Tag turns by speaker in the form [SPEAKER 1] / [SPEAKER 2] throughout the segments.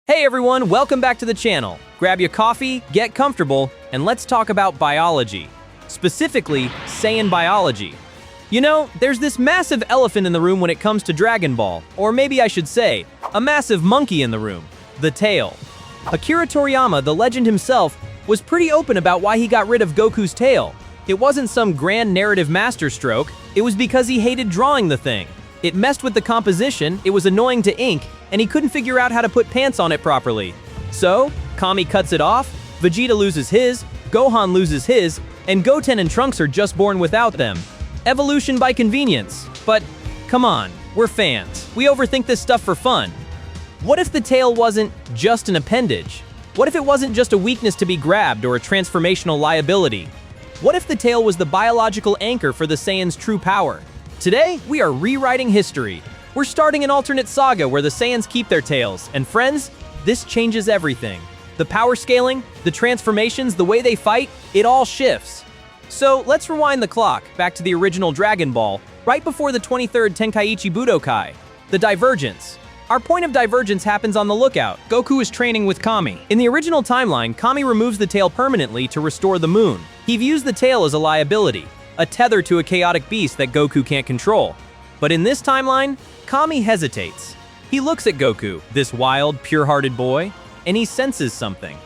[SPEAKER 1] Hey everyone, welcome back to the channel. Grab your coffee, get comfortable, and let's talk about biology. Specifically, Saiyan biology. You know, there's this massive elephant in the room when it comes to Dragon Ball, or maybe I should say, a massive monkey in the room, the tail. Akira Toriyama, the legend himself, was pretty open about why he got rid of Goku's tail. It wasn't some grand narrative masterstroke, it was because he hated drawing the thing. It messed with the composition, it was annoying to ink, and he couldn't figure out how to put pants on it properly. So, Kami cuts it off, Vegeta loses his, Gohan loses his, and Goten and Trunks are just born without them. Evolution by convenience. But, come on, we're fans. We overthink this stuff for fun. What if the tail wasn't just an appendage? What if it wasn't just a weakness to be grabbed or a transformational liability? What if the tail was the biological anchor for the Saiyans' true power? Today, we are rewriting history. We're starting an alternate saga where the Saiyans keep their tails, and friends, this changes everything. The power scaling, the transformations, the way they fight, it all shifts. So let's rewind the clock back to the original Dragon Ball, right before the 23rd Tenkaichi Budokai, the divergence. Our point of divergence happens on the lookout. Goku is training with Kami. In the original timeline, Kami removes the tail permanently to restore the moon. He views the tail as a liability, a tether to a chaotic beast that Goku can't control. But in this timeline, Kami hesitates. He looks at Goku, this wild, pure-hearted boy, and he senses something.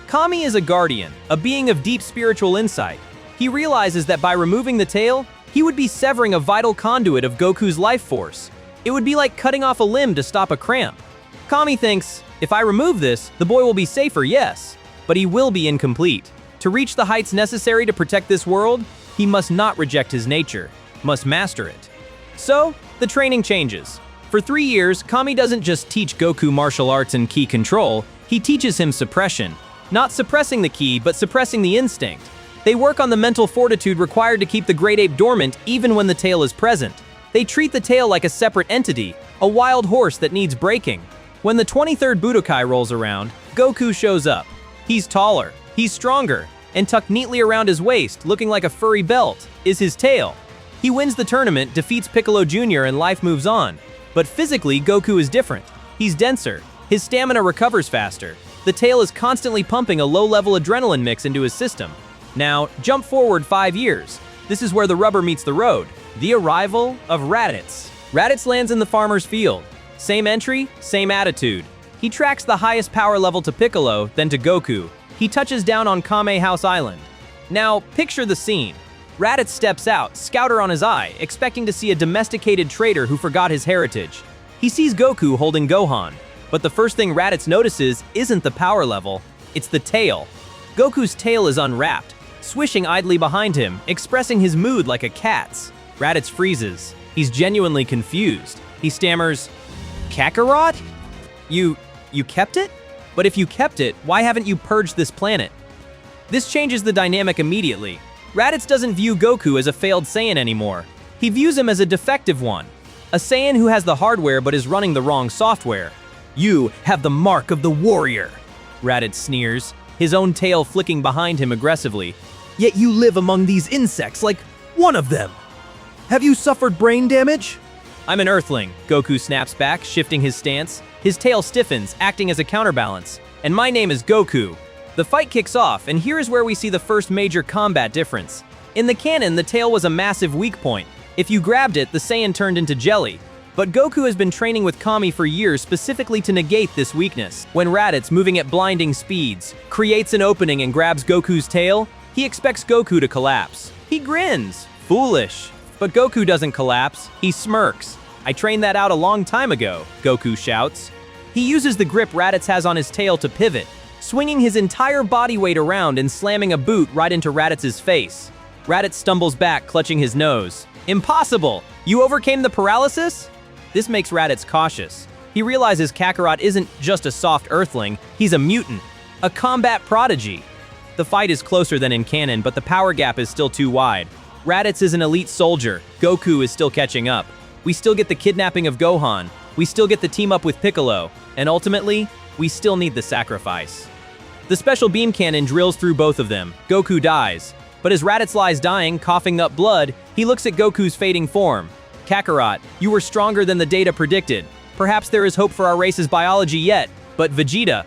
[SPEAKER 1] Kami is a guardian, a being of deep spiritual insight. He realizes that by removing the tail, he would be severing a vital conduit of Goku's life force. It would be like cutting off a limb to stop a cramp. Kami thinks, if I remove this, the boy will be safer, yes, but he will be incomplete. To reach the heights necessary to protect this world, he must not reject his nature, must master it. So, the training changes. For 3 years, Kami doesn't just teach Goku martial arts and ki control, he teaches him suppression. Not suppressing the ki, but suppressing the instinct. They work on the mental fortitude required to keep the great ape dormant even when the tail is present. They treat the tail like a separate entity, a wild horse that needs breaking. When the 23rd Budokai rolls around, Goku shows up. He's taller, he's stronger, and tucked neatly around his waist, looking like a furry belt, is his tail. He wins the tournament, defeats Piccolo Jr., and life moves on. But physically, Goku is different. He's denser. His stamina recovers faster. The tail is constantly pumping a low-level adrenaline mix into his system. Now, jump forward 5 years. This is where the rubber meets the road. The arrival of Raditz. Raditz lands in the farmer's field. Same entry, same attitude. He tracks the highest power level to Piccolo, then to Goku. He touches down on Kame House Island. Now, picture the scene. Raditz steps out, scouter on his eye, expecting to see a domesticated trader who forgot his heritage. He sees Goku holding Gohan, but the first thing Raditz notices isn't the power level, it's the tail. Goku's tail is unwrapped, swishing idly behind him, expressing his mood like a cat's. Raditz freezes. He's genuinely confused. He stammers, "Kakarot? You kept it? But if you kept it, why haven't you purged this planet?" This changes the dynamic immediately. Raditz doesn't view Goku as a failed Saiyan anymore. He views him as a defective one. A Saiyan who has the hardware but is running the wrong software. "You have the mark of the warrior," Raditz sneers, his own tail flicking behind him aggressively. "Yet you live among these insects like one of them. Have you suffered brain damage?" "I'm an Earthling," Goku snaps back, shifting his stance. His tail stiffens, acting as a counterbalance. "And my name is Goku." The fight kicks off, and here is where we see the first major combat difference. In the canon, the tail was a massive weak point. If you grabbed it, the Saiyan turned into jelly. But Goku has been training with Kami for years specifically to negate this weakness. When Raditz, moving at blinding speeds, creates an opening and grabs Goku's tail, he expects Goku to collapse. He grins. Foolish. But Goku doesn't collapse, he smirks. "I trained that out a long time ago," Goku shouts. He uses the grip Raditz has on his tail to pivot, swinging his entire body weight around and slamming a boot right into Raditz's face. Raditz stumbles back, clutching his nose. "Impossible! You overcame the paralysis?" This makes Raditz cautious. He realizes Kakarot isn't just a soft earthling, he's a mutant, a combat prodigy. The fight is closer than in canon, but the power gap is still too wide. Raditz is an elite soldier, Goku is still catching up. We still get the kidnapping of Gohan, we still get the team up with Piccolo, and ultimately, we still need the sacrifice. The special beam cannon drills through both of them. Goku dies. But as Raditz lies dying, coughing up blood, he looks at Goku's fading form. "Kakarot, you were stronger than the data predicted. Perhaps there is hope for our race's biology yet. But Vegeta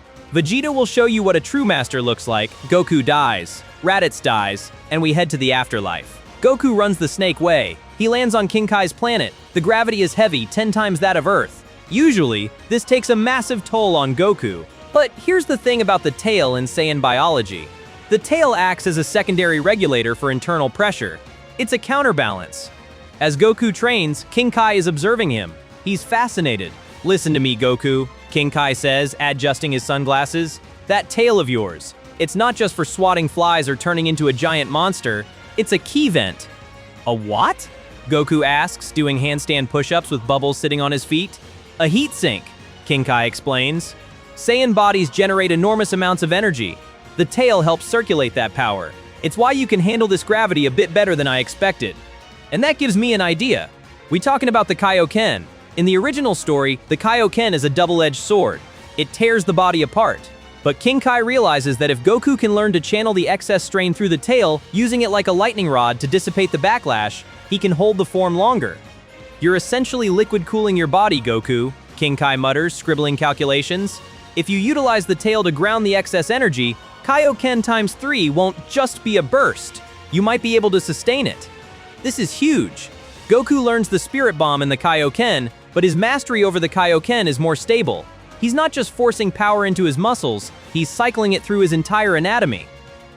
[SPEAKER 1] will show you what a true master looks like. Goku dies, Raditz dies, and we head to the afterlife. Goku runs the snake way. He lands on King Kai's planet. The gravity is heavy, 10 times that of Earth. Usually, this takes a massive toll on Goku. But here's the thing about the tail in Saiyan biology. The tail acts as a secondary regulator for internal pressure. It's a counterbalance. As Goku trains, King Kai is observing him. He's fascinated. "Listen to me, Goku," King Kai says, adjusting his sunglasses. "That tail of yours, it's not just for swatting flies or turning into a giant monster. It's a key vent." "A what?" Goku asks, doing handstand push-ups with bubbles sitting on his feet. "A heat sink," King Kai explains. Saiyan bodies generate enormous amounts of energy. The tail helps circulate that power. It's why you can handle this gravity a bit better than I expected. And that gives me an idea. We talking about the Kaioken. In the original story, the Kaioken is a double-edged sword. It tears the body apart. But King Kai realizes that if Goku can learn to channel the excess strain through the tail, using it like a lightning rod to dissipate the backlash, he can hold the form longer. "You're essentially liquid cooling your body, Goku," King Kai mutters, scribbling calculations. "If you utilize the tail to ground the excess energy, Kaioken times 3 won't just be a burst. You might be able to sustain it." This is huge. Goku learns the Spirit Bomb in the Kaioken, but his mastery over the Kaioken is more stable. He's not just forcing power into his muscles, he's cycling it through his entire anatomy.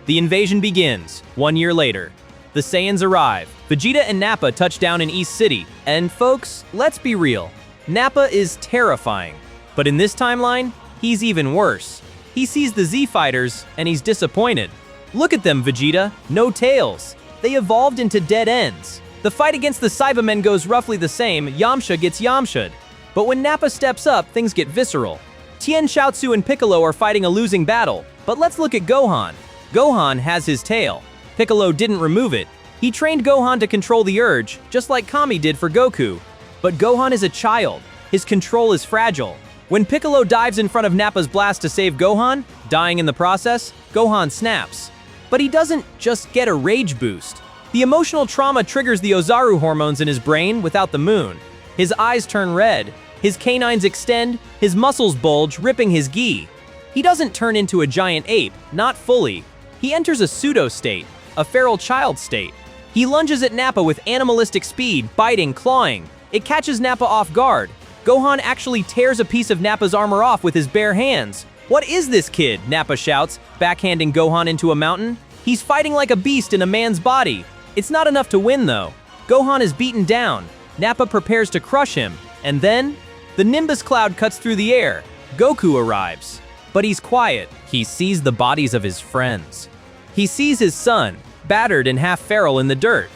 [SPEAKER 1] The invasion begins, 1 year later. The Saiyans arrive. Vegeta and Nappa touch down in East City. And folks, let's be real. Nappa is terrifying. But in this timeline, he's even worse. He sees the Z Fighters, and he's disappointed. "Look at them, Vegeta. No tails. They evolved into dead ends." The fight against the Cybermen goes roughly the same. Yamcha gets Yamcha'd. But when Nappa steps up, things get visceral. Tien, Chaozu, and Piccolo are fighting a losing battle. But let's look at Gohan. Gohan has his tail. Piccolo didn't remove it. He trained Gohan to control the urge, just like Kami did for Goku. But Gohan is a child. His control is fragile. When Piccolo dives in front of Nappa's blast to save Gohan, dying in the process, Gohan snaps. But he doesn't just get a rage boost. The emotional trauma triggers the Ozaru hormones in his brain without the moon. His eyes turn red, his canines extend, his muscles bulge, ripping his gi. He doesn't turn into a giant ape, not fully. He enters a pseudo-state, a feral child state. He lunges at Nappa with animalistic speed, biting, clawing. It catches Nappa off guard. Gohan actually tears a piece of Nappa's armor off with his bare hands. "What is this kid?" Nappa shouts, backhanding Gohan into a mountain. He's fighting like a beast in a man's body. It's not enough to win, though. Gohan is beaten down. Nappa prepares to crush him. And then, the Nimbus cloud cuts through the air. Goku arrives. But he's quiet. He sees the bodies of his friends. He sees his son, battered and half feral in the dirt.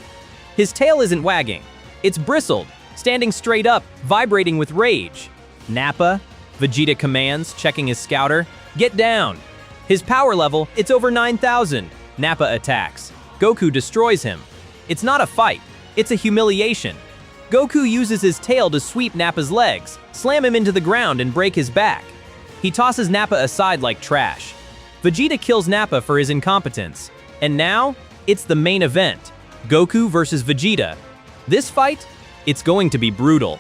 [SPEAKER 1] His tail isn't wagging. It's bristled, standing straight up, vibrating with rage. "Nappa," Vegeta commands, checking his scouter. "Get down." His power level, it's over 9,000. Nappa attacks. Goku destroys him. It's not a fight. It's a humiliation. Goku uses his tail to sweep Nappa's legs, slam him into the ground, and break his back. He tosses Nappa aside like trash. Vegeta kills Nappa for his incompetence. And now, it's the main event. Goku versus Vegeta. This fight, it's going to be brutal.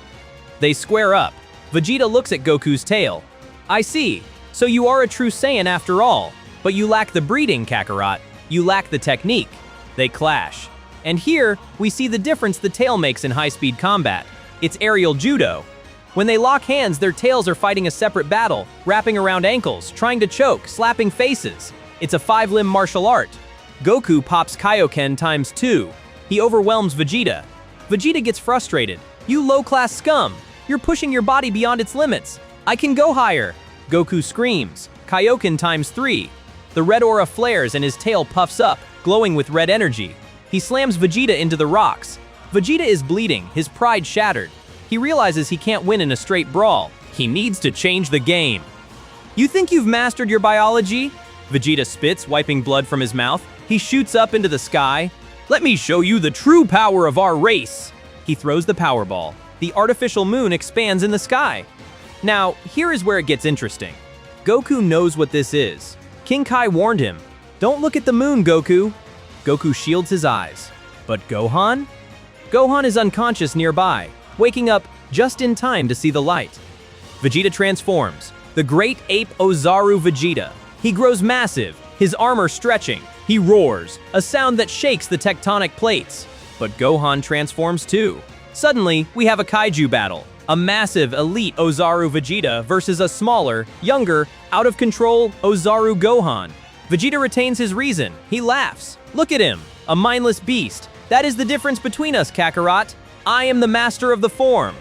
[SPEAKER 1] They square up. Vegeta looks at Goku's tail. "I see. So you are a true Saiyan after all. But you lack the breeding, Kakarot. You lack the technique." They clash. And here, we see the difference the tail makes in high-speed combat. It's aerial judo. When they lock hands, their tails are fighting a separate battle, wrapping around ankles, trying to choke, slapping faces. It's a 5-limb martial art. Goku pops Kaioken times 2. He overwhelms Vegeta. Vegeta gets frustrated. "You low-class scum! You're pushing your body beyond its limits. I can go higher!" Goku screams. Kaioken times 3. The red aura flares and his tail puffs up, glowing with red energy. He slams Vegeta into the rocks. Vegeta is bleeding, his pride shattered. He realizes he can't win in a straight brawl. He needs to change the game. "You think you've mastered your biology?" Vegeta spits, wiping blood from his mouth. He shoots up into the sky. "Let me show you the true power of our race." He throws the power ball. The artificial moon expands in the sky. Now, here is where it gets interesting. Goku knows what this is. King Kai warned him, "Don't look at the moon, Goku." Goku shields his eyes. But Gohan? Gohan is unconscious nearby, waking up just in time to see the light. Vegeta transforms. The great ape Ozaru Vegeta. He grows massive, his armor stretching. He roars, a sound that shakes the tectonic plates. But Gohan transforms too. Suddenly, we have a kaiju battle. A massive, elite Ozaru Vegeta versus a smaller, younger, out-of-control Ozaru Gohan. Vegeta retains his reason. He laughs. Look at him, a mindless beast. That is the difference between us, Kakarot. I am the master of the form.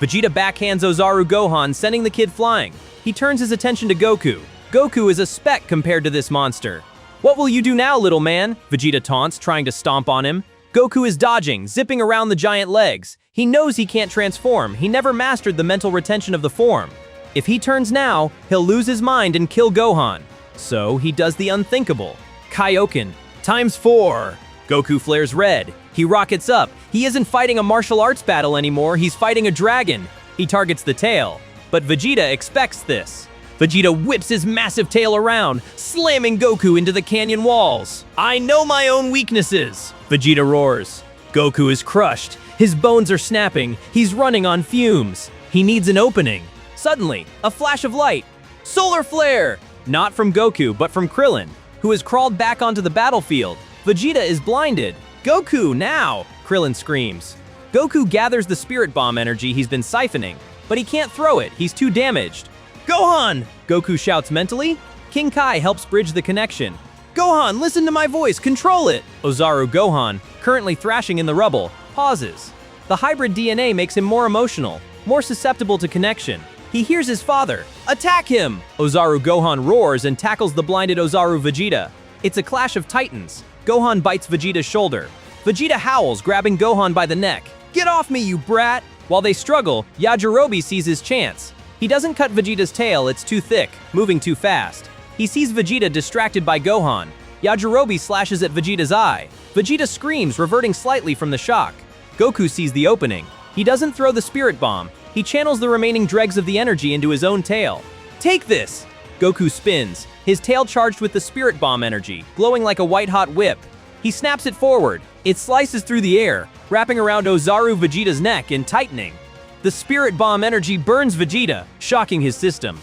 [SPEAKER 1] Vegeta backhands Ozaru Gohan, sending the kid flying. He turns his attention to Goku. Goku is a speck compared to this monster. What will you do now, little man? Vegeta taunts, trying to stomp on him. Goku is dodging, zipping around the giant legs. He knows he can't transform. He never mastered the mental retention of the form. If he turns now, he'll lose his mind and kill Gohan. So he does the unthinkable. Kaioken, ×4. Goku flares red. He rockets up. He isn't fighting a martial arts battle anymore, he's fighting a dragon. He targets the tail. But Vegeta expects this. Vegeta whips his massive tail around, slamming Goku into the canyon walls. I know my own weaknesses, Vegeta roars. Goku is crushed. His bones are snapping. He's running on fumes. He needs an opening. Suddenly, a flash of light. Solar flare! Not from Goku, but from Krillin, who has crawled back onto the battlefield. Vegeta is blinded. Goku, now! Krillin screams. Goku gathers the spirit bomb energy he's been siphoning, but he can't throw it. He's too damaged. Gohan! Goku shouts mentally. King Kai helps bridge the connection. Gohan, listen to my voice, control it! Ozaru Gohan, currently thrashing in the rubble, pauses. The hybrid DNA makes him more emotional, more susceptible to connection. He hears his father. Attack him! Ozaru Gohan roars and tackles the blinded Ozaru Vegeta. It's a clash of titans. Gohan bites Vegeta's shoulder. Vegeta howls, grabbing Gohan by the neck. Get off me, you brat! While they struggle, Yajirobe sees his chance. He doesn't cut Vegeta's tail, it's too thick, moving too fast. He sees Vegeta distracted by Gohan. Yajirobe slashes at Vegeta's eye. Vegeta screams, reverting slightly from the shock. Goku sees the opening. He doesn't throw the spirit bomb. He channels the remaining dregs of the energy into his own tail. Take this! Goku spins, his tail charged with the spirit bomb energy, glowing like a white-hot whip. He snaps it forward. It slices through the air, wrapping around Ozaru Vegeta's neck and tightening. The spirit bomb energy burns Vegeta, shocking his system.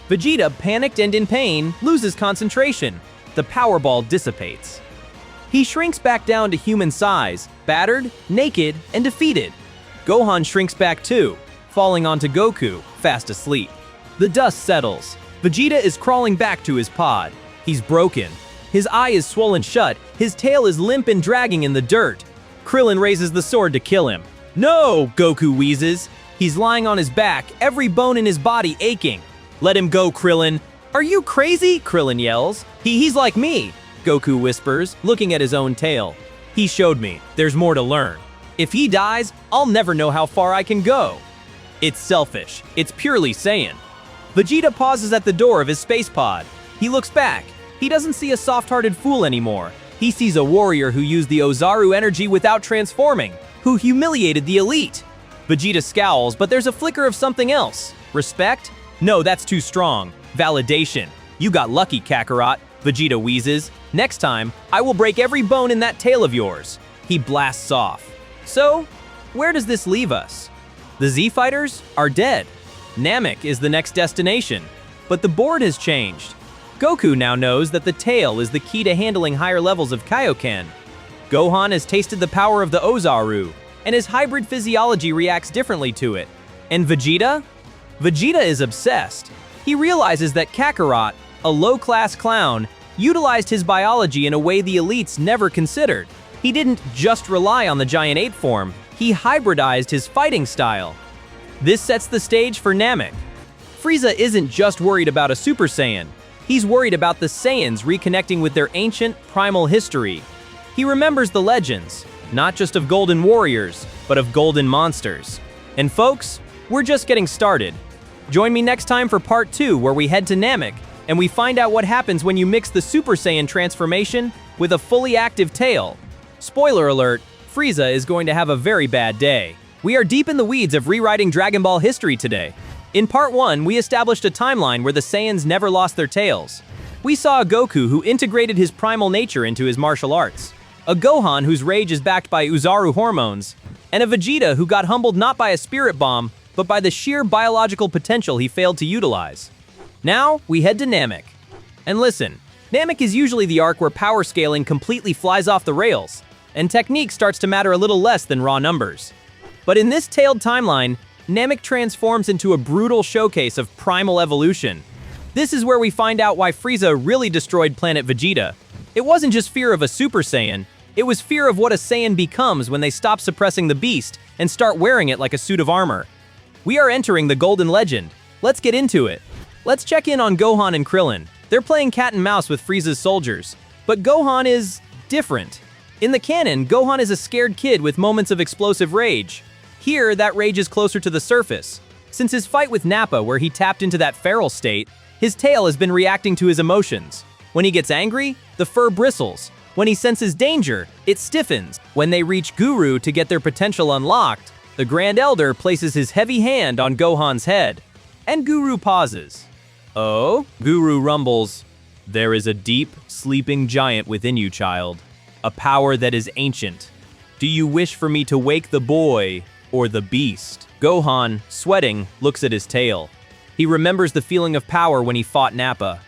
[SPEAKER 1] Vegeta, panicked and in pain, loses concentration. The power ball dissipates. He shrinks back down to human size, battered, naked, and defeated. Gohan shrinks back too, falling onto Goku, fast asleep. The dust settles. Vegeta is crawling back to his pod. He's broken. His eye is swollen shut, his tail is limp and dragging in the dirt. Krillin raises the sword to kill him. No, Goku wheezes. He's lying on his back, every bone in his body aching. Let him go, Krillin. Are you crazy? Krillin yells. He's like me, Goku whispers, looking at his own tail. He showed me. There's more to learn. If he dies, I'll never know how far I can go. It's selfish. It's purely Saiyan. Vegeta pauses at the door of his space pod. He looks back. He doesn't see a soft-hearted fool anymore. He sees a warrior who used the Ozaru energy without transforming, who humiliated the elite. Vegeta scowls, but there's a flicker of something else. Respect? No, that's too strong. Validation. You got lucky, Kakarot. Vegeta wheezes. Next time, I will break every bone in that tail of yours. He blasts off. So, where does this leave us? The Z-Fighters are dead. Namek is the next destination. But the board has changed. Goku now knows that the tail is the key to handling higher levels of Kaioken. Gohan has tasted the power of the Ozaru, and his hybrid physiology reacts differently to it. And Vegeta? Vegeta is obsessed. He realizes that Kakarot, a low-class clown, utilized his biology in a way the elites never considered. He didn't just rely on the giant ape form, he hybridized his fighting style. This sets the stage for Namek. Frieza isn't just worried about a Super Saiyan. He's worried about the Saiyans reconnecting with their ancient, primal history. He remembers the legends, not just of golden warriors, but of golden monsters. And folks, we're just getting started. Join me next time for part 2, where we head to Namek, and we find out what happens when you mix the Super Saiyan transformation with a fully active tail. Spoiler alert, Frieza is going to have a very bad day. We are deep in the weeds of rewriting Dragon Ball history today. In part 1, we established a timeline where the Saiyans never lost their tails. We saw a Goku who integrated his primal nature into his martial arts, a Gohan whose rage is backed by Ozaru hormones, and a Vegeta who got humbled not by a spirit bomb, but by the sheer biological potential he failed to utilize. Now, we head to Namek. And listen, Namek is usually the arc where power scaling completely flies off the rails, and technique starts to matter a little less than raw numbers. But in this tailed timeline, Namek transforms into a brutal showcase of primal evolution. This is where we find out why Frieza really destroyed planet Vegeta. It wasn't just fear of a Super Saiyan, it was fear of what a Saiyan becomes when they stop suppressing the beast and start wearing it like a suit of armor. We are entering the Golden Legend. Let's get into it. Let's check in on Gohan and Krillin. They're playing cat and mouse with Frieza's soldiers. But Gohan is different. In the canon, Gohan is a scared kid with moments of explosive rage. Here, that rage is closer to the surface. Since his fight with Nappa, where he tapped into that feral state, his tail has been reacting to his emotions. When he gets angry, the fur bristles. When he senses danger, it stiffens. When they reach Guru to get their potential unlocked, the Grand Elder places his heavy hand on Gohan's head. And Guru pauses. Oh? Guru rumbles, "There is a deep, sleeping giant within you, child. A power that is ancient. Do you wish for me to wake the boy or the beast?" Gohan, sweating, looks at his tail. He remembers the feeling of power when he fought Nappa.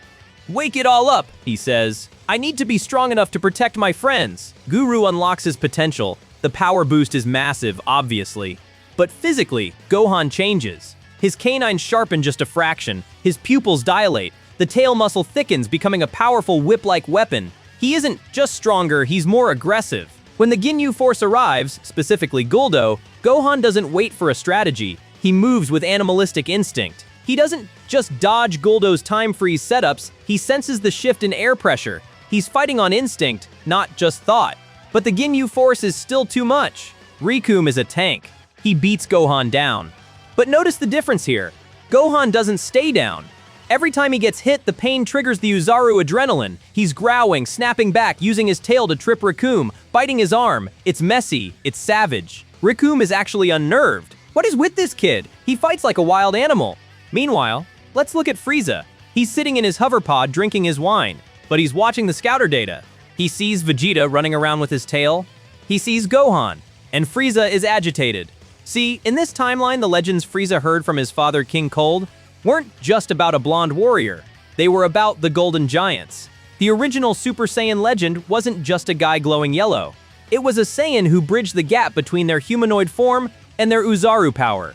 [SPEAKER 1] "Wake it all up," he says. "I need to be strong enough to protect my friends." Guru unlocks his potential. The power boost is massive, obviously. But physically, Gohan changes. His canines sharpen just a fraction. His pupils dilate. The tail muscle thickens, becoming a powerful whip-like weapon. He isn't just stronger, he's more aggressive. When the Ginyu Force arrives, specifically Guldo, Gohan doesn't wait for a strategy. He moves with animalistic instinct. He doesn't just dodge Guldo's time freeze setups, he senses the shift in air pressure. He's fighting on instinct, not just thought. But the Ginyu Force is still too much. Recoome is a tank. He beats Gohan down. But notice the difference here. Gohan doesn't stay down. Every time he gets hit, the pain triggers the Uzaru adrenaline. He's growling, snapping back, using his tail to trip Recoome, biting his arm. It's messy, it's savage. Recoome is actually unnerved. What is with this kid? He fights like a wild animal. Meanwhile, let's look at Frieza. He's sitting in his hoverpod drinking his wine, but he's watching the scouter data. He sees Vegeta running around with his tail. He sees Gohan, and Frieza is agitated. See, in this timeline, the legends Frieza heard from his father King Cold weren't just about a blonde warrior. They were about the Golden Giants. The original Super Saiyan legend wasn't just a guy glowing yellow. It was a Saiyan who bridged the gap between their humanoid form and their Uzaru power.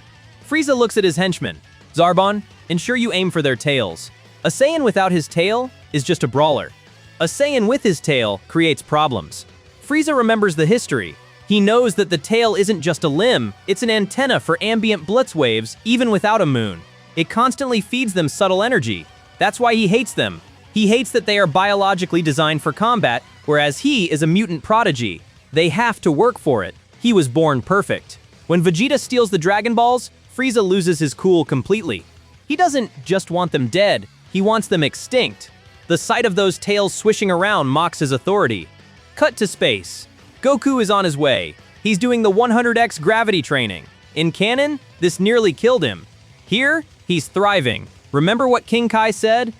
[SPEAKER 1] Frieza looks at his henchmen. Zarbon, ensure you aim for their tails. A Saiyan without his tail is just a brawler. A Saiyan with his tail creates problems. Frieza remembers the history. He knows that the tail isn't just a limb, it's an antenna for ambient blitz waves even without a moon. It constantly feeds them subtle energy. That's why he hates them. He hates that they are biologically designed for combat, whereas he is a mutant prodigy. They have to work for it. He was born perfect. When Vegeta steals the Dragon Balls, Frieza loses his cool completely. He doesn't just want them dead, he wants them extinct. The sight of those tails swishing around mocks his authority. Cut to space. Goku is on his way. He's doing the 100x gravity training. In canon, this nearly killed him. Here, he's thriving. Remember what King Kai said?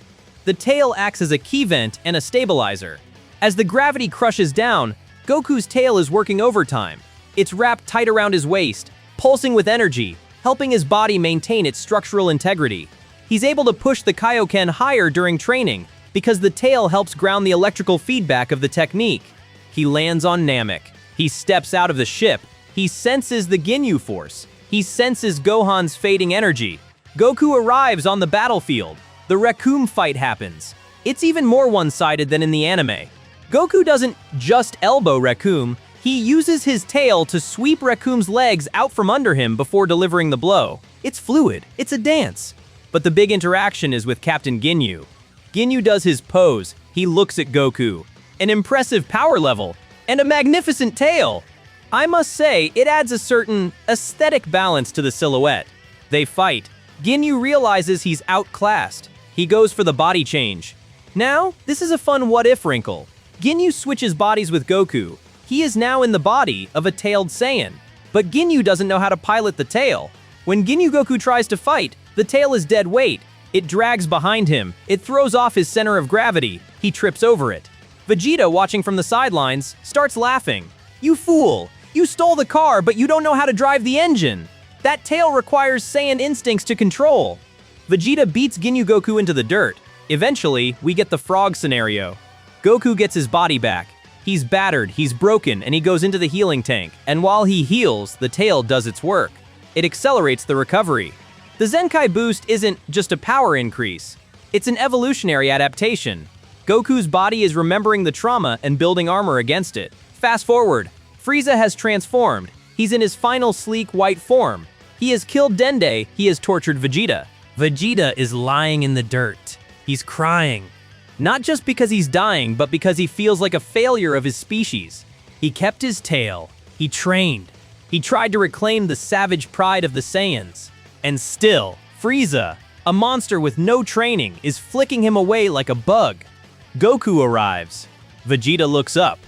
[SPEAKER 1] The tail acts as a key vent and a stabilizer. As the gravity crushes down, Goku's tail is working overtime. It's wrapped tight around his waist, pulsing with energy, helping his body maintain its structural integrity. He's able to push the Kaioken higher during training because the tail helps ground the electrical feedback of the technique. He lands on Namek. He steps out of the ship. He senses the Ginyu Force. He senses Gohan's fading energy. Goku arrives on the battlefield. The Recoome fight happens. It's even more one-sided than in the anime. Goku doesn't just elbow Recoome, he uses his tail to sweep Recoome's legs out from under him before delivering the blow. It's fluid, it's a dance. But the big interaction is with Captain Ginyu. Ginyu does his pose, he looks at Goku. An impressive power level, and a magnificent tail. I must say, it adds a certain aesthetic balance to the silhouette. They fight. Ginyu realizes he's outclassed. He goes for the body change. Now, this is a fun what-if wrinkle. Ginyu switches bodies with Goku. He is now in the body of a tailed Saiyan. But Ginyu doesn't know how to pilot the tail. When Ginyu Goku tries to fight, the tail is dead weight. It drags behind him. It throws off his center of gravity. He trips over it. Vegeta, watching from the sidelines, starts laughing. "You fool! You stole the car, but you don't know how to drive the engine! That tail requires Saiyan instincts to control." Vegeta beats Ginyu Goku into the dirt. Eventually, we get the frog scenario. Goku gets his body back. He's battered, he's broken, and he goes into the healing tank. And while he heals, the tail does its work. It accelerates the recovery. The Zenkai boost isn't just a power increase. It's an evolutionary adaptation. Goku's body is remembering the trauma and building armor against it. Fast forward. Frieza has transformed. He's in his final sleek white form. He has killed Dende, he has tortured Vegeta. Vegeta is lying in the dirt. He's crying. Not just because he's dying, but because he feels like a failure of his species. He kept his tail. He trained. He tried to reclaim the savage pride of the Saiyans. And still, Frieza, a monster with no training, is flicking him away like a bug. Goku arrives. Vegeta looks up.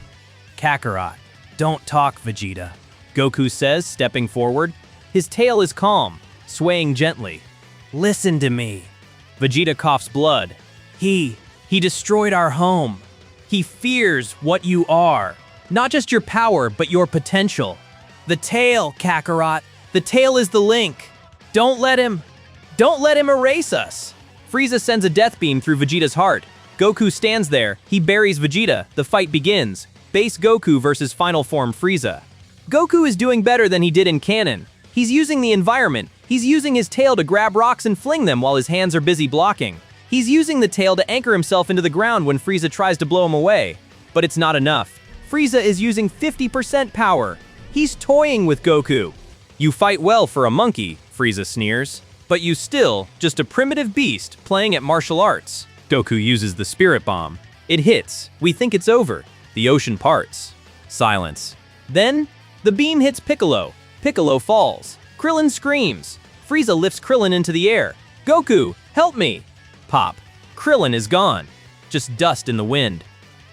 [SPEAKER 1] Kakarot, don't talk, Vegeta, Goku says, stepping forward. His tail is calm, swaying gently. Listen to me. Vegeta coughs blood. He destroyed our home. He fears what you are. Not just your power, but your potential. The tail, Kakarot. The tail is the link. Don't let him erase us. Frieza sends a death beam through Vegeta's heart. Goku stands there. He buries Vegeta. The fight begins. Base Goku versus final form Frieza. Goku is doing better than he did in canon. He's using the environment. He's using his tail to grab rocks and fling them while his hands are busy blocking. He's using the tail to anchor himself into the ground when Frieza tries to blow him away. But it's not enough. Frieza is using 50% power. He's toying with Goku. You fight well for a monkey, Frieza sneers. But you still just a primitive beast playing at martial arts. Goku uses the spirit bomb. It hits. We think it's over. The ocean parts. Silence. Then, the beam hits Piccolo. Piccolo falls. Krillin screams. Frieza lifts Krillin into the air. Goku, help me! Pop. Krillin is gone. Just dust in the wind.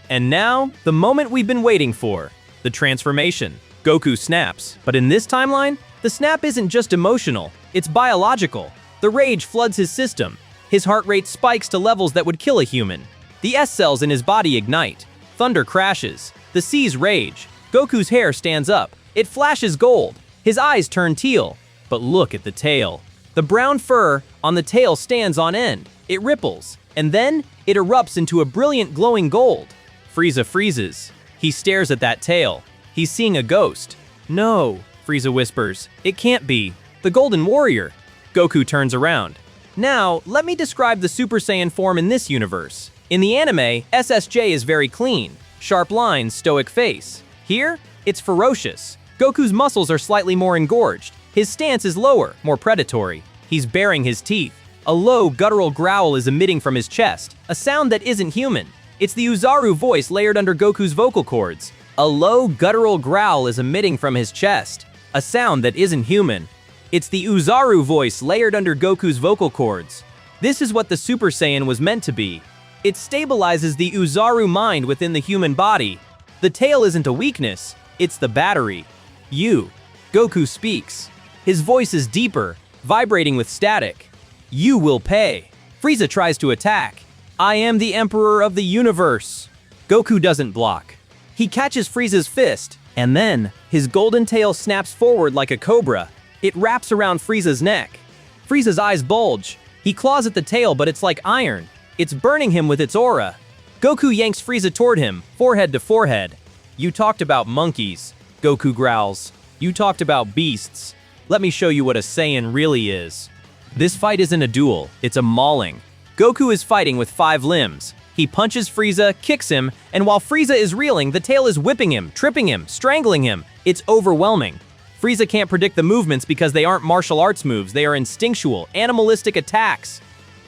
[SPEAKER 1] And now, the moment we've been waiting for. The transformation. Goku snaps. But in this timeline, the snap isn't just emotional. It's biological. The rage floods his system. His heart rate spikes to levels that would kill a human. The S cells in his body ignite. Thunder crashes. The seas rage. Goku's hair stands up. It flashes gold. His eyes turn teal. But look at the tail. The brown fur on the tail stands on end. It ripples. And then it erupts into a brilliant glowing gold. Frieza freezes. He stares at that tail. He's seeing a ghost. No, Frieza whispers. It can't be. The Golden Warrior. Goku turns around. Now, let me describe the Super Saiyan form in this universe. In the anime, SSJ is very clean. Sharp lines, stoic face. Here, it's ferocious. Goku's muscles are slightly more engorged. His stance is lower, more predatory. He's baring his teeth. A low, guttural growl is emitting from his chest, a sound that isn't human. It's the Uzaru voice layered under Goku's vocal cords. A low, guttural growl is emitting from his chest, a sound that isn't human. It's the Uzaru voice layered under Goku's vocal cords. This is what the Super Saiyan was meant to be. It stabilizes the Uzaru mind within the human body. The tail isn't a weakness, it's the battery. Goku speaks. His voice is deeper, vibrating with static. You will pay. Frieza tries to attack. I am the Emperor of the Universe. Goku doesn't block. He catches Frieza's fist, and then his golden tail snaps forward like a cobra. It wraps around Frieza's neck. Frieza's eyes bulge. He claws at the tail, but it's like iron. It's burning him with its aura. Goku yanks Frieza toward him, forehead to forehead. You talked about monkeys, Goku growls. You talked about beasts. Let me show you what a Saiyan really is. This fight isn't a duel, it's a mauling. Goku is fighting with 5 limbs. He punches Frieza, kicks him, and while Frieza is reeling, the tail is whipping him, tripping him, strangling him. It's overwhelming. Frieza can't predict the movements because they aren't martial arts moves, they are instinctual, animalistic attacks.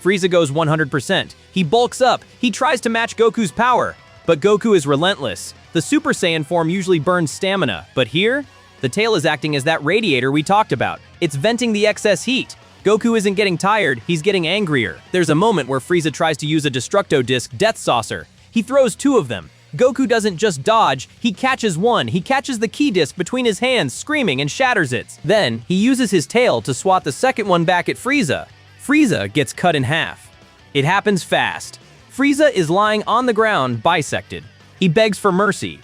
[SPEAKER 1] Frieza goes 100%. He bulks up. He tries to match Goku's power. But Goku is relentless. The Super Saiyan form usually burns stamina, but here, the tail is acting as that radiator we talked about. It's venting the excess heat. Goku isn't getting tired, he's getting angrier. There's a moment where Frieza tries to use a Destructo Disc Death Saucer. He throws 2 of them. Goku doesn't just dodge, he catches one. He catches the key disc between his hands, screaming, and shatters it. Then, he uses his tail to swat the second one back at Frieza. Frieza gets cut in half. It happens fast. Frieza is lying on the ground, bisected. He begs for mercy.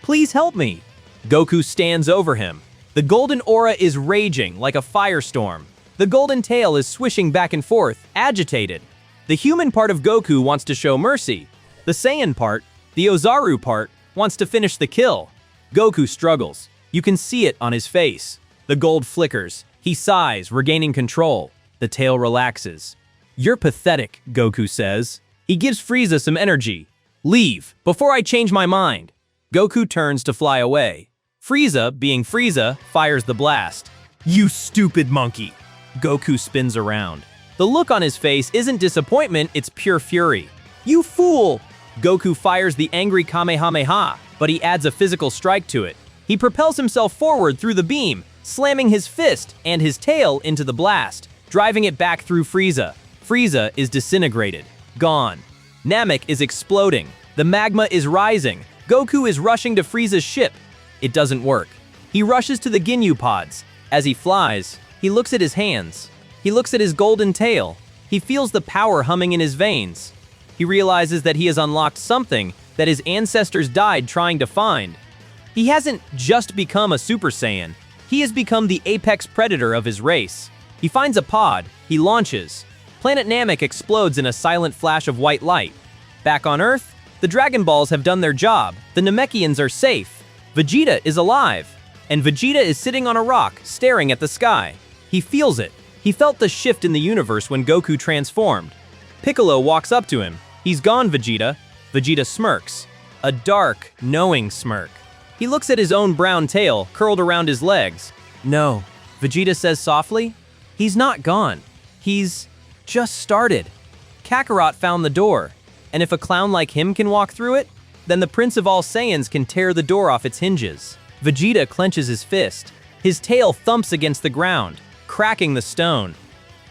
[SPEAKER 1] Please help me. Goku stands over him. The golden aura is raging like a firestorm. The golden tail is swishing back and forth, agitated. The human part of Goku wants to show mercy. The Saiyan part, the Ozaru part, wants to finish the kill. Goku struggles. You can see it on his face. The gold flickers. He sighs, regaining control. The tail relaxes. "You're pathetic," Goku says. He gives Frieza some energy. "Leave, before I change my mind." Goku turns to fly away. Frieza, being Frieza, fires the blast. "You stupid monkey!" Goku spins around. The look on his face isn't disappointment, it's pure fury. "You fool!" Goku fires the angry Kamehameha, but he adds a physical strike to it. He propels himself forward through the beam, slamming his fist and his tail into the blast, driving it back through Frieza. Frieza is disintegrated, gone. Namek is exploding. The magma is rising. Goku is rushing to Frieza's ship. It doesn't work. He rushes to the Ginyu pods. As he flies, he looks at his hands. He looks at his golden tail. He feels the power humming in his veins. He realizes that he has unlocked something that his ancestors died trying to find. He hasn't just become a Super Saiyan. He has become the apex predator of his race. He finds a pod. He launches. Planet Namek explodes in a silent flash of white light. Back on Earth, the Dragon Balls have done their job. The Namekians are safe. Vegeta is alive. And Vegeta is sitting on a rock, staring at the sky. He feels it. He felt the shift in the universe when Goku transformed. Piccolo walks up to him. "He's gone, Vegeta." Vegeta smirks. A dark, knowing smirk. He looks at his own brown tail, curled around his legs. "No," Vegeta says softly. "He's not gone. He's just started." Kakarot found the door. And if a clown like him can walk through it, then the Prince of all Saiyans can tear the door off its hinges. Vegeta clenches his fist. His tail thumps against the ground, cracking the stone.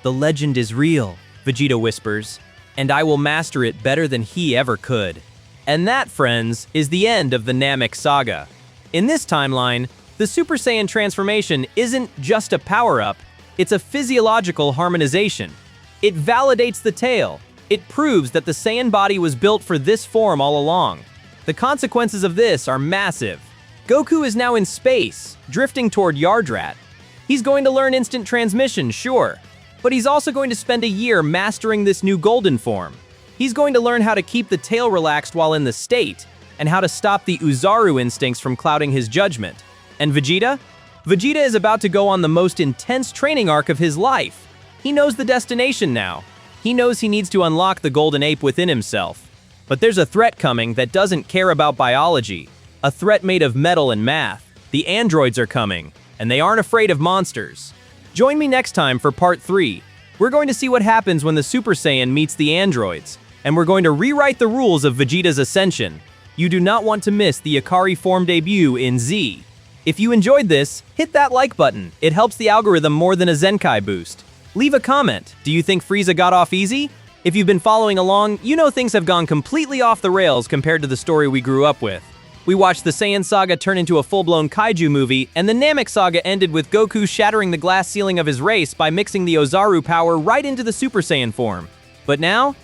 [SPEAKER 1] "The legend is real," Vegeta whispers, "and I will master it better than he ever could." And that, friends, is the end of the Namek saga. In this timeline, the Super Saiyan transformation isn't just a power-up, it's a physiological harmonization. It validates the tail. It proves that the Saiyan body was built for this form all along. The consequences of this are massive. Goku is now in space, drifting toward Yardrat. He's going to learn instant transmission, sure, but he's also going to spend a year mastering this new golden form. He's going to learn how to keep the tail relaxed while in the state, and how to stop the Uzaru instincts from clouding his judgment. And Vegeta? Vegeta is about to go on the most intense training arc of his life. He knows the destination now. He knows he needs to unlock the golden ape within himself. But there's a threat coming that doesn't care about biology. A threat made of metal and math. The androids are coming, and they aren't afraid of monsters. Join me next time for part 3. We're going to see what happens when the Super Saiyan meets the androids, and we're going to rewrite the rules of Vegeta's ascension. You do not want to miss the Ikari form debut in Z. If you enjoyed this, hit that like button. It helps the algorithm more than a Zenkai boost. Leave a comment. Do you think Frieza got off easy? If you've been following along, you know things have gone completely off the rails compared to the story we grew up with. We watched the Saiyan saga turn into a full-blown kaiju movie, and the Namek saga ended with Goku shattering the glass ceiling of his race by mixing the Ozaru power right into the Super Saiyan form. But now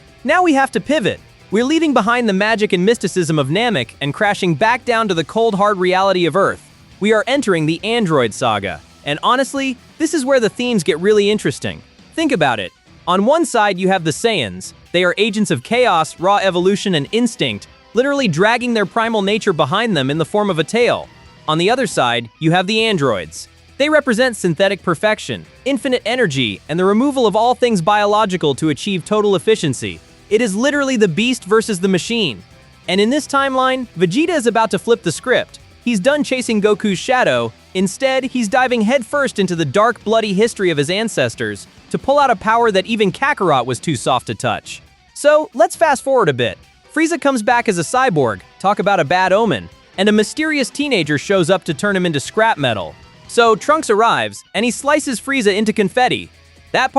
[SPEAKER 1] we have to pivot. We're leaving behind the magic and mysticism of Namek and crashing back down to the cold, hard reality of Earth. We are entering the Android saga. And honestly, this is where the themes get really interesting. Think about it. On one side, you have the Saiyans. They are agents of chaos, raw evolution, and instinct, literally dragging their primal nature behind them in the form of a tail. On the other side, you have the androids. They represent synthetic perfection, infinite energy, and the removal of all things biological to achieve total efficiency. It is literally the beast versus the machine. And in this timeline, Vegeta is about to flip the script. He's done chasing Goku's shadow. Instead, he's diving headfirst into the dark, bloody history of his ancestors to pull out a power that even Kakarot was too soft to touch. So, let's fast forward a bit. Frieza comes back as a cyborg, talk about a bad omen, and a mysterious teenager shows up to turn him into scrap metal. So, Trunks arrives, and he slices Frieza into confetti. That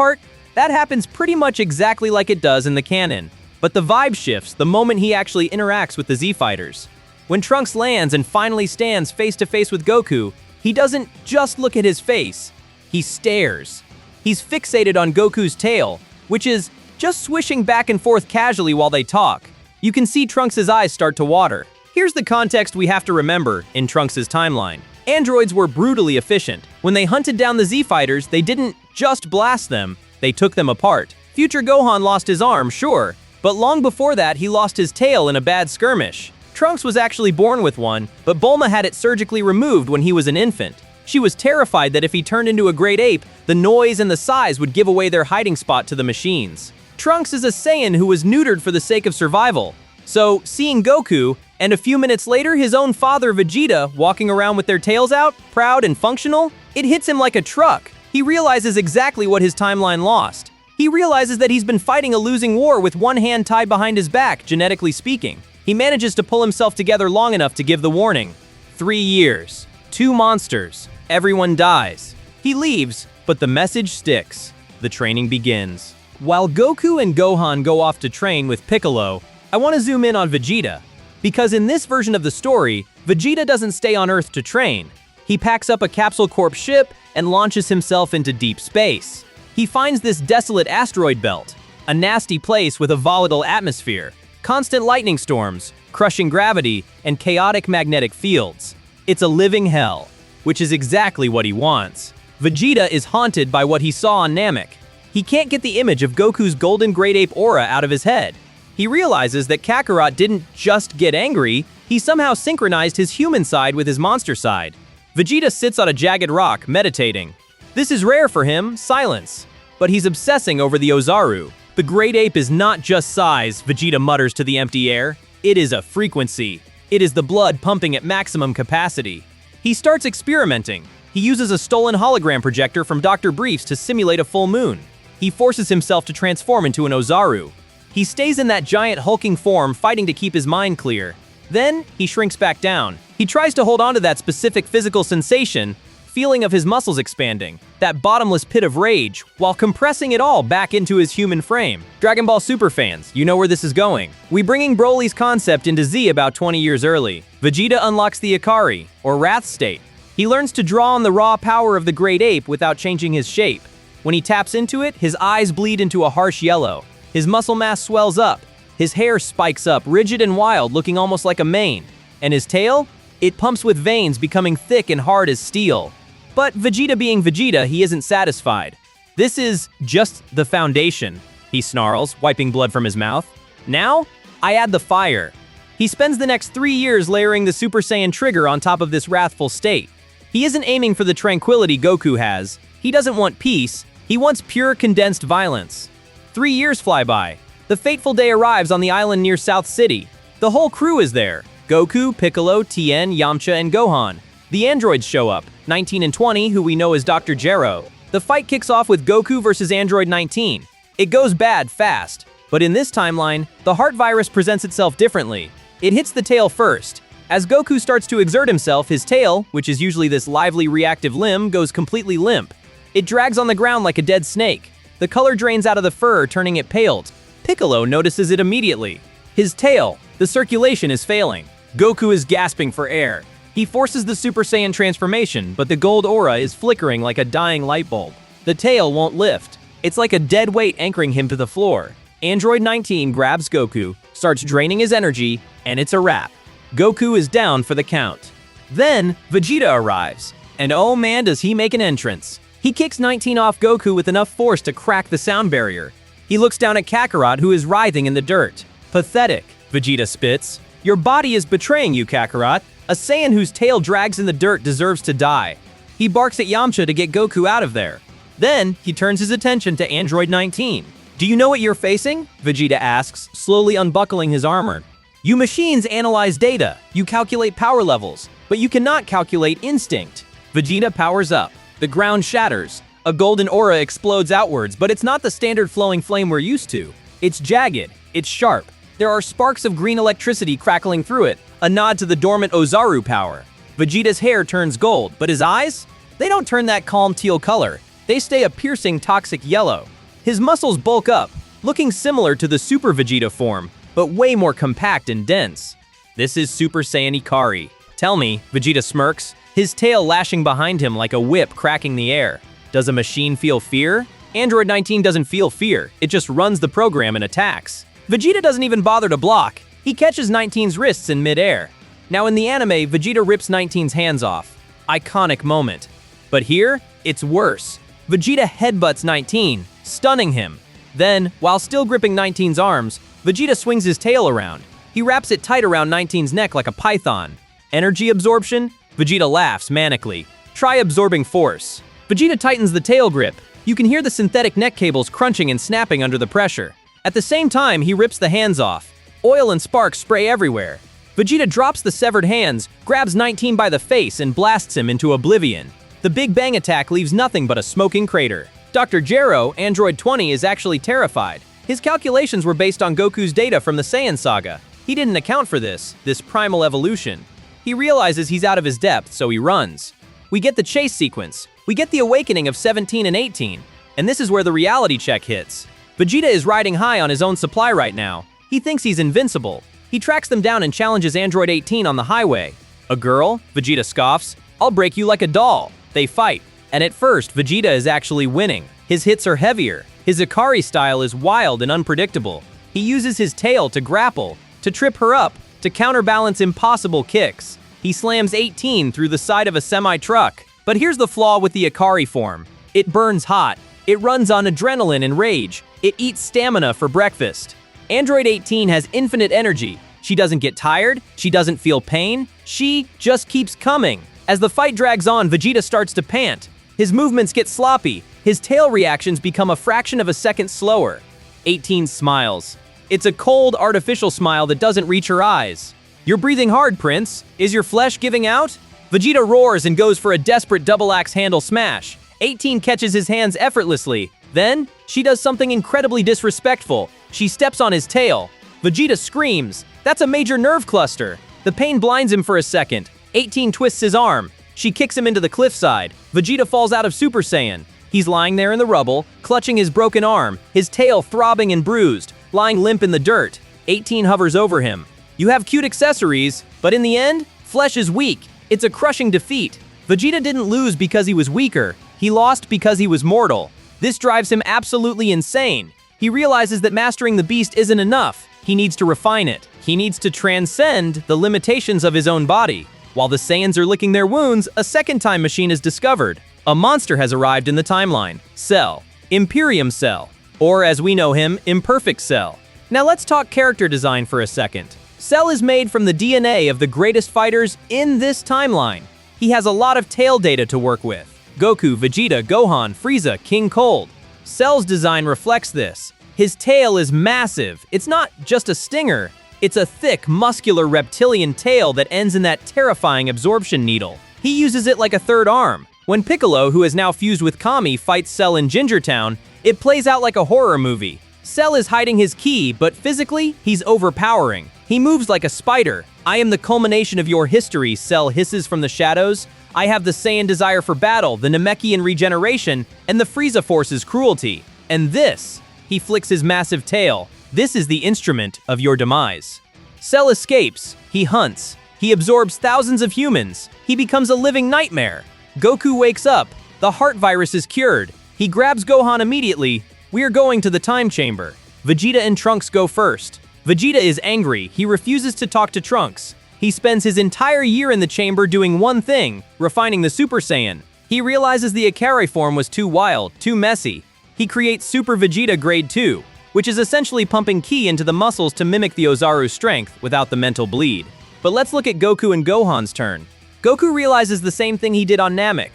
[SPEAKER 1] happens pretty much exactly like it does in the canon. But the vibe shifts the moment he actually interacts with the Z-Fighters. When Trunks lands and finally stands face to face with Goku, he doesn't just look at his face, he stares. He's fixated on Goku's tail, which is just swishing back and forth casually while they talk. You can see Trunks' eyes start to water. Here's the context we have to remember in Trunks' timeline. Androids were brutally efficient. When they hunted down the Z-Fighters, they didn't just blast them, they took them apart. Future Gohan lost his arm, sure, but long before that he lost his tail in a bad skirmish. Trunks was actually born with one, but Bulma had it surgically removed when he was an infant. She was terrified that if he turned into a great ape, the noise and the size would give away their hiding spot to the machines. Trunks is a Saiyan who was neutered for the sake of survival. So, seeing Goku, and a few minutes later his own father Vegeta walking around with their tails out, proud and functional, it hits him like a truck. He realizes exactly what his timeline lost. He realizes that he's been fighting a losing war with one hand tied behind his back, genetically speaking. He manages to pull himself together long enough to give the warning. 3 years. 2 monsters. Everyone dies. He leaves, but the message sticks. The training begins. While Goku and Gohan go off to train with Piccolo, I want to zoom in on Vegeta. Because in this version of the story, Vegeta doesn't stay on Earth to train. He packs up a Capsule Corp ship and launches himself into deep space. He finds this desolate asteroid belt, a nasty place with a volatile atmosphere, constant lightning storms, crushing gravity, and chaotic magnetic fields. It's a living hell, which is exactly what he wants. Vegeta is haunted by what he saw on Namek. He can't get the image of Goku's golden great ape aura out of his head. He realizes that Kakarot didn't just get angry, he somehow synchronized his human side with his monster side. Vegeta sits on a jagged rock, meditating. This is rare for him, silence. But he's obsessing over the Ozaru. The great ape is not just size, Vegeta mutters to the empty air. It is a frequency. It is the blood pumping at maximum capacity. He starts experimenting. He uses a stolen hologram projector from Dr. Briefs to simulate a full moon. He forces himself to transform into an Ozaru. He stays in that giant hulking form, fighting to keep his mind clear. Then, he shrinks back down. He tries to hold on to that specific physical sensation, feeling of his muscles expanding, that bottomless pit of rage, while compressing it all back into his human frame. Dragon Ball Super fans, you know where this is going. We bringing Broly's concept into Z about 20 years early. Vegeta unlocks the Ikari, or Wrath state. He learns to draw on the raw power of the great ape without changing his shape. When he taps into it, his eyes bleed into a harsh yellow. His muscle mass swells up. His hair spikes up, rigid and wild, looking almost like a mane. And his tail? It pumps with veins, becoming thick and hard as steel. But Vegeta being Vegeta, he isn't satisfied. This is just the foundation, he snarls, wiping blood from his mouth. Now, I add the fire. He spends the next 3 years layering the Super Saiyan trigger on top of this wrathful state. He isn't aiming for the tranquility Goku has. He doesn't want peace. He wants pure condensed violence. 3 years fly by. The fateful day arrives on the island near South City. The whole crew is there. Goku, Piccolo, Tien, Yamcha, and Gohan. The androids show up, 19 and 20, who we know as Dr. Gero. The fight kicks off with Goku versus Android 19. It goes bad fast. But in this timeline, the heart virus presents itself differently. It hits the tail first. As Goku starts to exert himself, his tail, which is usually this lively reactive limb, goes completely limp. It drags on the ground like a dead snake. The color drains out of the fur, turning it pale. Piccolo notices it immediately. His tail, the circulation is failing. Goku is gasping for air. He forces the Super Saiyan transformation, but the gold aura is flickering like a dying light bulb. The tail won't lift. It's like a dead weight anchoring him to the floor. Android 19 grabs Goku, starts draining his energy, and it's a wrap. Goku is down for the count. Then, Vegeta arrives. And oh man, does he make an entrance. He kicks 19 off Goku with enough force to crack the sound barrier. He looks down at Kakarot, who is writhing in the dirt. Pathetic, Vegeta spits. Your body is betraying you, Kakarot. A Saiyan whose tail drags in the dirt deserves to die. He barks at Yamcha to get Goku out of there. Then, he turns his attention to Android 19. Do you know what you're facing? Vegeta asks, slowly unbuckling his armor. You machines analyze data. You calculate power levels. But you cannot calculate instinct. Vegeta powers up. The ground shatters. A golden aura explodes outwards, but it's not the standard flowing flame we're used to. It's jagged. It's sharp. There are sparks of green electricity crackling through it, a nod to the dormant Ozaru power. Vegeta's hair turns gold, but his eyes? They don't turn that calm teal color. They stay a piercing toxic yellow. His muscles bulk up, looking similar to the Super Vegeta form, but way more compact and dense. This is Super Saiyan Ikari. Tell me, Vegeta smirks, his tail lashing behind him like a whip cracking the air. Does a machine feel fear? Android 19 doesn't feel fear, it just runs the program and attacks. Vegeta doesn't even bother to block. He catches 19's wrists in midair. Now in the anime, Vegeta rips 19's hands off. Iconic moment. But here, it's worse. Vegeta headbutts 19, stunning him. Then, while still gripping 19's arms, Vegeta swings his tail around. He wraps it tight around 19's neck like a python. Energy absorption? Vegeta laughs manically. Try absorbing force. Vegeta tightens the tail grip. You can hear the synthetic neck cables crunching and snapping under the pressure. At the same time, he rips the hands off. Oil and sparks spray everywhere. Vegeta drops the severed hands, grabs 19 by the face, and blasts him into oblivion. The Big Bang attack leaves nothing but a smoking crater. Dr. Gero, Android 20, is actually terrified. His calculations were based on Goku's data from the Saiyan Saga. He didn't account for this primal evolution. He realizes he's out of his depth, so he runs. We get the chase sequence. We get the awakening of 17 and 18. And this is where the reality check hits. Vegeta is riding high on his own supply right now. He thinks he's invincible. He tracks them down and challenges Android 18 on the highway. A girl? Vegeta scoffs. I'll break you like a doll. They fight. And at first, Vegeta is actually winning. His hits are heavier. His Ikari style is wild and unpredictable. He uses his tail to grapple, to trip her up, to counterbalance impossible kicks. He slams 18 through the side of a semi-truck. But here's the flaw with the Ikari form. It burns hot. It runs on adrenaline and rage. It eats stamina for breakfast. Android 18 has infinite energy. She doesn't get tired. She doesn't feel pain. She just keeps coming. As the fight drags on, Vegeta starts to pant. His movements get sloppy. His tail reactions become a fraction of a second slower. 18 smiles. It's a cold, artificial smile that doesn't reach her eyes. You're breathing hard, Prince. Is your flesh giving out? Vegeta roars and goes for a desperate double-axe handle smash. 18 catches his hands effortlessly. Then, she does something incredibly disrespectful. She steps on his tail. Vegeta screams. That's a major nerve cluster. The pain blinds him for a second. 18 twists his arm. She kicks him into the cliffside. Vegeta falls out of Super Saiyan. He's lying there in the rubble, clutching his broken arm, his tail throbbing and bruised, lying limp in the dirt. 18 hovers over him. You have cute accessories, but in the end, flesh is weak. It's a crushing defeat. Vegeta didn't lose because he was weaker. He lost because he was mortal. This drives him absolutely insane. He realizes that mastering the beast isn't enough. He needs to refine it. He needs to transcend the limitations of his own body. While the Saiyans are licking their wounds, a second time machine is discovered. A monster has arrived in the timeline. Cell. Imperium Cell. Or, as we know him, Imperfect Cell. Now let's talk character design for a second. Cell is made from the DNA of the greatest fighters in this timeline. He has a lot of tail data to work with. Goku, Vegeta, Gohan, Frieza, King Cold. Cell's design reflects this. His tail is massive. It's not just a stinger. It's a thick, muscular reptilian tail that ends in that terrifying absorption needle. He uses it like a third arm. When Piccolo, who is now fused with Kami, fights Cell in Ginger Town, it plays out like a horror movie. Cell is hiding his ki, but physically, he's overpowering. He moves like a spider. I am the culmination of your history, Cell hisses from the shadows. I have the Saiyan desire for battle, the Namekian regeneration, and the Frieza Force's cruelty. And this, he flicks his massive tail. This is the instrument of your demise. Cell escapes. He hunts. He absorbs thousands of humans. He becomes a living nightmare. Goku wakes up. The heart virus is cured. He grabs Gohan immediately. We are going to the time chamber. Vegeta and Trunks go first. Vegeta is angry. He refuses to talk to Trunks. He spends his entire year in the chamber doing one thing, refining the Super Saiyan. He realizes the Ikari form was too wild, too messy. He creates Super Vegeta Grade 2, which is essentially pumping ki into the muscles to mimic the Ozaru's strength without the mental bleed. But let's look at Goku and Gohan's turn. Goku realizes the same thing he did on Namek.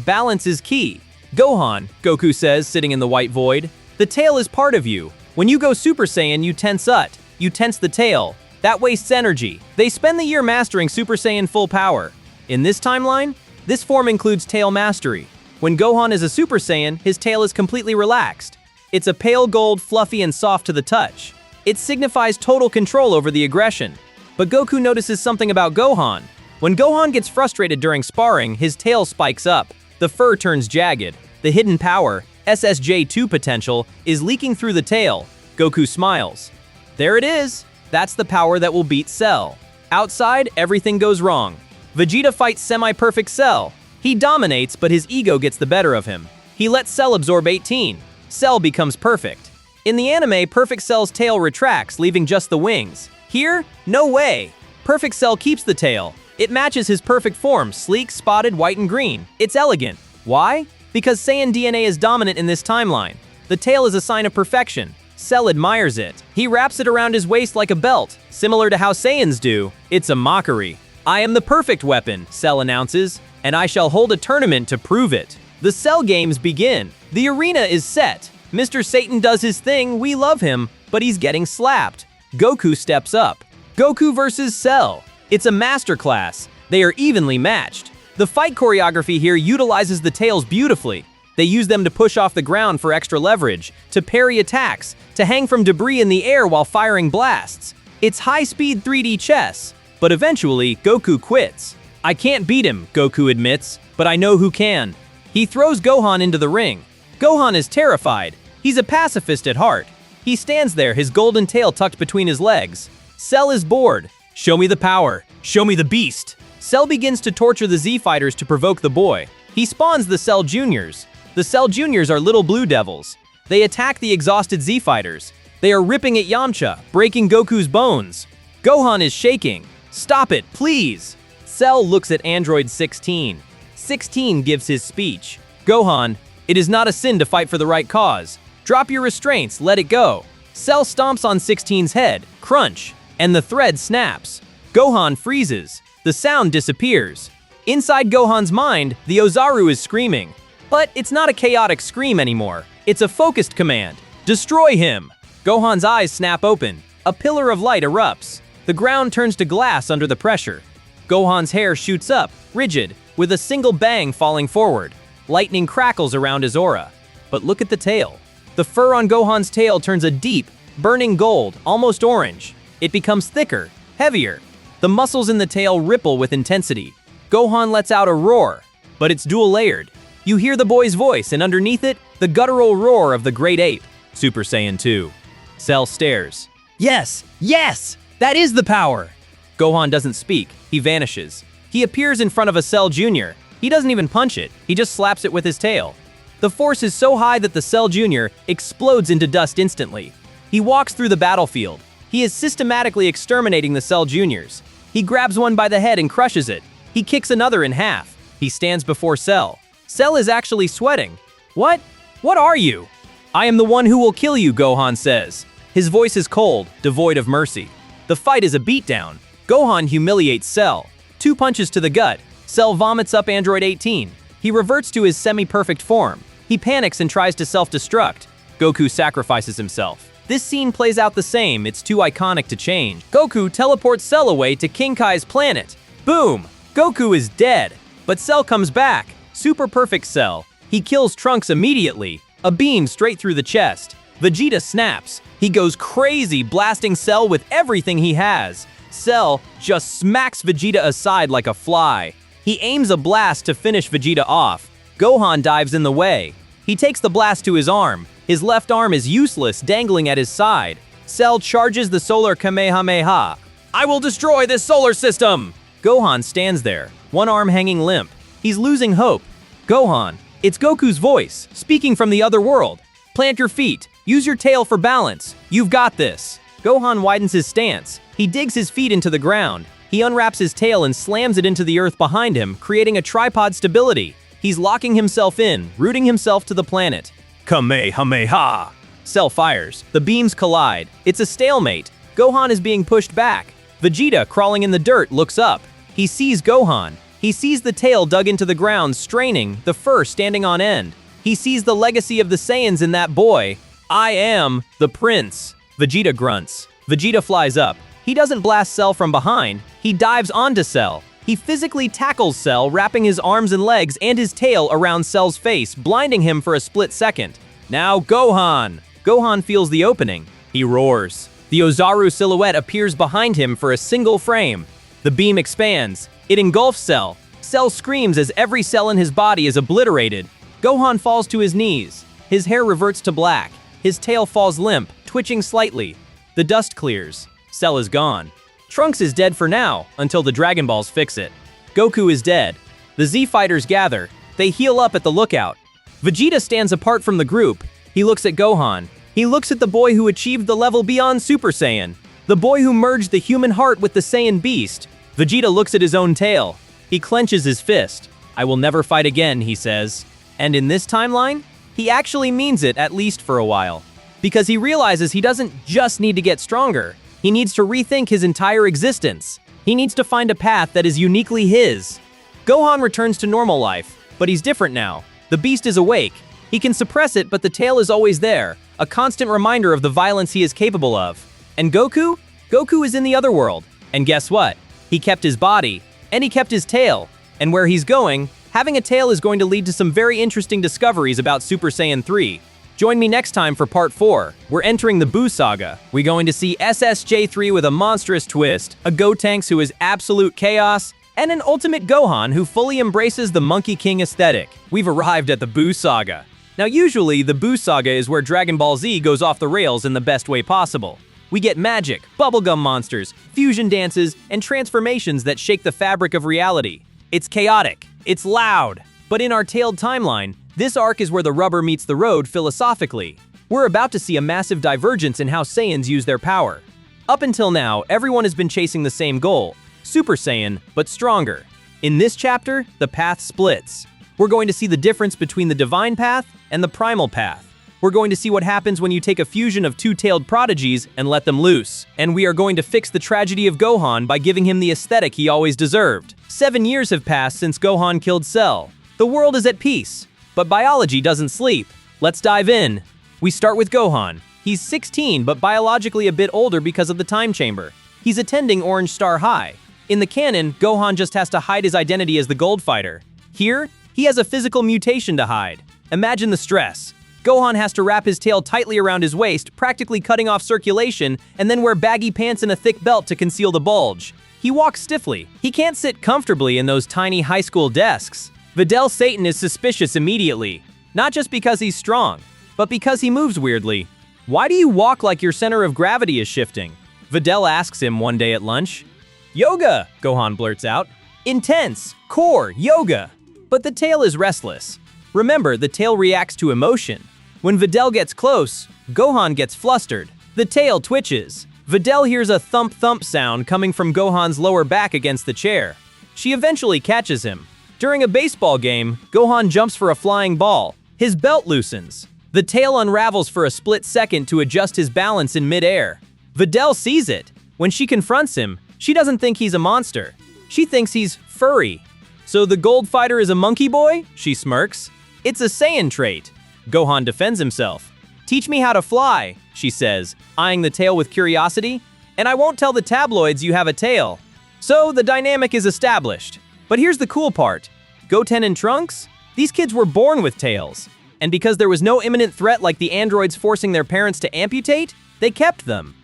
[SPEAKER 1] Balance is key. Gohan, Goku says, sitting in the white void, the tail is part of you. When you go Super Saiyan, you tense ut. You tense the tail. That wastes energy. They spend the year mastering Super Saiyan full power. In this timeline, this form includes tail mastery. When Gohan is a Super Saiyan, his tail is completely relaxed. It's a pale gold, fluffy, and soft to the touch. It signifies total control over the aggression. But Goku notices something about Gohan. When Gohan gets frustrated during sparring, his tail spikes up. The fur turns jagged. The hidden power, SSJ2 potential, is leaking through the tail. Goku smiles. There it is. That's the power that will beat Cell. Outside, everything goes wrong. Vegeta fights semi-perfect Cell. He dominates, but his ego gets the better of him. He lets Cell absorb 18. Cell becomes perfect. In the anime, Perfect Cell's tail retracts, leaving just the wings. Here, no way. Perfect Cell keeps the tail. It matches his perfect form, sleek, spotted, white, and green. It's elegant. Why? Because Saiyan DNA is dominant in this timeline. The tail is a sign of perfection. Cell admires it. He wraps it around his waist like a belt, similar to how Saiyans do. It's a mockery. I am the perfect weapon, Cell announces, and I shall hold a tournament to prove it. The Cell games begin. The arena is set. Mr. Satan does his thing, we love him, but he's getting slapped. Goku steps up. Goku versus Cell. It's a masterclass. They are evenly matched. The fight choreography here utilizes the tails beautifully. They use them to push off the ground for extra leverage, to parry attacks, to hang from debris in the air while firing blasts. It's high-speed 3D chess, but eventually Goku quits. I can't beat him, Goku admits, but I know who can. He throws Gohan into the ring. Gohan is terrified. He's a pacifist at heart. He stands there, his golden tail tucked between his legs. Cell is bored. Show me the power. Show me the beast. Cell begins to torture the Z-Fighters to provoke the boy. He spawns the Cell Juniors. The Cell Juniors are little blue devils. They attack the exhausted Z-Fighters. They are ripping at Yamcha, breaking Goku's bones. Gohan is shaking. Stop it, please. Cell looks at Android 16. 16 gives his speech. Gohan, it is not a sin to fight for the right cause. Drop your restraints, let it go. Cell stomps on 16's head, crunch, and the thread snaps. Gohan freezes. The sound disappears. Inside Gohan's mind, the Ozaru is screaming. But it's not a chaotic scream anymore. It's a focused command. Destroy him! Gohan's eyes snap open. A pillar of light erupts. The ground turns to glass under the pressure. Gohan's hair shoots up, rigid, with a single bang falling forward. Lightning crackles around his aura. But look at the tail. The fur on Gohan's tail turns a deep, burning gold, almost orange. It becomes thicker, heavier. The muscles in the tail ripple with intensity. Gohan lets out a roar, but it's dual-layered. You hear the boy's voice, and underneath it, the guttural roar of the great ape, Super Saiyan 2. Cell stares. Yes, yes, that is the power. Gohan doesn't speak, he vanishes. He appears in front of a Cell Junior. He doesn't even punch it, he just slaps it with his tail. The force is so high that the Cell Junior explodes into dust instantly. He walks through the battlefield. He is systematically exterminating the Cell Juniors. He grabs one by the head and crushes it. He kicks another in half. He stands before Cell. Cell is actually sweating. What? What are you? I am the one who will kill you, Gohan says. His voice is cold, devoid of mercy. The fight is a beatdown. Gohan humiliates Cell. 2 punches to the gut. Cell vomits up Android 18. He reverts to his semi-perfect form. He panics and tries to self-destruct. Goku sacrifices himself. This scene plays out the same, it's too iconic to change. Goku teleports Cell away to King Kai's planet. Boom! Goku is dead. But Cell comes back. Super perfect Cell. He kills Trunks immediately. A beam straight through the chest. Vegeta snaps. He goes crazy, blasting Cell with everything he has. Cell just smacks Vegeta aside like a fly. He aims a blast to finish Vegeta off. Gohan dives in the way. He takes the blast to his arm. His left arm is useless, dangling at his side. Cell charges the solar Kamehameha. I will destroy this solar system! Gohan stands there, one arm hanging limp. He's losing hope. Gohan, it's Goku's voice, speaking from the other world. Plant your feet. Use your tail for balance. You've got this. Gohan widens his stance. He digs his feet into the ground. He unwraps his tail and slams it into the earth behind him, creating a tripod stability. He's locking himself in, rooting himself to the planet. Kamehameha! Cell fires. The beams collide. It's a stalemate. Gohan is being pushed back. Vegeta, crawling in the dirt, looks up. He sees Gohan. He sees the tail dug into the ground, straining, the fur standing on end. He sees the legacy of the Saiyans in that boy. I am the prince. Vegeta grunts. Vegeta flies up. He doesn't blast Cell from behind. He dives onto Cell. He physically tackles Cell, wrapping his arms and legs and his tail around Cell's face, blinding him for a split second. Now Gohan! Gohan feels the opening. He roars. The Ozaru silhouette appears behind him for a single frame. The beam expands. It engulfs Cell. Cell screams as every cell in his body is obliterated. Gohan falls to his knees. His hair reverts to black. His tail falls limp, twitching slightly. The dust clears. Cell is gone. Trunks is dead for now, until the Dragon Balls fix it. Goku is dead. The Z-Fighters gather. They heal up at the lookout. Vegeta stands apart from the group. He looks at Gohan. He looks at the boy who achieved the level beyond Super Saiyan. The boy who merged the human heart with the Saiyan beast. Vegeta looks at his own tail. He clenches his fist. I will never fight again, he says. And in this timeline, he actually means it, at least for a while. Because he realizes he doesn't just need to get stronger, he needs to rethink his entire existence. He needs to find a path that is uniquely his. Gohan returns to normal life, but he's different now. The beast is awake. He can suppress it, but the tail is always there, a constant reminder of the violence he is capable of. And Goku? Goku is in the other world. And guess what? He kept his body, and he kept his tail. And where he's going, having a tail is going to lead to some very interesting discoveries about Super Saiyan 3. Join me next time for part 4. We're entering the Buu Saga. We're going to see SSJ3 with a monstrous twist, a Gotenks who is absolute chaos, and an ultimate Gohan who fully embraces the Monkey King aesthetic. We've arrived at the Buu Saga. Now usually, the Buu Saga is where Dragon Ball Z goes off the rails in the best way possible. We get magic, bubblegum monsters, fusion dances, and transformations that shake the fabric of reality. It's chaotic, it's loud, but in our tailed timeline, this arc is where the rubber meets the road philosophically. We're about to see a massive divergence in how Saiyans use their power. Up until now, everyone has been chasing the same goal, Super Saiyan, but stronger. In this chapter, the path splits. We're going to see the difference between the divine path and the primal path. We're going to see what happens when you take a fusion of two-tailed prodigies and let them loose. And we are going to fix the tragedy of Gohan by giving him the aesthetic he always deserved. 7 years have passed since Gohan killed Cell. The world is at peace. But biology doesn't sleep. Let's dive in. We start with Gohan. He's 16, but biologically a bit older because of the time chamber. He's attending Orange Star High. In the canon, Gohan just has to hide his identity as the Gold Fighter. Here, he has a physical mutation to hide. Imagine the stress. Gohan has to wrap his tail tightly around his waist, practically cutting off circulation, and then wear baggy pants and a thick belt to conceal the bulge. He walks stiffly. He can't sit comfortably in those tiny high school desks. Videl Satan is suspicious immediately, not just because he's strong, but because he moves weirdly. Why do you walk like your center of gravity is shifting? Videl asks him one day at lunch. Yoga, Gohan blurts out. Intense, core, yoga. But the tail is restless. Remember, the tail reacts to emotion. When Videl gets close, Gohan gets flustered. The tail twitches. Videl hears a thump-thump sound coming from Gohan's lower back against the chair. She eventually catches him. During a baseball game, Gohan jumps for a flying ball. His belt loosens. The tail unravels for a split second to adjust his balance in midair. Videl sees it. When she confronts him, she doesn't think he's a monster. She thinks he's furry. So the Gold Fighter is a monkey boy? She smirks. It's a Saiyan trait. Gohan defends himself. Teach me how to fly, she says, eyeing the tail with curiosity. And I won't tell the tabloids you have a tail. So the dynamic is established. But here's the cool part. Goten and Trunks? These kids were born with tails. And because there was no imminent threat like the androids forcing their parents to amputate, they kept them.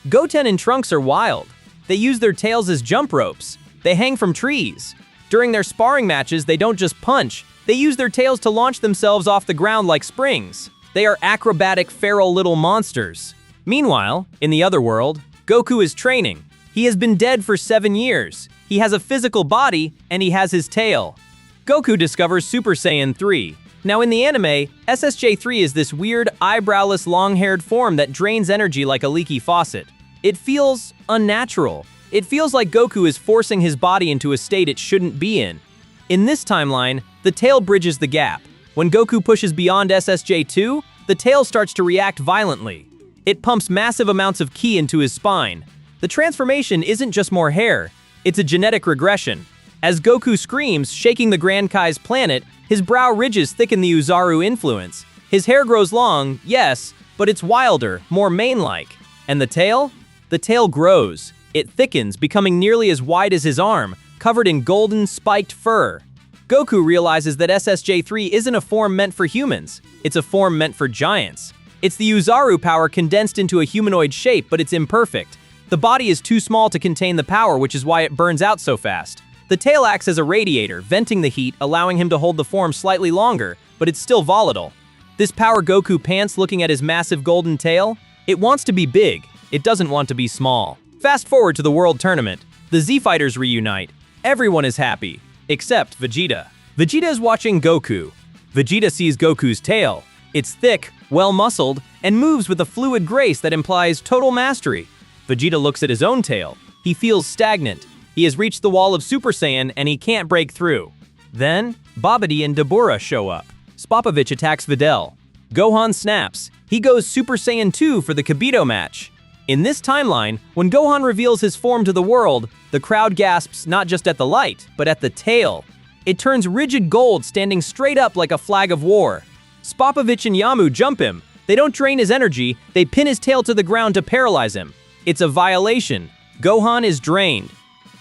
[SPEAKER 1] Goten and Trunks are wild. They use their tails as jump ropes. They hang from trees. During their sparring matches, they don't just punch. They use their tails to launch themselves off the ground like springs. They are acrobatic, feral little monsters. Meanwhile, in the other world, Goku is training. He has been dead for 7 years. He has a physical body, and he has his tail. Goku discovers Super Saiyan 3. Now in the anime, SSJ3 is this weird, eyebrowless, long-haired form that drains energy like a leaky faucet. It feels unnatural. It feels like Goku is forcing his body into a state it shouldn't be in. In this timeline, the tail bridges the gap. When Goku pushes beyond SSJ2, the tail starts to react violently. It pumps massive amounts of ki into his spine. The transformation isn't just more hair. It's a genetic regression. As Goku screams, shaking the Grand Kai's planet, his brow ridges thicken the Uzaru influence. His hair grows long, yes, but it's wilder, more mane-like. And the tail? The tail grows. It thickens, becoming nearly as wide as his arm, covered in golden, spiked fur. Goku realizes that SSJ3 isn't a form meant for humans. It's a form meant for giants. It's the Uzaru power condensed into a humanoid shape, but it's imperfect. The body is too small to contain the power, which is why it burns out so fast. The tail acts as a radiator, venting the heat, allowing him to hold the form slightly longer, but it's still volatile. This power Goku pants looking at his massive golden tail? It wants to be big. It doesn't want to be small. Fast forward to the World Tournament. The Z-Fighters reunite. Everyone is happy, except Vegeta. Vegeta is watching Goku. Vegeta sees Goku's tail. It's thick, well-muscled, and moves with a fluid grace that implies total mastery. Vegeta looks at his own tail. He feels stagnant. He has reached the wall of Super Saiyan and he can't break through. Then, Babidi and Dabura show up. Spopovich attacks Videl. Gohan snaps. He goes Super Saiyan 2 for the Kibito match. In this timeline, when Gohan reveals his form to the world, the crowd gasps not just at the light, but at the tail. It turns rigid gold, standing straight up like a flag of war. Spopovich and Yamu jump him. They don't drain his energy, they pin his tail to the ground to paralyze him. It's a violation. Gohan is drained.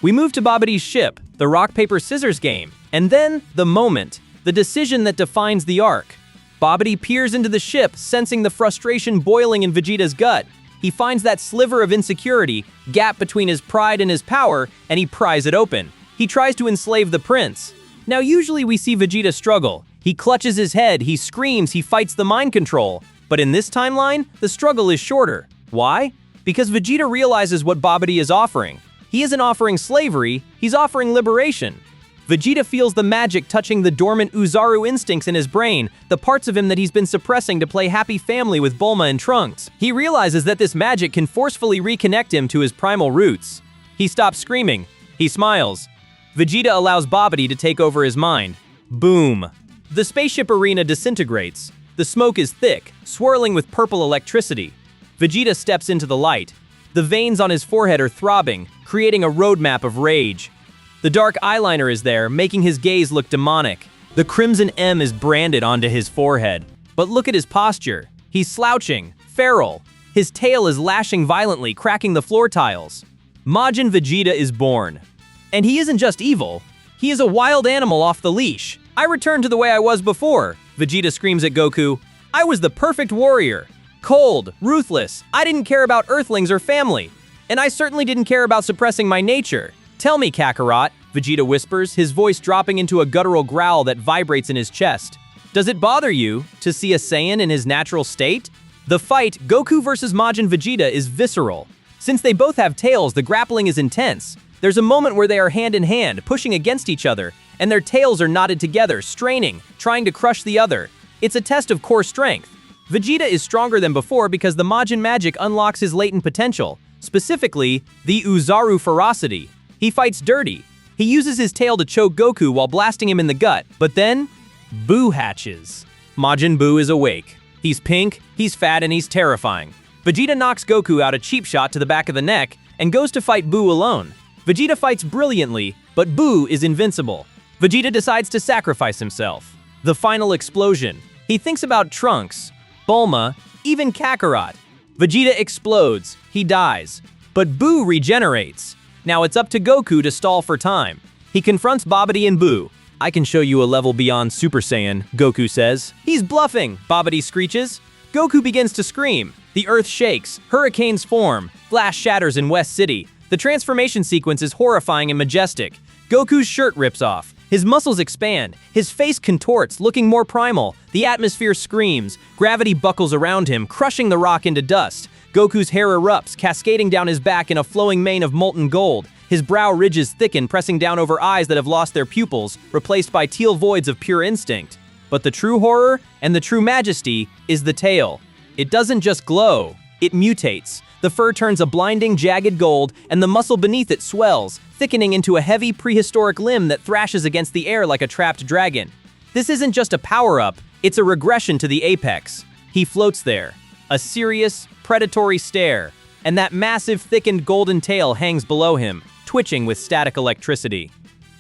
[SPEAKER 1] We move to Babidi's ship, the rock-paper-scissors game, and then the moment, the decision that defines the arc. Babidi peers into the ship, sensing the frustration boiling in Vegeta's gut. He finds that sliver of insecurity, gap between his pride and his power, and he pries it open. He tries to enslave the prince. Now usually we see Vegeta struggle. He clutches his head, he screams, he fights the mind control. But in this timeline, the struggle is shorter. Why? Because Vegeta realizes what Babidi is offering. He isn't offering slavery, he's offering liberation. Vegeta feels the magic touching the dormant Uzaru instincts in his brain, the parts of him that he's been suppressing to play happy family with Bulma and Trunks. He realizes that this magic can forcefully reconnect him to his primal roots. He stops screaming. He smiles. Vegeta allows Babidi to take over his mind. Boom. The spaceship arena disintegrates. The smoke is thick, swirling with purple electricity. Vegeta steps into the light. The veins on his forehead are throbbing, creating a roadmap of rage. The dark eyeliner is there, making his gaze look demonic. The crimson M is branded onto his forehead. But look at his posture. He's slouching, feral. His tail is lashing violently, cracking the floor tiles. Majin Vegeta is born. And he isn't just evil. He is a wild animal off the leash. I return to the way I was before, Vegeta screams at Goku. I was the perfect warrior. Cold, ruthless. I didn't care about Earthlings or family. And I certainly didn't care about suppressing my nature. Tell me, Kakarot, Vegeta whispers, his voice dropping into a guttural growl that vibrates in his chest. Does it bother you to see a Saiyan in his natural state? The fight, Goku versus Majin Vegeta, is visceral. Since they both have tails, the grappling is intense. There's a moment where they are hand in hand, pushing against each other, and their tails are knotted together, straining, trying to crush the other. It's a test of core strength. Vegeta is stronger than before because the Majin magic unlocks his latent potential, specifically, the Uzaru ferocity. He fights dirty. He uses his tail to choke Goku while blasting him in the gut, but then, Buu hatches. Majin Buu is awake. He's pink, he's fat, and he's terrifying. Vegeta knocks Goku out a cheap shot to the back of the neck and goes to fight Buu alone. Vegeta fights brilliantly, but Buu is invincible. Vegeta decides to sacrifice himself. The final explosion. He thinks about Trunks, Bulma, even Kakarot. Vegeta explodes. He dies. But Buu regenerates. Now it's up to Goku to stall for time. He confronts Babidi and Buu. I can show you a level beyond Super Saiyan, Goku says. He's bluffing, Babidi screeches. Goku begins to scream. The earth shakes, hurricanes form, glass shatters in West City. The transformation sequence is horrifying and majestic. Goku's shirt rips off. His muscles expand. His face contorts, looking more primal. The atmosphere screams. Gravity buckles around him, crushing the rock into dust. Goku's hair erupts, cascading down his back in a flowing mane of molten gold. His brow ridges thicken, pressing down over eyes that have lost their pupils, replaced by teal voids of pure instinct. But the true horror and the true majesty is the tail. It doesn't just glow, it mutates. The fur turns a blinding, jagged gold, and the muscle beneath it swells, thickening into a heavy, prehistoric limb that thrashes against the air like a trapped dragon. This isn't just a power-up, it's a regression to the apex. He floats there, a serious, predatory stare, and that massive, thickened golden tail hangs below him, twitching with static electricity.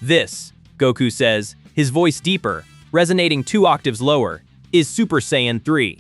[SPEAKER 1] This, Goku says, his voice deeper, resonating 2 octaves lower, is Super Saiyan 3.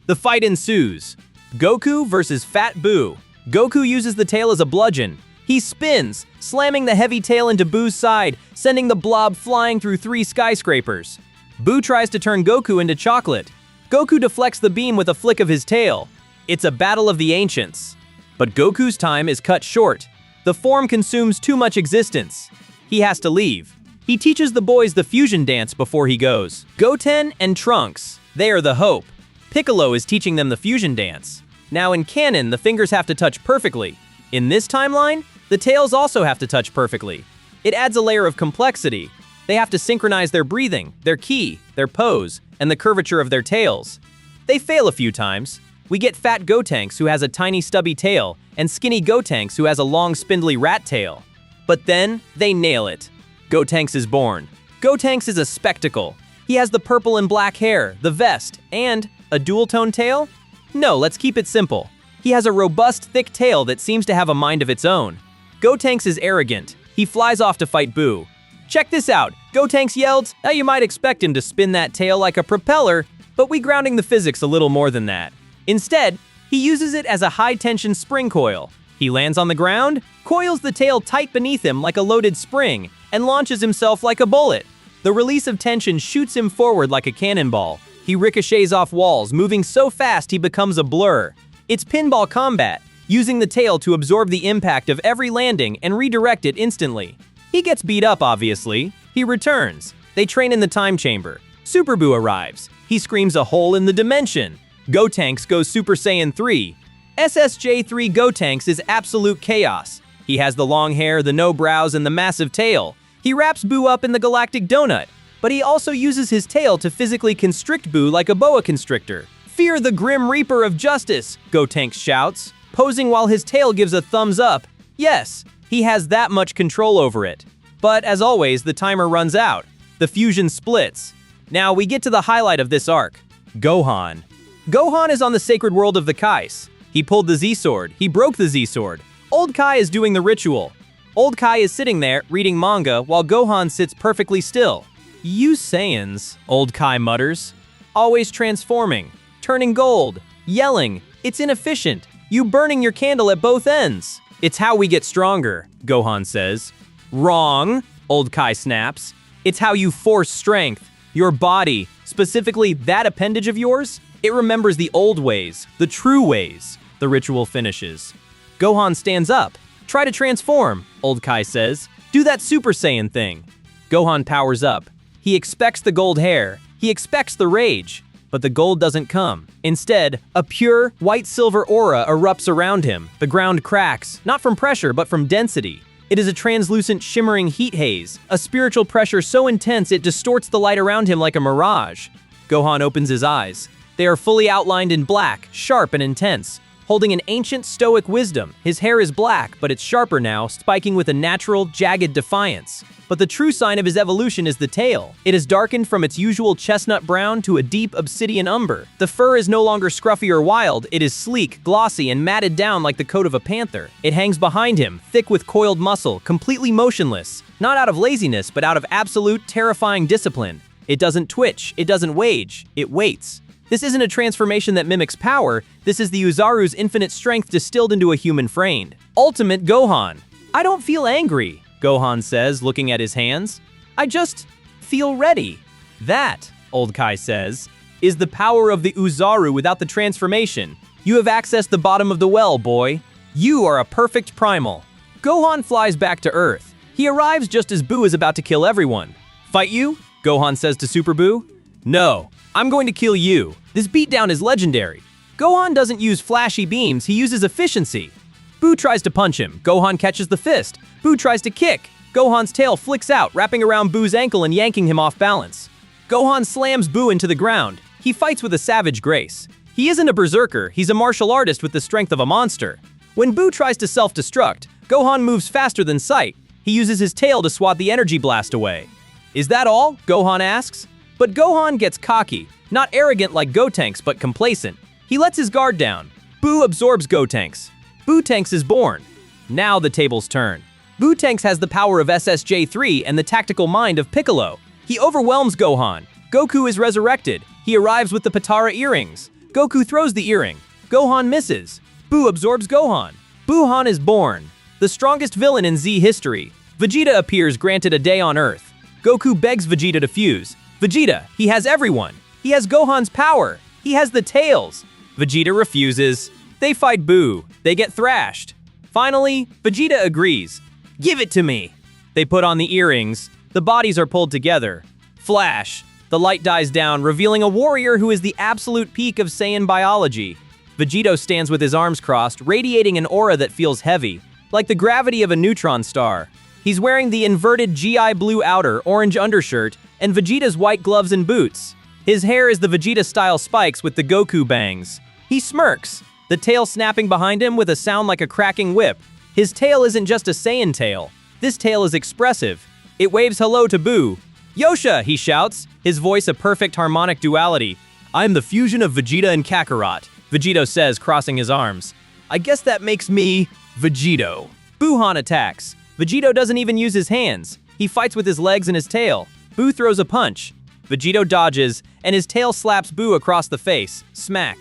[SPEAKER 1] The fight ensues. Goku versus Fat Buu. Goku uses the tail as a bludgeon. He spins, slamming the heavy tail into Buu's side, sending the blob flying through 3 skyscrapers. Buu tries to turn Goku into chocolate. Goku deflects the beam with a flick of his tail. It's a battle of the ancients. But Goku's time is cut short. The form consumes too much existence. He has to leave. He teaches the boys the fusion dance before he goes. Goten and Trunks, they are the hope. Piccolo is teaching them the fusion dance. Now in canon, the fingers have to touch perfectly. In this timeline, the tails also have to touch perfectly. It adds a layer of complexity. They have to synchronize their breathing, their ki, their pose, and the curvature of their tails. They fail a few times. We get Fat Gotenks, who has a tiny stubby tail, and Skinny Gotenks, who has a long spindly rat tail. But then, they nail it. Gotenks is born. Gotenks is a spectacle. He has the purple and black hair, the vest, and a dual-tone tail? No, let's keep it simple. He has a robust, thick tail that seems to have a mind of its own. Gotenks is arrogant. He flies off to fight Buu. Check this out. Gotenks yelled, now you might expect him to spin that tail like a propeller, but we grounding the physics a little more than that. Instead, he uses it as a high-tension spring coil. He lands on the ground, coils the tail tight beneath him like a loaded spring, and launches himself like a bullet. The release of tension shoots him forward like a cannonball. He ricochets off walls, moving so fast he becomes a blur. It's pinball combat, using the tail to absorb the impact of every landing and redirect it instantly. He gets beat up, obviously. He returns. They train in the time chamber. Super Buu arrives. He screams a hole in the dimension. Gotenks goes Super Saiyan 3. SSJ3 Gotenks is absolute chaos. He has the long hair, the no brows, and the massive tail. He wraps Buu up in the galactic donut, but he also uses his tail to physically constrict Buu like a boa constrictor. Fear the Grim Reaper of Justice, Gotenks shouts, posing while his tail gives a thumbs up. Yes, he has that much control over it. But as always, the timer runs out. The fusion splits. Now we get to the highlight of this arc, Gohan. Gohan is on the sacred world of the Kais. He pulled the Z-Sword. He broke the Z-Sword. Old Kai is doing the ritual. Old Kai is sitting there, reading manga, while Gohan sits perfectly still. You Saiyans, Old Kai mutters. Always transforming, turning gold, yelling. It's inefficient. You burning your candle at both ends. It's how we get stronger, Gohan says. Wrong, Old Kai snaps. It's how you force strength. Your body, specifically that appendage of yours, it remembers the old ways, the true ways. The ritual finishes. Gohan stands up. Try to transform, Old Kai says. Do that Super Saiyan thing. Gohan powers up. He expects the gold hair. He expects the rage. But the gold doesn't come. Instead, a pure, white-silver aura erupts around him. The ground cracks, not from pressure, but from density. It is a translucent, shimmering heat haze, a spiritual pressure so intense it distorts the light around him like a mirage. Gohan opens his eyes. They are fully outlined in black, sharp and intense. Holding an ancient stoic wisdom, his hair is black, but it's sharper now, spiking with a natural, jagged defiance. But the true sign of his evolution is the tail. It is darkened from its usual chestnut brown to a deep obsidian umber. The fur is no longer scruffy or wild, it is sleek, glossy, and matted down like the coat of a panther. It hangs behind him, thick with coiled muscle, completely motionless. Not out of laziness, but out of absolute, terrifying discipline. It doesn't twitch, it doesn't wage, it waits. This isn't a transformation that mimics power, this is the Uzaru's infinite strength distilled into a human frame. Ultimate Gohan. I don't feel angry, Gohan says, looking at his hands. I just feel ready. That, Old Kai says, is the power of the Uzaru without the transformation. You have accessed the bottom of the well, boy. You are a perfect primal. Gohan flies back to Earth. He arrives just as Buu is about to kill everyone. Fight you? Gohan says to Super Buu. No. I'm going to kill you. This beatdown is legendary. Gohan doesn't use flashy beams, he uses efficiency. Buu tries to punch him. Gohan catches the fist. Buu tries to kick. Gohan's tail flicks out, wrapping around Buu's ankle and yanking him off balance. Gohan slams Buu into the ground. He fights with a savage grace. He isn't a berserker, he's a martial artist with the strength of a monster. When Buu tries to self-destruct, Gohan moves faster than sight. He uses his tail to swat the energy blast away. Is that all? Gohan asks. But Gohan gets cocky, not arrogant like Gotenks, but complacent. He lets his guard down. Buu absorbs Gotenks. Buu-Tenks is born. Now the tables turn. Buu-Tenks has the power of SSJ3 and the tactical mind of Piccolo. He overwhelms Gohan. Goku is resurrected. He arrives with the Patara earrings. Goku throws the earring. Gohan misses. Buu absorbs Gohan. Buuhan is born. The strongest villain in Z history. Vegeta appears granted a day on Earth. Goku begs Vegeta to fuse. Vegeta, he has everyone. He has Gohan's power. He has the tails. Vegeta refuses. They fight Buu. They get thrashed. Finally, Vegeta agrees. Give it to me. They put on the earrings. The bodies are pulled together. Flash. The light dies down, revealing a warrior who is the absolute peak of Saiyan biology. Vegito stands with his arms crossed, radiating an aura that feels heavy, like the gravity of a neutron star. He's wearing the inverted GI blue outer, orange undershirt, and Vegeta's white gloves and boots. His hair is the Vegeta-style spikes with the Goku bangs. He smirks, the tail snapping behind him with a sound like a cracking whip. His tail isn't just a Saiyan tail. This tail is expressive. It waves hello to Buu. "Yosha!" he shouts, his voice a perfect harmonic duality. "I'm the fusion of Vegeta and Kakarot," Vegito says, crossing his arms. "I guess that makes me Vegito." Buhan attacks. Vegito doesn't even use his hands. He fights with his legs and his tail. Buu throws a punch. Vegito dodges, and his tail slaps Buu across the face. Smack.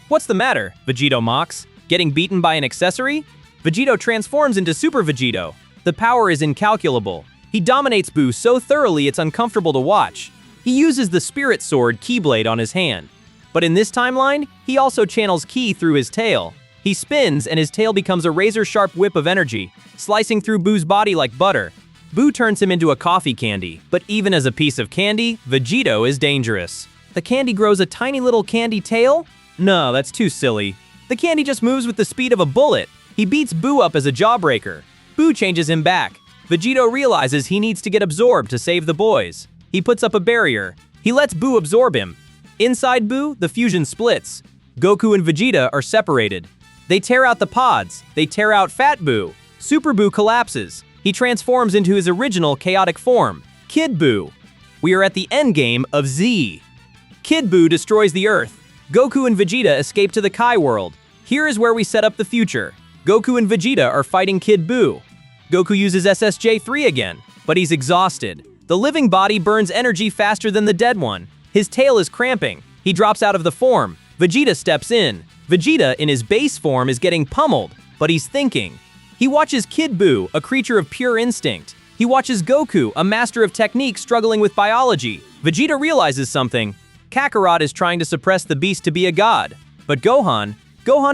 [SPEAKER 1] "What's the matter?" Vegito mocks. "Getting beaten by an accessory?" Vegito transforms into Super Vegito. The power is incalculable. He dominates Buu so thoroughly it's uncomfortable to watch. He uses the Spirit Sword Keyblade on his hand. But in this timeline, he also channels Ki through his tail. He spins, and his tail becomes a razor-sharp whip of energy, slicing through Buu's body like butter. Buu turns him into a coffee candy, but even as a piece of candy, Vegito is dangerous. The candy grows a tiny little candy tail? No, that's too silly. The candy just moves with the speed of a bullet. He beats Buu up as a jawbreaker. Buu changes him back. Vegito realizes he needs to get absorbed to save the boys. He puts up a barrier. He lets Buu absorb him. Inside Buu, the fusion splits. Goku and Vegeta are separated. They tear out the pods. They tear out Fat Buu. Super Buu collapses. He transforms into his original chaotic form, Kid Buu. We are at the endgame of Z. Kid Buu destroys the Earth. Goku and Vegeta escape to the Kai world. Here is where we set up the future. Goku and Vegeta are fighting Kid Buu. Goku uses SSJ-3 again, but he's exhausted. The living body burns energy faster than the dead one. His tail is cramping. He drops out of the form. Vegeta steps in. Vegeta, in his base form, is getting pummeled, but he's thinking. He watches Kid Buu, a creature of pure instinct. He watches Goku, a master of technique struggling with biology. Vegeta realizes something. Kakarot is trying to suppress the beast to be a god. But Gohan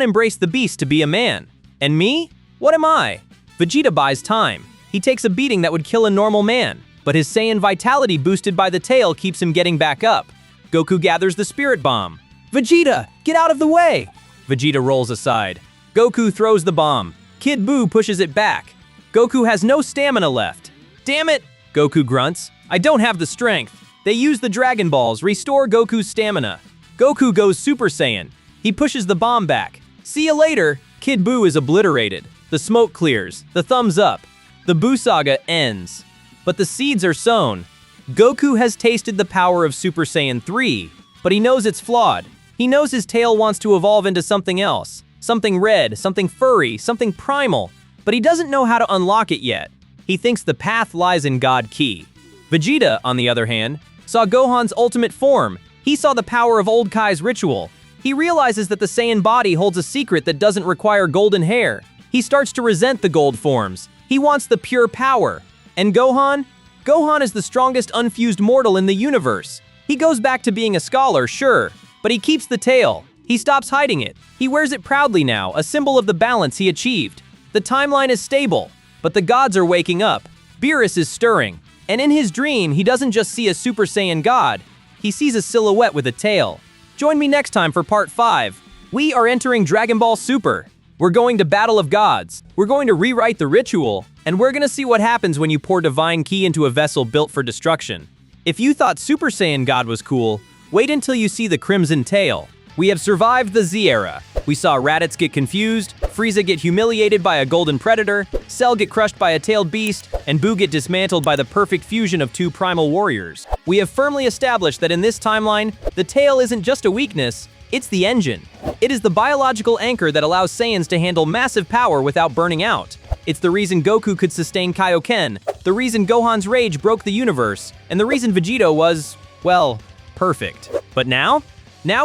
[SPEAKER 1] embraced the beast to be a man. And me? What am I? Vegeta buys time. He takes a beating that would kill a normal man, but his Saiyan vitality boosted by the tail keeps him getting back up. Goku gathers the Spirit Bomb. "Vegeta, get out of the way!" Vegeta rolls aside. Goku throws the bomb. Kid Buu pushes it back. Goku has no stamina left. "Damn it!" Goku grunts. "I don't have the strength." They use the Dragon Balls, restore Goku's stamina. Goku goes Super Saiyan. He pushes the bomb back. "See ya later!" Kid Buu is obliterated. The smoke clears. The thumbs up. The Buu saga ends. But the seeds are sown. Goku has tasted the power of Super Saiyan 3, but he knows it's flawed. He knows his tail wants to evolve into something else. Something red, something furry, something primal. But he doesn't know how to unlock it yet. He thinks the path lies in God Ki. Vegeta, on the other hand, saw Gohan's ultimate form. He saw the power of Old Kai's ritual. He realizes that the Saiyan body holds a secret that doesn't require golden hair. He starts to resent the gold forms. He wants the pure power. And Gohan? Gohan is the strongest unfused mortal in the universe. He goes back to being a scholar, sure, but he keeps the tail. He stops hiding it. He wears it proudly now, a symbol of the balance he achieved. The timeline is stable, but the gods are waking up. Beerus is stirring, and in his dream, he doesn't just see a Super Saiyan god. He sees a silhouette with a tail. Join me next time for part 5. We are entering Dragon Ball Super. We're going to Battle of Gods. We're going to rewrite the ritual, and we're gonna see what happens when you pour divine ki into a vessel built for destruction. If you thought Super Saiyan God was cool, wait until you see the Crimson Tail. We have survived the Z era. We saw Raditz get confused, Frieza get humiliated by a golden predator, Cell get crushed by a tailed beast, and Buu get dismantled by the perfect fusion of two primal warriors. We have firmly established that in this timeline, the tail isn't just a weakness, it's the engine. It is the biological anchor that allows Saiyans to handle massive power without burning out. It's the reason Goku could sustain Kaioken, the reason Gohan's rage broke the universe, and the reason Vegito was, well, perfect. But now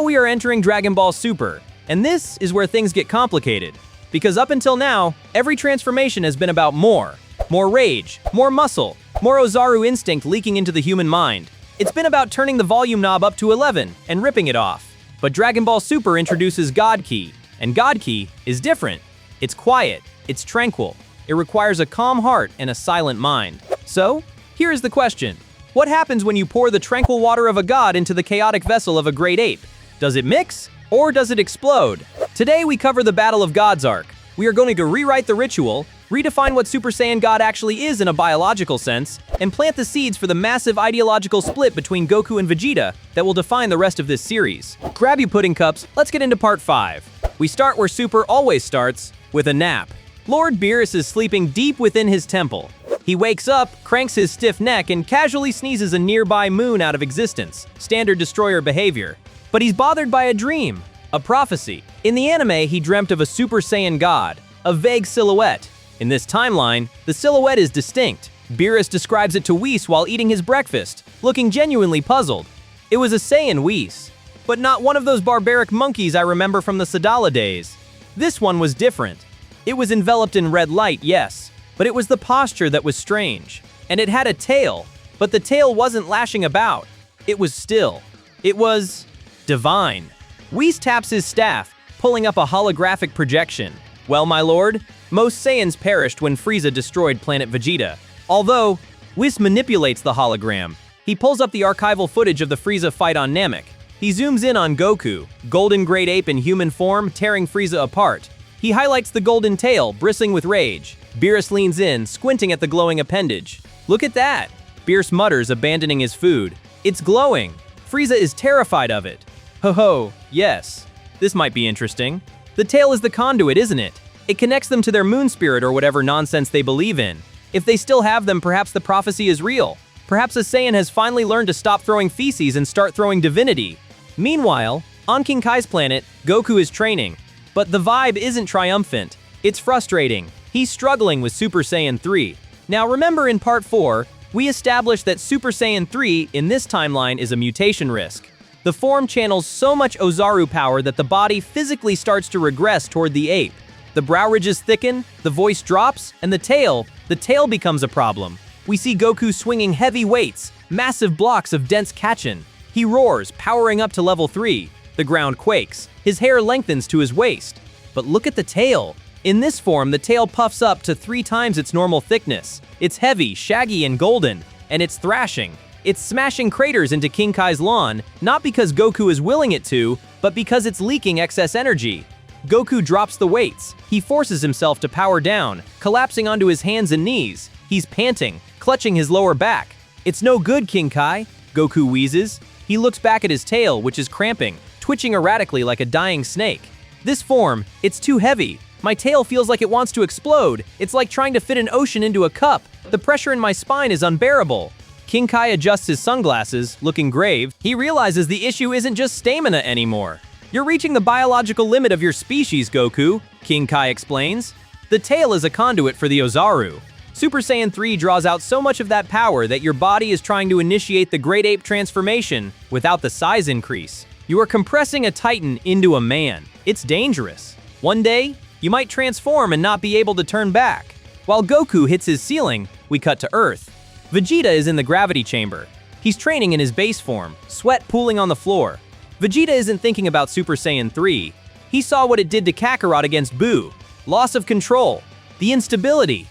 [SPEAKER 1] we are entering Dragon Ball Super, and this is where things get complicated. Because up until now, every transformation has been about more rage, more muscle, more Ozaru instinct leaking into the human mind. It's been about turning the volume knob up to 11 and ripping it off. But Dragon Ball Super introduces God Ki, and God Ki is different. It's quiet, it's tranquil. It requires a calm heart and a silent mind. So, here is the question. What happens when you pour the tranquil water of a god into the chaotic vessel of a great ape? Does it mix, or does it explode? Today we cover the Battle of Gods arc. We are going to rewrite the ritual, redefine what Super Saiyan God actually is in a biological sense, and plant the seeds for the massive ideological split between Goku and Vegeta that will define the rest of this series. Grab your pudding cups, let's get into part 5. We start where Super always starts, with a nap. Lord Beerus is sleeping deep within his temple. He wakes up, cranks his stiff neck, and casually sneezes a nearby moon out of existence. Standard destroyer behavior. But he's bothered by a dream, a prophecy. In the anime, he dreamt of a Super Saiyan God, a vague silhouette. In this timeline, the silhouette is distinct. Beerus describes it to Whis while eating his breakfast, looking genuinely puzzled. It was a Saiyan Whis, but not one of those barbaric monkeys I remember from the Sadala days. This one was different. It was enveloped in red light, yes, but it was the posture that was strange. And it had a tail, but the tail wasn't lashing about. It was still. It was divine. Whis taps his staff, pulling up a holographic projection. Well, my lord, most Saiyans perished when Frieza destroyed planet Vegeta. Although, Whis manipulates the hologram. He pulls up the archival footage of the Frieza fight on Namek. He zooms in on Goku, golden great ape in human form, tearing Frieza apart. He highlights the golden tail, bristling with rage. Beerus leans in, squinting at the glowing appendage. Look at that! Beerus mutters, abandoning his food. It's glowing. Frieza is terrified of it. Ho ho, yes. This might be interesting. The tail is the conduit, isn't it? It connects them to their moon spirit or whatever nonsense they believe in. If they still have them, perhaps the prophecy is real. Perhaps a Saiyan has finally learned to stop throwing feces and start throwing divinity. Meanwhile, on King Kai's planet, Goku is training. But the vibe isn't triumphant. It's frustrating. He's struggling with Super Saiyan 3. Now remember in Part 4, we established that Super Saiyan 3 in this timeline is a mutation risk. The form channels so much Ozaru power that the body physically starts to regress toward the ape. The brow ridges thicken, the voice drops, and the tail becomes a problem. We see Goku swinging heavy weights, massive blocks of dense kachin. He roars, powering up to level 3. The ground quakes. His hair lengthens to his waist. But look at the tail. In this form, the tail puffs up to 3 times its normal thickness. It's heavy, shaggy, and golden, and it's thrashing. It's smashing craters into King Kai's lawn, not because Goku is willing it to, but because it's leaking excess energy. Goku drops the weights. He forces himself to power down, collapsing onto his hands and knees. He's panting, clutching his lower back. It's no good, King Kai, Goku wheezes. He looks back at his tail, which is cramping, twitching erratically like a dying snake. This form, it's too heavy. My tail feels like it wants to explode. It's like trying to fit an ocean into a cup. The pressure in my spine is unbearable. King Kai adjusts his sunglasses, looking grave. He realizes the issue isn't just stamina anymore. You're reaching the biological limit of your species, Goku, King Kai explains. The tail is a conduit for the Ozaru. Super Saiyan 3 draws out so much of that power that your body is trying to initiate the Great Ape transformation without the size increase. You are compressing a Titan into a man. It's dangerous. One day, you might transform and not be able to turn back. While Goku hits his ceiling, we cut to Earth. Vegeta is in the gravity chamber. He's training in his base form, sweat pooling on the floor. Vegeta isn't thinking about Super Saiyan 3. He saw what it did to Kakarot against Buu. Loss of control. The instability.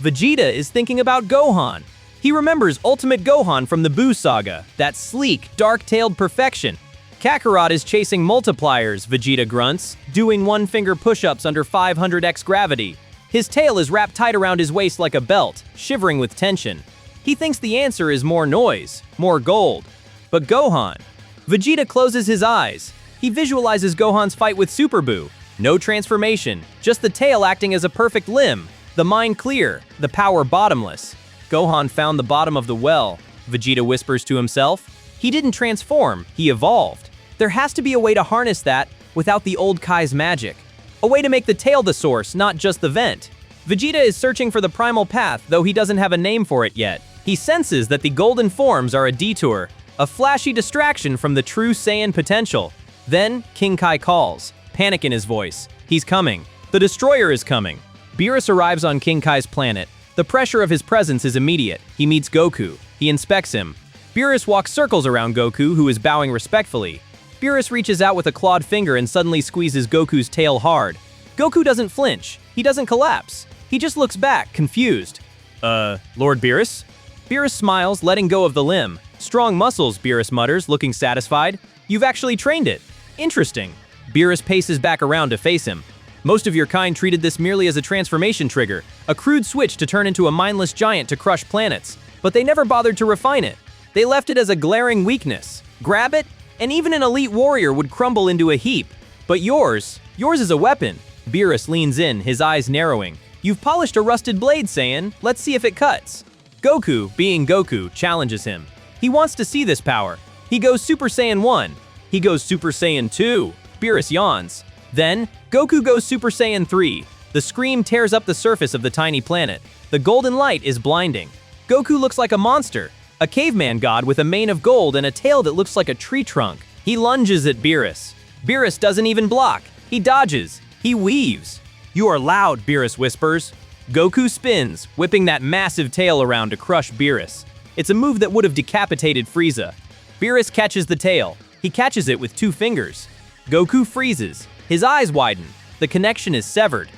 [SPEAKER 1] Vegeta is thinking about Gohan. He remembers Ultimate Gohan from the Buu saga, that sleek, dark-tailed perfection. Kakarot is chasing multipliers, Vegeta grunts, doing one-finger push-ups under 500x gravity. His tail is wrapped tight around his waist like a belt, shivering with tension. He thinks the answer is more noise, more gold. But Gohan. Vegeta closes his eyes. He visualizes Gohan's fight with Super Buu. No transformation, just the tail acting as a perfect limb. The mind clear, the power bottomless. Gohan found the bottom of the well, Vegeta whispers to himself. He didn't transform, he evolved. There has to be a way to harness that without the old Kai's magic. A way to make the tail the source, not just the vent. Vegeta is searching for the primal path, though he doesn't have a name for it yet. He senses that the golden forms are a detour, a flashy distraction from the true Saiyan potential. Then, King Kai calls, panic in his voice. He's coming. The destroyer is coming. Beerus arrives on King Kai's planet. The pressure of his presence is immediate. He meets Goku. He inspects him. Beerus walks circles around Goku, who is bowing respectfully. Beerus reaches out with a clawed finger and suddenly squeezes Goku's tail hard. Goku doesn't flinch. He doesn't collapse. He just looks back, confused. Lord Beerus? Beerus smiles, letting go of the limb. Strong muscles, Beerus mutters, looking satisfied. You've actually trained it. Interesting. Beerus paces back around to face him. Most of your kind treated this merely as a transformation trigger, a crude switch to turn into a mindless giant to crush planets. But they never bothered to refine it. They left it as a glaring weakness. Grab it, and even an elite warrior would crumble into a heap. But yours is a weapon. Beerus leans in, his eyes narrowing. You've polished a rusted blade, Saiyan. Let's see if it cuts. Goku, being Goku, challenges him. He wants to see this power. He goes Super Saiyan 1. He goes Super Saiyan 2. Beerus yawns. Then, Goku goes Super Saiyan 3. The scream tears up the surface of the tiny planet. The golden light is blinding. Goku looks like a monster, a caveman god with a mane of gold and a tail that looks like a tree trunk. He lunges at Beerus. Beerus doesn't even block. He dodges. He weaves. "You are loud," Beerus whispers. Goku spins, whipping that massive tail around to crush Beerus. It's a move that would have decapitated Frieza. Beerus catches the tail. He catches it with 2 fingers. Goku freezes. His eyes widen. The connection is severed.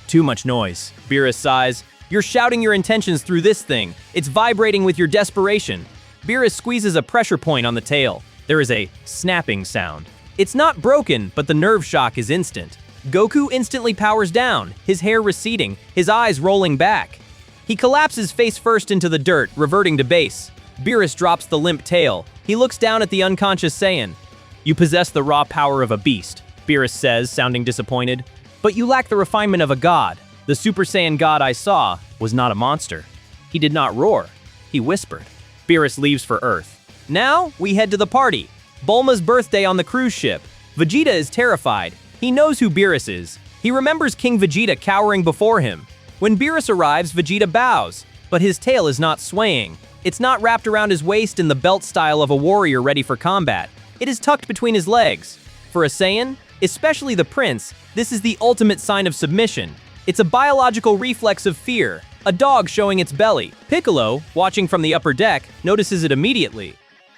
[SPEAKER 1] "Too much noise," Beerus sighs. "You're shouting your intentions through this thing. It's vibrating with your desperation." Beerus squeezes a pressure point on the tail. There is a snapping sound. It's not broken, but the nerve shock is instant. Goku instantly powers down, his hair receding, his eyes rolling back. He collapses face first into the dirt, reverting to base. Beerus drops the limp tail. He looks down at the unconscious Saiyan. "You possess the raw power of a beast," Beerus says, sounding disappointed. "But you lack the refinement of a god. The Super Saiyan God I saw was not a monster. He did not roar. He whispered." Beerus leaves for Earth. Now, we head to the party. Bulma's birthday on the cruise ship. Vegeta is terrified. He knows who Beerus is. He remembers King Vegeta cowering before him. When Beerus arrives, Vegeta bows, but his tail is not swaying. It's not wrapped around his waist in the belt style of a warrior ready for combat. It is tucked between his legs. For a Saiyan, especially the Prince, this is the ultimate sign of submission. It's a biological reflex of fear, a dog showing its belly. Piccolo, watching from the upper deck, notices it immediately.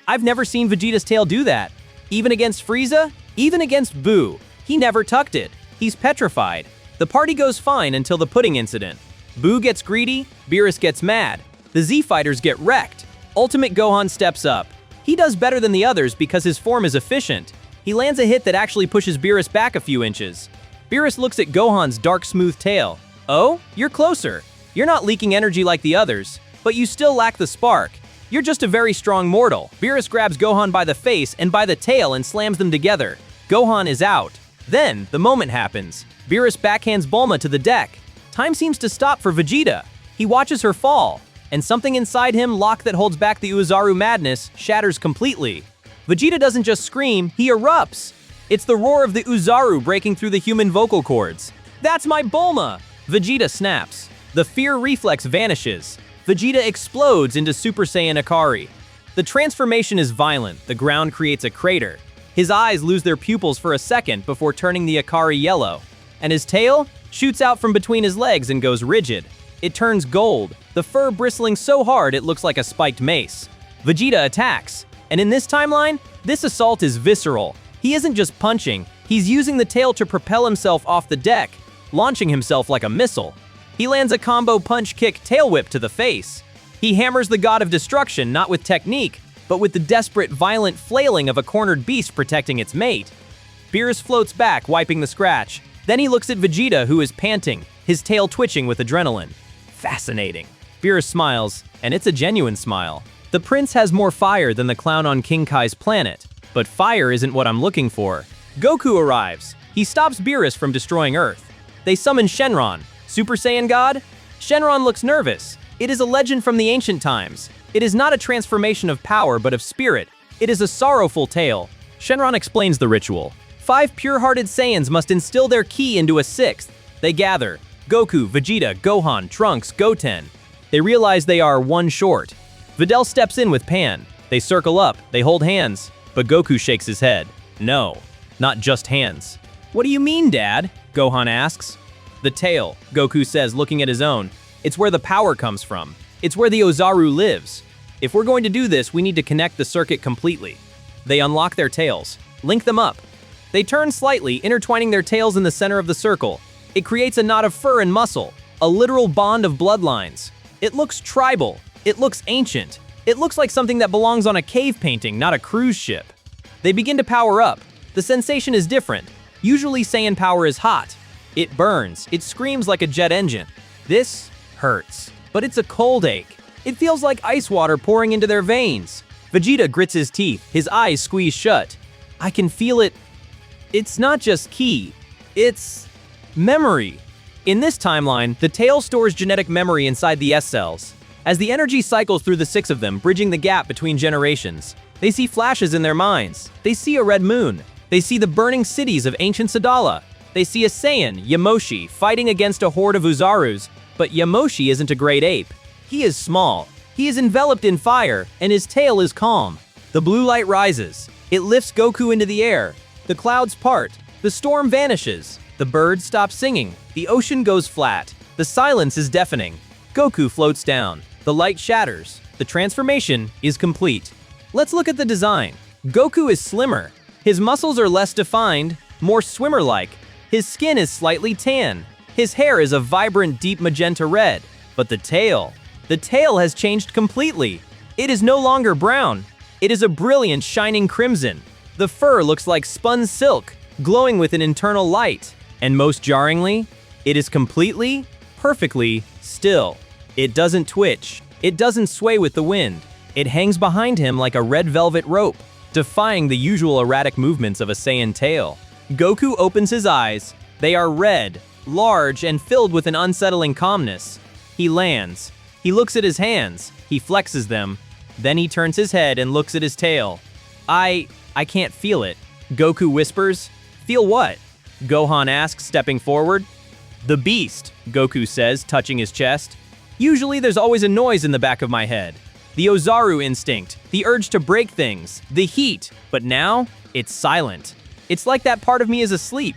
[SPEAKER 1] I've never seen Vegeta's tail do that. Even against Frieza? Even against Buu. He never tucked it. He's petrified. The party goes fine until the pudding incident. Buu gets greedy, Beerus gets mad. The Z-Fighters get wrecked. Ultimate Gohan steps up. He does better than the others because his form is efficient. He lands a hit that actually pushes Beerus back a few inches. Beerus looks at Gohan's dark, smooth tail. "Oh, you're closer. You're not leaking energy like the others, but you still lack the spark. You're just a very strong mortal." Beerus grabs Gohan by the face and by the tail and slams them together. Gohan is out. Then, the moment happens. Beerus backhands Bulma to the deck. Time seems to stop for Vegeta. He watches her fall, and something inside him, lock that holds back the Uzaru madness, shatters completely. Vegeta doesn't just scream, he erupts. It's the roar of the Uzaru breaking through the human vocal cords. "That's my Bulma!" Vegeta snaps. The fear reflex vanishes. Vegeta explodes into Super Saiyan Ikari. The transformation is violent. The ground creates a crater. His eyes lose their pupils for a second before turning the Ikari yellow. And his tail shoots out from between his legs and goes rigid. It turns gold, the fur bristling so hard it looks like a spiked mace. Vegeta attacks. And in this timeline, this assault is visceral. He isn't just punching, he's using the tail to propel himself off the deck, launching himself like a missile. He lands a combo punch-kick-tail whip to the face. He hammers the god of destruction not with technique, but with the desperate, violent flailing of a cornered beast protecting its mate. Beerus floats back, wiping the scratch. Then he looks at Vegeta, who is panting, his tail twitching with adrenaline. Fascinating. Beerus smiles, and it's a genuine smile. The prince has more fire than the clown on King Kai's planet, but fire isn't what I'm looking for. Goku arrives. He stops Beerus from destroying Earth. They summon Shenron. Super Saiyan God? Shenron looks nervous. It is a legend from the ancient times. It is not a transformation of power, but of spirit. It is a sorrowful tale. Shenron explains the ritual. 5 pure-hearted Saiyans must instill their ki into a 6th. They gather. Goku, Vegeta, Gohan, Trunks, Goten. They realize they are 1 short. Videl steps in with Pan. They circle up. They hold hands. But Goku shakes his head. No, not just hands. "What do you mean, Dad?" Gohan asks. "The tail," Goku says, looking at his own. "It's where the power comes from. It's where the Ozaru lives. If we're going to do this, we need to connect the circuit completely." They unlock their tails. Link them up. They turn slightly, intertwining their tails in the center of the circle. It creates a knot of fur and muscle, a literal bond of bloodlines. It looks tribal. It looks ancient. It looks like something that belongs on a cave painting, not a cruise ship. They begin to power up. The sensation is different. Usually Saiyan power is hot. It burns. It screams like a jet engine. This hurts. But it's a cold ache. It feels like ice water pouring into their veins. Vegeta grits his teeth, his eyes squeeze shut. I can feel it. It's not just ki. It's memory. In this timeline, the tail stores genetic memory inside the S cells. As the energy cycles through the 6 of them, bridging the gap between generations, they see flashes in their minds. They see a red moon. They see the burning cities of ancient Sadala. They see a Saiyan, Yamoshi, fighting against a horde of Uzarus, but Yamoshi isn't a great ape. He is small. He is enveloped in fire, and his tail is calm. The blue light rises. It lifts Goku into the air. The clouds part. The storm vanishes. The birds stop singing. The ocean goes flat. The silence is deafening. Goku floats down. The light shatters. The transformation is complete. Let's look at the design. Goku is slimmer. His muscles are less defined, more swimmer-like. His skin is slightly tan. His hair is a vibrant deep magenta red. But the tail has changed completely. It is no longer brown. It is a brilliant shining crimson. The fur looks like spun silk, glowing with an internal light. And most jarringly, it is completely, perfectly still. It doesn't twitch. It doesn't sway with the wind. It hangs behind him like a red velvet rope, defying the usual erratic movements of a Saiyan tail. Goku opens his eyes. They are red, large, and filled with an unsettling calmness. He lands. He looks at his hands. He flexes them. Then he turns his head and looks at his tail. I can't feel it. Goku whispers. Feel what? Gohan asks, stepping forward. The beast, Goku says, touching his chest. Usually there's always a noise in the back of my head. The Ozaru instinct, the urge to break things, the heat. But now, it's silent. It's like that part of me is asleep.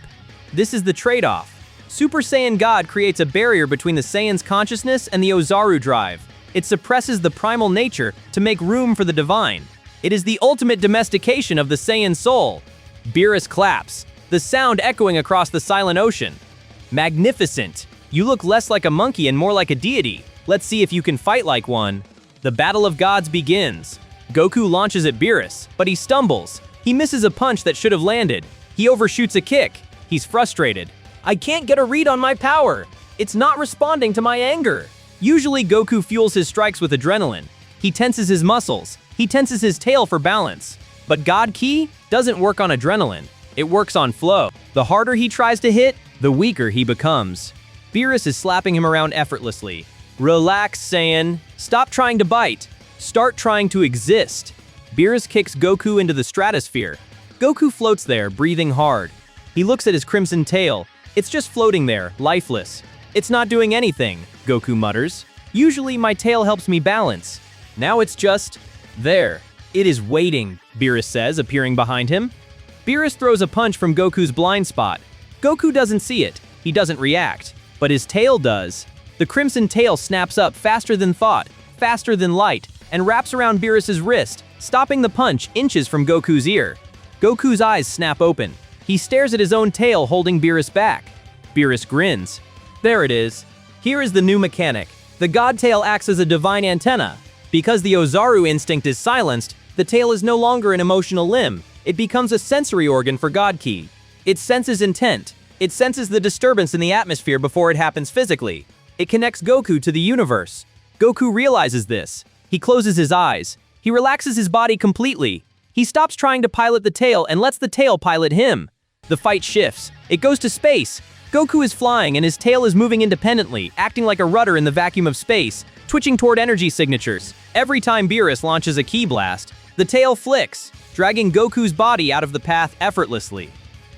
[SPEAKER 1] This is the trade-off. Super Saiyan God creates a barrier between the Saiyan's consciousness and the Ozaru drive. It suppresses the primal nature to make room for the divine. It is the ultimate domestication of the Saiyan soul. Beerus claps, the sound echoing across the silent ocean. Magnificent! You look less like a monkey and more like a deity. Let's see if you can fight like one. The Battle of Gods begins. Goku launches at Beerus, but he stumbles. He misses a punch that should have landed. He overshoots a kick. He's frustrated. I can't get a read on my power. It's not responding to my anger. Usually Goku fuels his strikes with adrenaline. He tenses his muscles. He tenses his tail for balance. But God Ki doesn't work on adrenaline. It works on flow. The harder he tries to hit, the weaker he becomes. Beerus is slapping him around effortlessly. Relax, Saiyan. Stop trying to bite. Start trying to exist. Beerus kicks Goku into the stratosphere. Goku floats there, breathing hard. He looks at his crimson tail. It's just floating there, lifeless. It's not doing anything, Goku mutters. Usually my tail helps me balance. Now it's just there. It is waiting, Beerus says, appearing behind him. Beerus throws a punch from Goku's blind spot. Goku doesn't see it. He doesn't react. But his tail does. The crimson tail snaps up faster than thought, faster than light, and wraps around Beerus's wrist, stopping the punch inches from Goku's ear. Goku's eyes snap open. He stares at his own tail holding Beerus back. Beerus grins. There it is. Here is the new mechanic. The God tail acts as a divine antenna. Because the Ozaru instinct is silenced, the tail is no longer an emotional limb. It becomes a sensory organ for God Ki. It senses intent. It senses the disturbance in the atmosphere before it happens physically. It connects Goku to the universe. Goku realizes this. He closes his eyes. He relaxes his body completely. He stops trying to pilot the tail and lets the tail pilot him. The fight shifts. It goes to space. Goku is flying and his tail is moving independently, acting like a rudder in the vacuum of space, twitching toward energy signatures. Every time Beerus launches a ki blast, the tail flicks, dragging Goku's body out of the path effortlessly.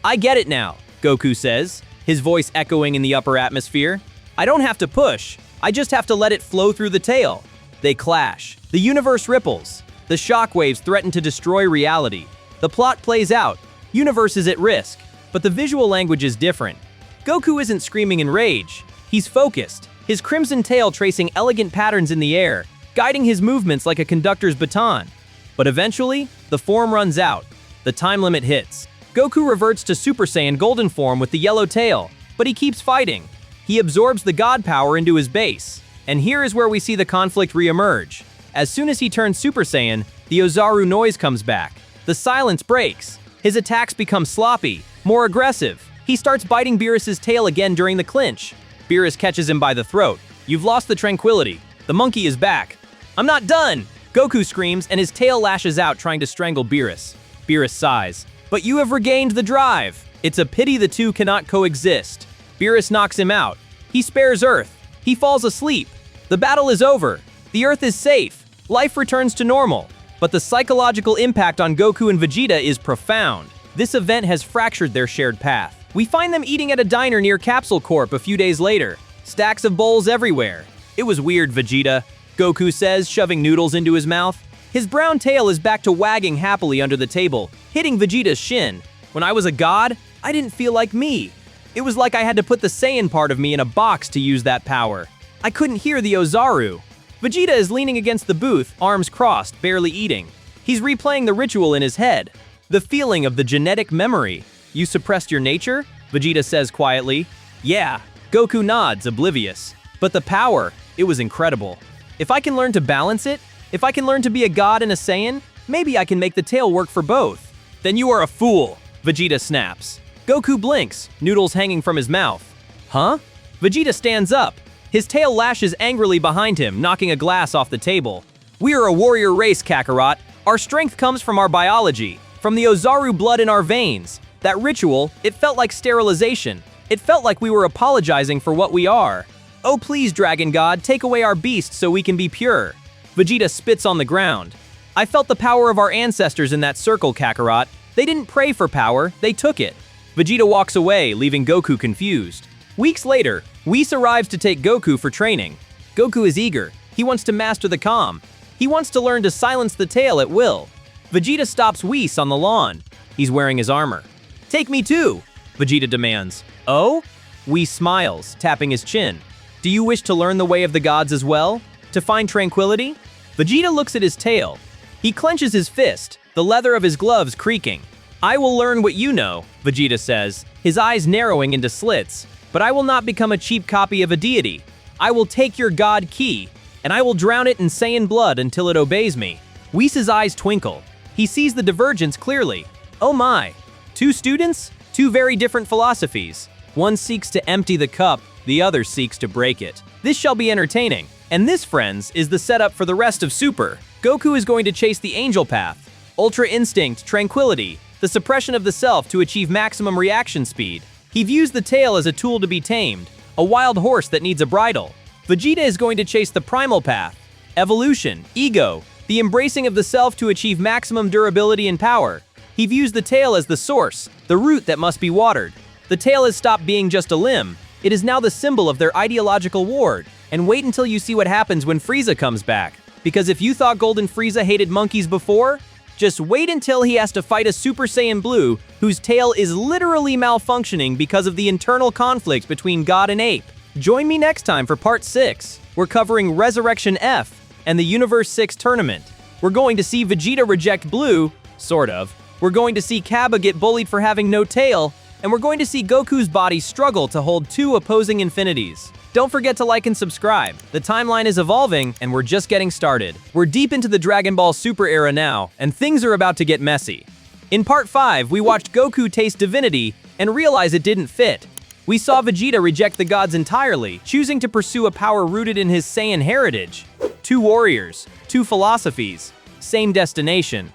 [SPEAKER 1] I get it now, Goku says, his voice echoing in the upper atmosphere. I don't have to push. I just have to let it flow through the tail. They clash. The universe ripples. The shockwaves threaten to destroy reality. The plot plays out. Universe is at risk. But the visual language is different. Goku isn't screaming in rage. He's focused, his crimson tail tracing elegant patterns in the air, guiding his movements like a conductor's baton. But eventually, the form runs out. The time limit hits. Goku reverts to Super Saiyan Golden form with the yellow tail, but he keeps fighting. He absorbs the God power into his base. And here is where we see the conflict re-emerge. As soon as he turns Super Saiyan, the Ozaru noise comes back. The silence breaks. His attacks become sloppy, more aggressive. He starts biting Beerus's tail again during the clinch. Beerus catches him by the throat. You've lost the tranquility. The monkey is back. I'm not done! Goku screams and his tail lashes out trying to strangle Beerus. Beerus sighs. But you have regained the drive. It's a pity the two cannot coexist. Beerus knocks him out. He spares Earth. He falls asleep. The battle is over. The Earth is safe. Life returns to normal. But the psychological impact on Goku and Vegeta is profound. This event has fractured their shared path. We find them eating at a diner near Capsule Corp a few days later. Stacks of bowls everywhere. "It was weird, Vegeta," Goku says, shoving noodles into his mouth. His brown tail is back to wagging happily under the table, hitting Vegeta's shin. "When I was a god, I didn't feel like me. It was like I had to put the Saiyan part of me in a box to use that power. I couldn't hear the Ozaru." Vegeta is leaning against the booth, arms crossed, barely eating. He's replaying the ritual in his head. The feeling of the genetic memory. "You suppressed your nature?" Vegeta says quietly. "Yeah." Goku nods, oblivious. "But the power, it was incredible. If I can learn to balance it, if I can learn to be a god and a Saiyan, maybe I can make the tail work for both." "Then you are a fool," Vegeta snaps. Goku blinks, noodles hanging from his mouth. "Huh?" Vegeta stands up. His tail lashes angrily behind him, knocking a glass off the table. "We are a warrior race, Kakarot. Our strength comes from our biology, from the Ozaru blood in our veins. That ritual, it felt like sterilization. It felt like we were apologizing for what we are. Oh please, Dragon God, take away our beast so we can be pure." Vegeta spits on the ground. "I felt the power of our ancestors in that circle, Kakarot. They didn't pray for power, they took it." Vegeta walks away, leaving Goku confused. Weeks later, Whis arrives to take Goku for training. Goku is eager. He wants to master the calm. He wants to learn to silence the tail at will. Vegeta stops Whis on the lawn. He's wearing his armor. "Take me too," Vegeta demands. "Oh?" Whis smiles, tapping his chin. "Do you wish to learn the way of the gods as well? To find tranquility?" Vegeta looks at his tail. He clenches his fist, the leather of his gloves creaking. "I will learn what you know," Vegeta says, his eyes narrowing into slits. "But I will not become a cheap copy of a deity. I will take your god ki, and I will drown it in Saiyan blood until it obeys me." Whis' eyes twinkle. He sees the divergence clearly. Oh my. Two students? Two very different philosophies. One seeks to empty the cup, the other seeks to break it. This shall be entertaining. And this, friends, is the setup for the rest of Super. Goku is going to chase the angel path. Ultra instinct, tranquility, the suppression of the self to achieve maximum reaction speed. He views the tail as a tool to be tamed, a wild horse that needs a bridle. Vegeta is going to chase the primal path. Evolution, ego, the embracing of the self to achieve maximum durability and power. He views the tail as the source, the root that must be watered. The tail has stopped being just a limb. It is now the symbol of their ideological ward. And wait until you see what happens when Frieza comes back. Because if you thought Golden Frieza hated monkeys before, just wait until he has to fight a Super Saiyan Blue whose tail is literally malfunctioning because of the internal conflict between God and Ape. Join me next time for Part 6. We're covering Resurrection F and the Universe 6 tournament. We're going to see Vegeta reject Blue, sort of. We're going to see Cabba get bullied for having no tail, and we're going to see Goku's body struggle to hold two opposing infinities. Don't forget to like and subscribe. The timeline is evolving, and we're just getting started. We're deep into the Dragon Ball Super era now, and things are about to get messy. In Part 5, we watched Goku taste divinity and realize it didn't fit. We saw Vegeta reject the gods entirely, choosing to pursue a power rooted in his Saiyan heritage. Two warriors, two philosophies, same destination.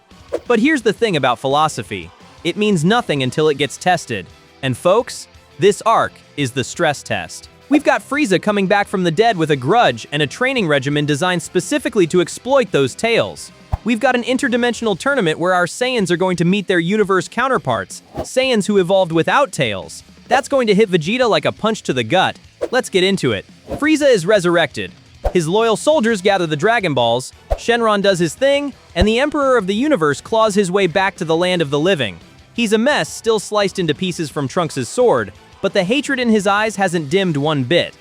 [SPEAKER 1] But here's the thing about philosophy. It means nothing until it gets tested. And folks, this arc is the stress test. We've got Frieza coming back from the dead with a grudge and a training regimen designed specifically to exploit those tails. We've got an interdimensional tournament where our Saiyans are going to meet their universe counterparts, Saiyans who evolved without tails. That's going to hit Vegeta like a punch to the gut. Let's get into it. Frieza is resurrected. His loyal soldiers gather the Dragon Balls, Shenron does his thing, and the Emperor of the Universe claws his way back to the land of the living. He's a mess, still sliced into pieces from Trunks' sword, but the hatred in his eyes hasn't dimmed one bit.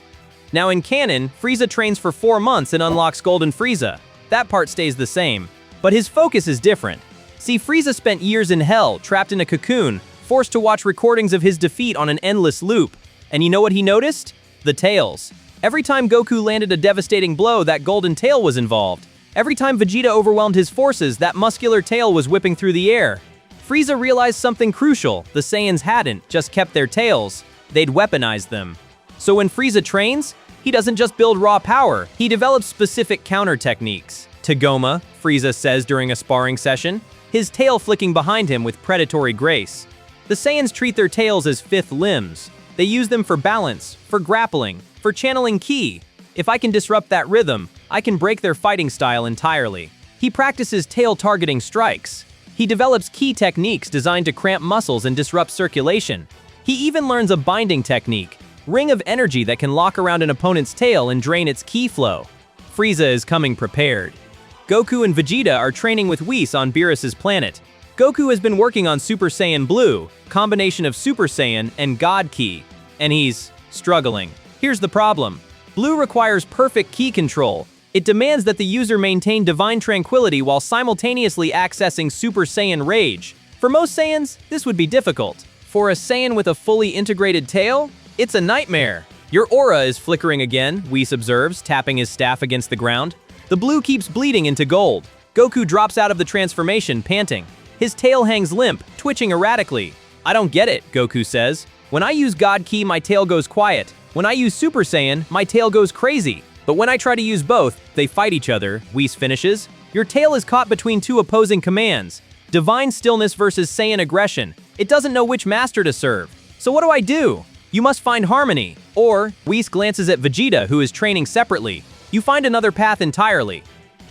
[SPEAKER 1] Now in canon, Frieza trains for 4 months and unlocks Golden Frieza. That part stays the same. But his focus is different. See, Frieza spent years in hell, trapped in a cocoon, forced to watch recordings of his defeat on an endless loop. And you know what he noticed? The tails. Every time Goku landed a devastating blow, that golden tail was involved. Every time Vegeta overwhelmed his forces, that muscular tail was whipping through the air. Frieza realized something crucial. The Saiyans hadn't just kept their tails, they'd weaponized them. So when Frieza trains, he doesn't just build raw power, he develops specific counter techniques. Tagoma, Frieza says during a sparring session, his tail flicking behind him with predatory grace. The Saiyans treat their tails as fifth limbs. They use them for balance, for grappling, for channeling ki. If I can disrupt that rhythm, I can break their fighting style entirely. He practices tail-targeting strikes. He develops ki techniques designed to cramp muscles and disrupt circulation. He even learns a binding technique, ring of energy that can lock around an opponent's tail and drain its ki flow. Frieza is coming prepared. Goku and Vegeta are training with Whis on Beerus's planet. Goku has been working on Super Saiyan Blue, combination of Super Saiyan and God Ki, and he's struggling. Here's the problem. Blue requires perfect ki control. It demands that the user maintain divine tranquility while simultaneously accessing Super Saiyan Rage. For most Saiyans, this would be difficult. For a Saiyan with a fully integrated tail, it's a nightmare. Your aura is flickering again, Whis observes, tapping his staff against the ground. The blue keeps bleeding into gold. Goku drops out of the transformation, panting. His tail hangs limp, twitching erratically. I don't get it, Goku says. When I use God Ki, my tail goes quiet. When I use Super Saiyan, my tail goes crazy. But when I try to use both, they fight each other, Whis finishes. Your tail is caught between two opposing commands. Divine stillness versus Saiyan aggression. It doesn't know which master to serve. So what do I do? You must find harmony. Or, Whis glances at Vegeta, who is training separately. You find another path entirely.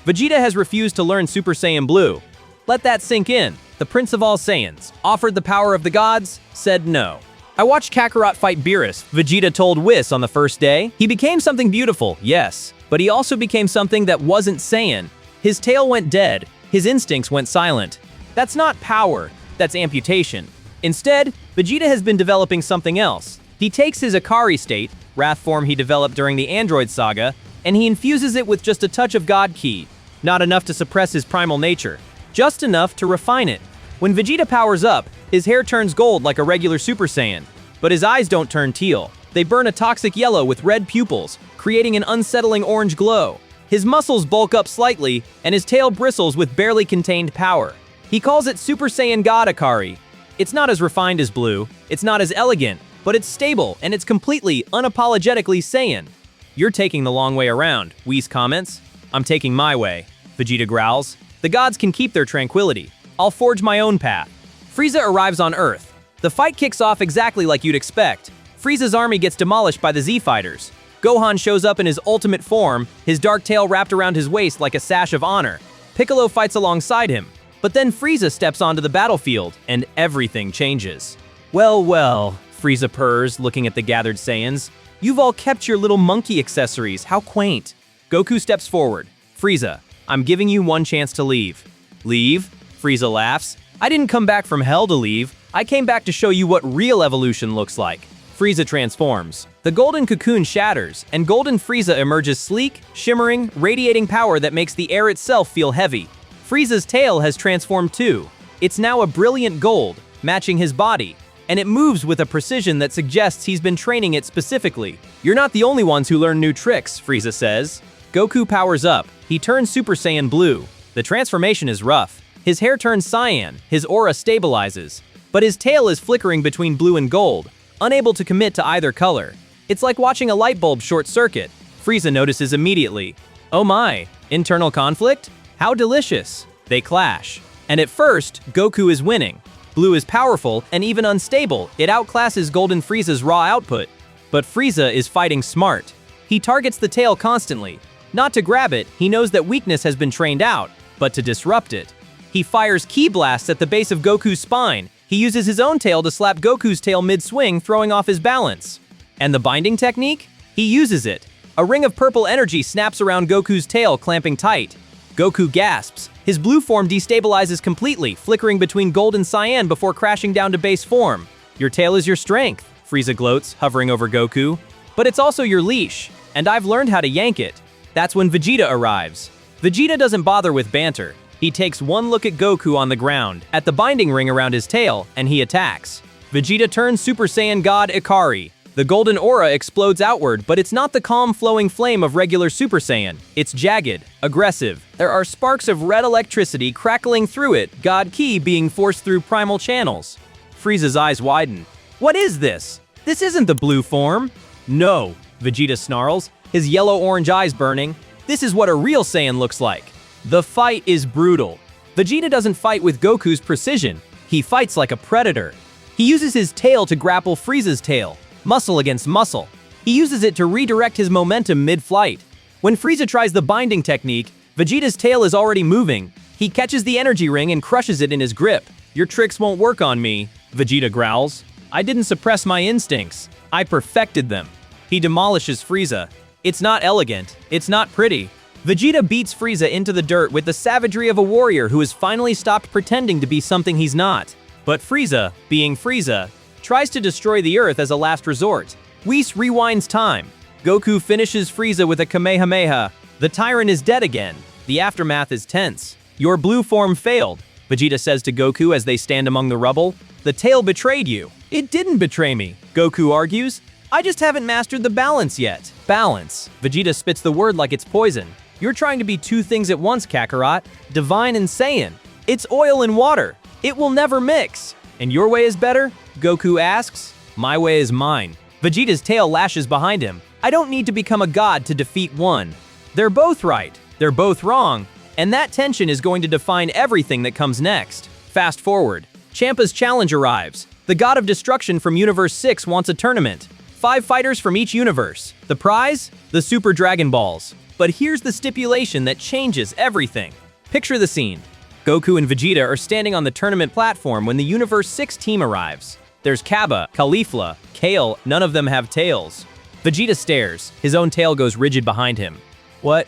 [SPEAKER 1] Vegeta has refused to learn Super Saiyan Blue. Let that sink in. The Prince of all Saiyans, offered the power of the gods, said no. I watched Kakarot fight Beerus, Vegeta told Whis on the first day. He became something beautiful, yes, but he also became something that wasn't Saiyan. His tail went dead, his instincts went silent. That's not power, that's amputation. Instead, Vegeta has been developing something else. He takes his Ikari state, wrath form he developed during the Android Saga, and he infuses it with just a touch of God Ki. Not enough to suppress his primal nature, just enough to refine it. When Vegeta powers up, his hair turns gold like a regular Super Saiyan, but his eyes don't turn teal. They burn a toxic yellow with red pupils, creating an unsettling orange glow. His muscles bulk up slightly, and his tail bristles with barely contained power. He calls it Super Saiyan God Ikari. It's not as refined as Blue, it's not as elegant, but it's stable, and it's completely, unapologetically Saiyan. You're taking the long way around, Whis comments. I'm taking my way, Vegeta growls. The gods can keep their tranquility. I'll forge my own path. Frieza arrives on Earth. The fight kicks off exactly like you'd expect. Frieza's army gets demolished by the Z-Fighters. Gohan shows up in his ultimate form, his dark tail wrapped around his waist like a sash of honor. Piccolo fights alongside him. But then Frieza steps onto the battlefield, and everything changes. Well, well, Frieza purrs, looking at the gathered Saiyans. You've all kept your little monkey accessories, how quaint. Goku steps forward. Frieza, I'm giving you one chance to leave. Leave? Frieza laughs. I didn't come back from hell to leave. I came back to show you what real evolution looks like. Frieza transforms. The golden cocoon shatters, and golden Frieza emerges sleek, shimmering, radiating power that makes the air itself feel heavy. Frieza's tail has transformed too. It's now a brilliant gold, matching his body, and it moves with a precision that suggests he's been training it specifically. You're not the only ones who learn new tricks, Frieza says. Goku powers up. He turns Super Saiyan Blue. The transformation is rough. His hair turns cyan, his aura stabilizes. But his tail is flickering between blue and gold, unable to commit to either color. It's like watching a light bulb short circuit. Frieza notices immediately. Oh my, internal conflict? How delicious. They clash. And at first, Goku is winning. Blue is powerful and even unstable. It outclasses Golden Frieza's raw output. But Frieza is fighting smart. He targets the tail constantly. Not to grab it, he knows that weakness has been trained out, but to disrupt it. He fires ki blasts at the base of Goku's spine. He uses his own tail to slap Goku's tail mid-swing, throwing off his balance. And the binding technique? He uses it. A ring of purple energy snaps around Goku's tail, clamping tight. Goku gasps. His blue form destabilizes completely, flickering between gold and cyan before crashing down to base form. Your tail is your strength, Frieza gloats, hovering over Goku. But it's also your leash, and I've learned how to yank it. That's when Vegeta arrives. Vegeta doesn't bother with banter. He takes one look at Goku on the ground, at the binding ring around his tail, and he attacks. Vegeta turns Super Saiyan God Ikari. The golden aura explodes outward, but it's not the calm flowing flame of regular Super Saiyan. It's jagged, aggressive. There are sparks of red electricity crackling through it, God Ki being forced through primal channels. Frieza's eyes widen. What is this? This isn't the blue form. No, Vegeta snarls, his yellow-orange eyes burning. This is what a real Saiyan looks like. The fight is brutal. Vegeta doesn't fight with Goku's precision. He fights like a predator. He uses his tail to grapple Frieza's tail. muscle against muscle. He uses it to redirect his momentum mid-flight. When Frieza tries the binding technique, Vegeta's tail is already moving. He catches the energy ring and crushes it in his grip. "Your tricks won't work on me," Vegeta growls. "I didn't suppress my instincts. I perfected them." He demolishes Frieza. It's not elegant. It's not pretty. Vegeta beats Frieza into the dirt with the savagery of a warrior who has finally stopped pretending to be something he's not. But Frieza, being Frieza, tries to destroy the Earth as a last resort. Whis rewinds time. Goku finishes Frieza with a Kamehameha. The tyrant is dead again. The aftermath is tense. "Your blue form failed," Vegeta says to Goku as they stand among the rubble. "The tail betrayed you." "It didn't betray me," Goku argues. "I just haven't mastered the balance yet." Balance. Vegeta spits the word like it's poison. "You're trying to be two things at once, Kakarot. Divine and Saiyan. It's oil and water. It will never mix." "And your way is better?" Goku asks. "My way is mine." Vegeta's tail lashes behind him. "I don't need to become a god to defeat one." They're both right. They're both wrong. And that tension is going to define everything that comes next. Fast forward. Champa's challenge arrives. The god of destruction from Universe 6 wants a tournament. 5 fighters from each universe. The prize? The Super Dragon Balls. But here's the stipulation that changes everything. Picture the scene. Goku and Vegeta are standing on the tournament platform when the Universe 6 team arrives. There's Cabba, Caulifla, Kale, none of them have tails. Vegeta stares. His own tail goes rigid behind him. What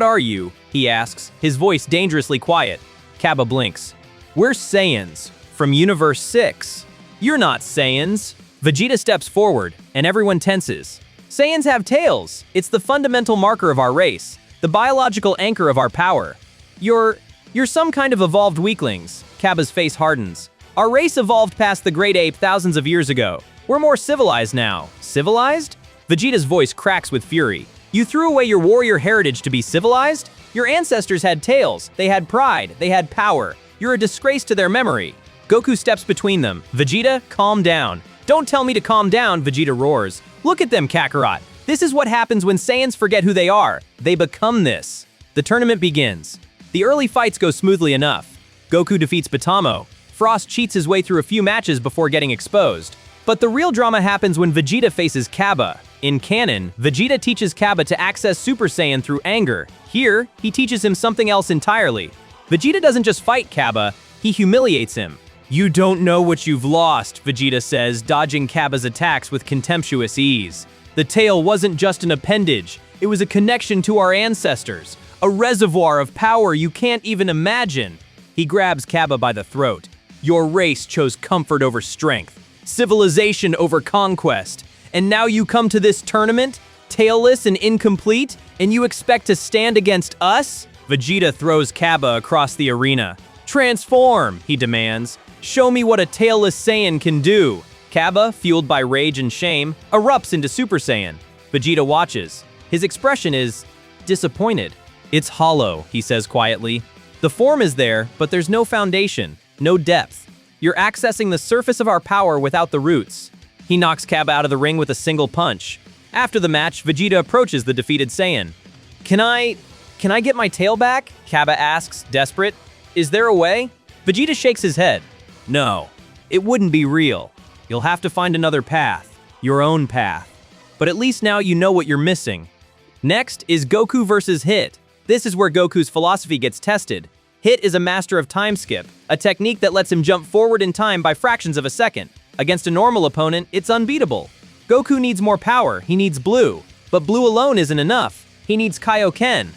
[SPEAKER 1] are you?" he asks, his voice dangerously quiet. Cabba blinks. "We're Saiyans, from Universe 6. "You're not Saiyans." Vegeta steps forward, and everyone tenses. "Saiyans have tails. It's the fundamental marker of our race, the biological anchor of our power." You're some kind of evolved weaklings." Cabba's face hardens. "Our race evolved past the great ape thousands of years ago. We're more civilized now." "Civilized?" Vegeta's voice cracks with fury. "You threw away your warrior heritage to be civilized? Your ancestors had tails, they had pride, they had power. You're a disgrace to their memory." Goku steps between them. "Vegeta, calm down." "Don't tell me to calm down," Vegeta roars. "Look at them, Kakarot. This is what happens when Saiyans forget who they are. They become this." The tournament begins. The early fights go smoothly enough. Goku defeats Batamo. Frost cheats his way through a few matches before getting exposed. But the real drama happens when Vegeta faces Cabba. In canon, Vegeta teaches Cabba to access Super Saiyan through anger. Here, he teaches him something else entirely. Vegeta doesn't just fight Cabba, he humiliates him. "You don't know what you've lost," Vegeta says, dodging Cabba's attacks with contemptuous ease. "The tail wasn't just an appendage, it was a connection to our ancestors, a reservoir of power you can't even imagine." He grabs Cabba by the throat. "Your race chose comfort over strength, civilization over conquest. And now you come to this tournament, tailless and incomplete, and you expect to stand against us?" Vegeta throws Cabba across the arena. "Transform," he demands. "Show me what a tailless Saiyan can do." Cabba, fueled by rage and shame, erupts into Super Saiyan. Vegeta watches. His expression is disappointed. "It's hollow," he says quietly. "The form is there, but there's no foundation, no depth. You're accessing the surface of our power without the roots." He knocks Cabba out of the ring with a single punch. After the match, Vegeta approaches the defeated Saiyan. Can I get my tail back?" Cabba asks, desperate. "Is there a way?" Vegeta shakes his head. "No, it wouldn't be real. You'll have to find another path, your own path. But at least now you know what you're missing." Next is Goku versus Hit. This is where Goku's philosophy gets tested. Hit is a master of time skip, a technique that lets him jump forward in time by fractions of a second. Against a normal opponent, it's unbeatable. Goku needs more power, he needs blue. But blue alone isn't enough. He needs Kaioken.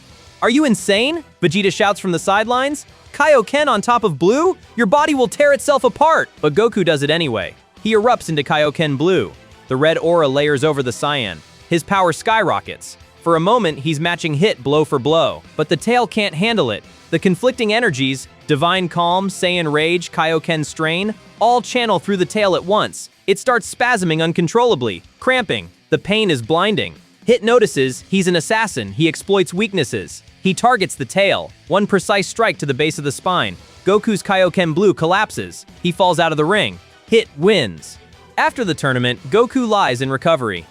[SPEAKER 1] "Are you insane?" Vegeta shouts from the sidelines. "Kaioken on top of blue? Your body will tear itself apart!" But Goku does it anyway. He erupts into Kaioken blue. The red aura layers over the Saiyan. His power skyrockets. For a moment, he's matching Hit blow for blow. But the tail can't handle it. The conflicting energies, Divine Calm, Saiyan Rage, Kaioken Strain, all channel through the tail at once. It starts spasming uncontrollably, cramping. The pain is blinding. Hit notices he's an assassin. He exploits weaknesses. He targets the tail. One precise strike to the base of the spine. Goku's Kaioken Blue collapses. He falls out of the ring. Hit wins. After the tournament, Goku lies in recovery.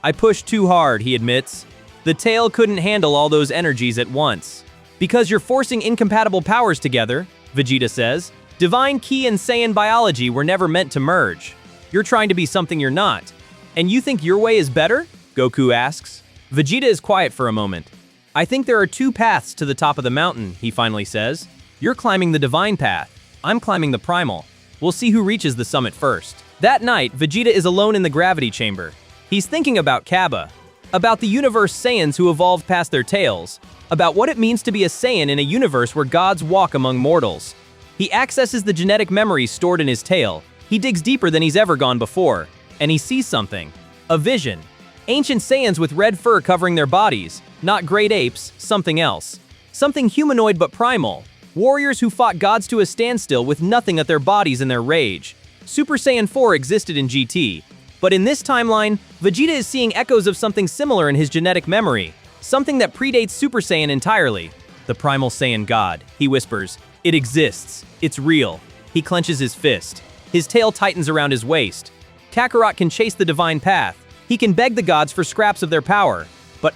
[SPEAKER 1] "I pushed too hard," he admits. "The tail couldn't handle all those energies at once." "Because you're forcing incompatible powers together," Vegeta says. "Divine Ki and Saiyan biology were never meant to merge. You're trying to be something you're not." And you think your way is better? Goku asks. Vegeta is quiet for a moment. I think there are two paths to the top of the mountain, he finally says. You're climbing the divine path. I'm climbing the primal. We'll see who reaches the summit first. That night, Vegeta is alone in the gravity chamber. He's thinking about Kaba, about the universe Saiyans who evolved past their tails, about what it means to be a Saiyan in a universe where gods walk among mortals. He accesses the genetic memories stored in his tail. He digs deeper than he's ever gone before, and he sees something. A vision. Ancient Saiyans with red fur covering their bodies, not great apes, something else. Something humanoid but primal. Warriors who fought gods to a standstill with nothing at their bodies in their rage. Super Saiyan 4 existed in GT, but in this timeline, Vegeta is seeing echoes of something similar in his genetic memory, something that predates Super Saiyan entirely. The primal Saiyan God, he whispers. It exists. It's real. He clenches his fist. His tail tightens around his waist. Kakarot can chase the divine path. He can beg the gods for scraps of their power. But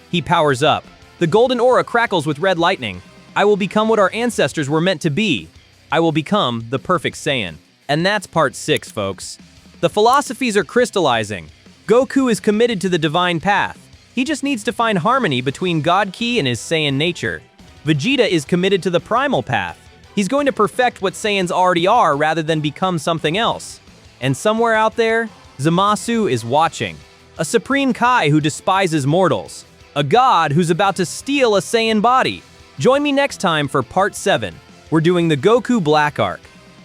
[SPEAKER 1] he powers up. The golden aura crackles with red lightning. I will become what our ancestors were meant to be. I will become the perfect Saiyan. And that's part 6, folks. The philosophies are crystallizing. Goku is committed to the divine path. He just needs to find harmony between God Ki and his Saiyan nature. Vegeta is committed to the primal path. He's going to perfect what Saiyans already are rather than become something else. And somewhere out there, Zamasu is watching. A supreme Kai who despises mortals. A god who's about to steal a Saiyan body. Join me next time for part 7. We're doing the Goku Black arc.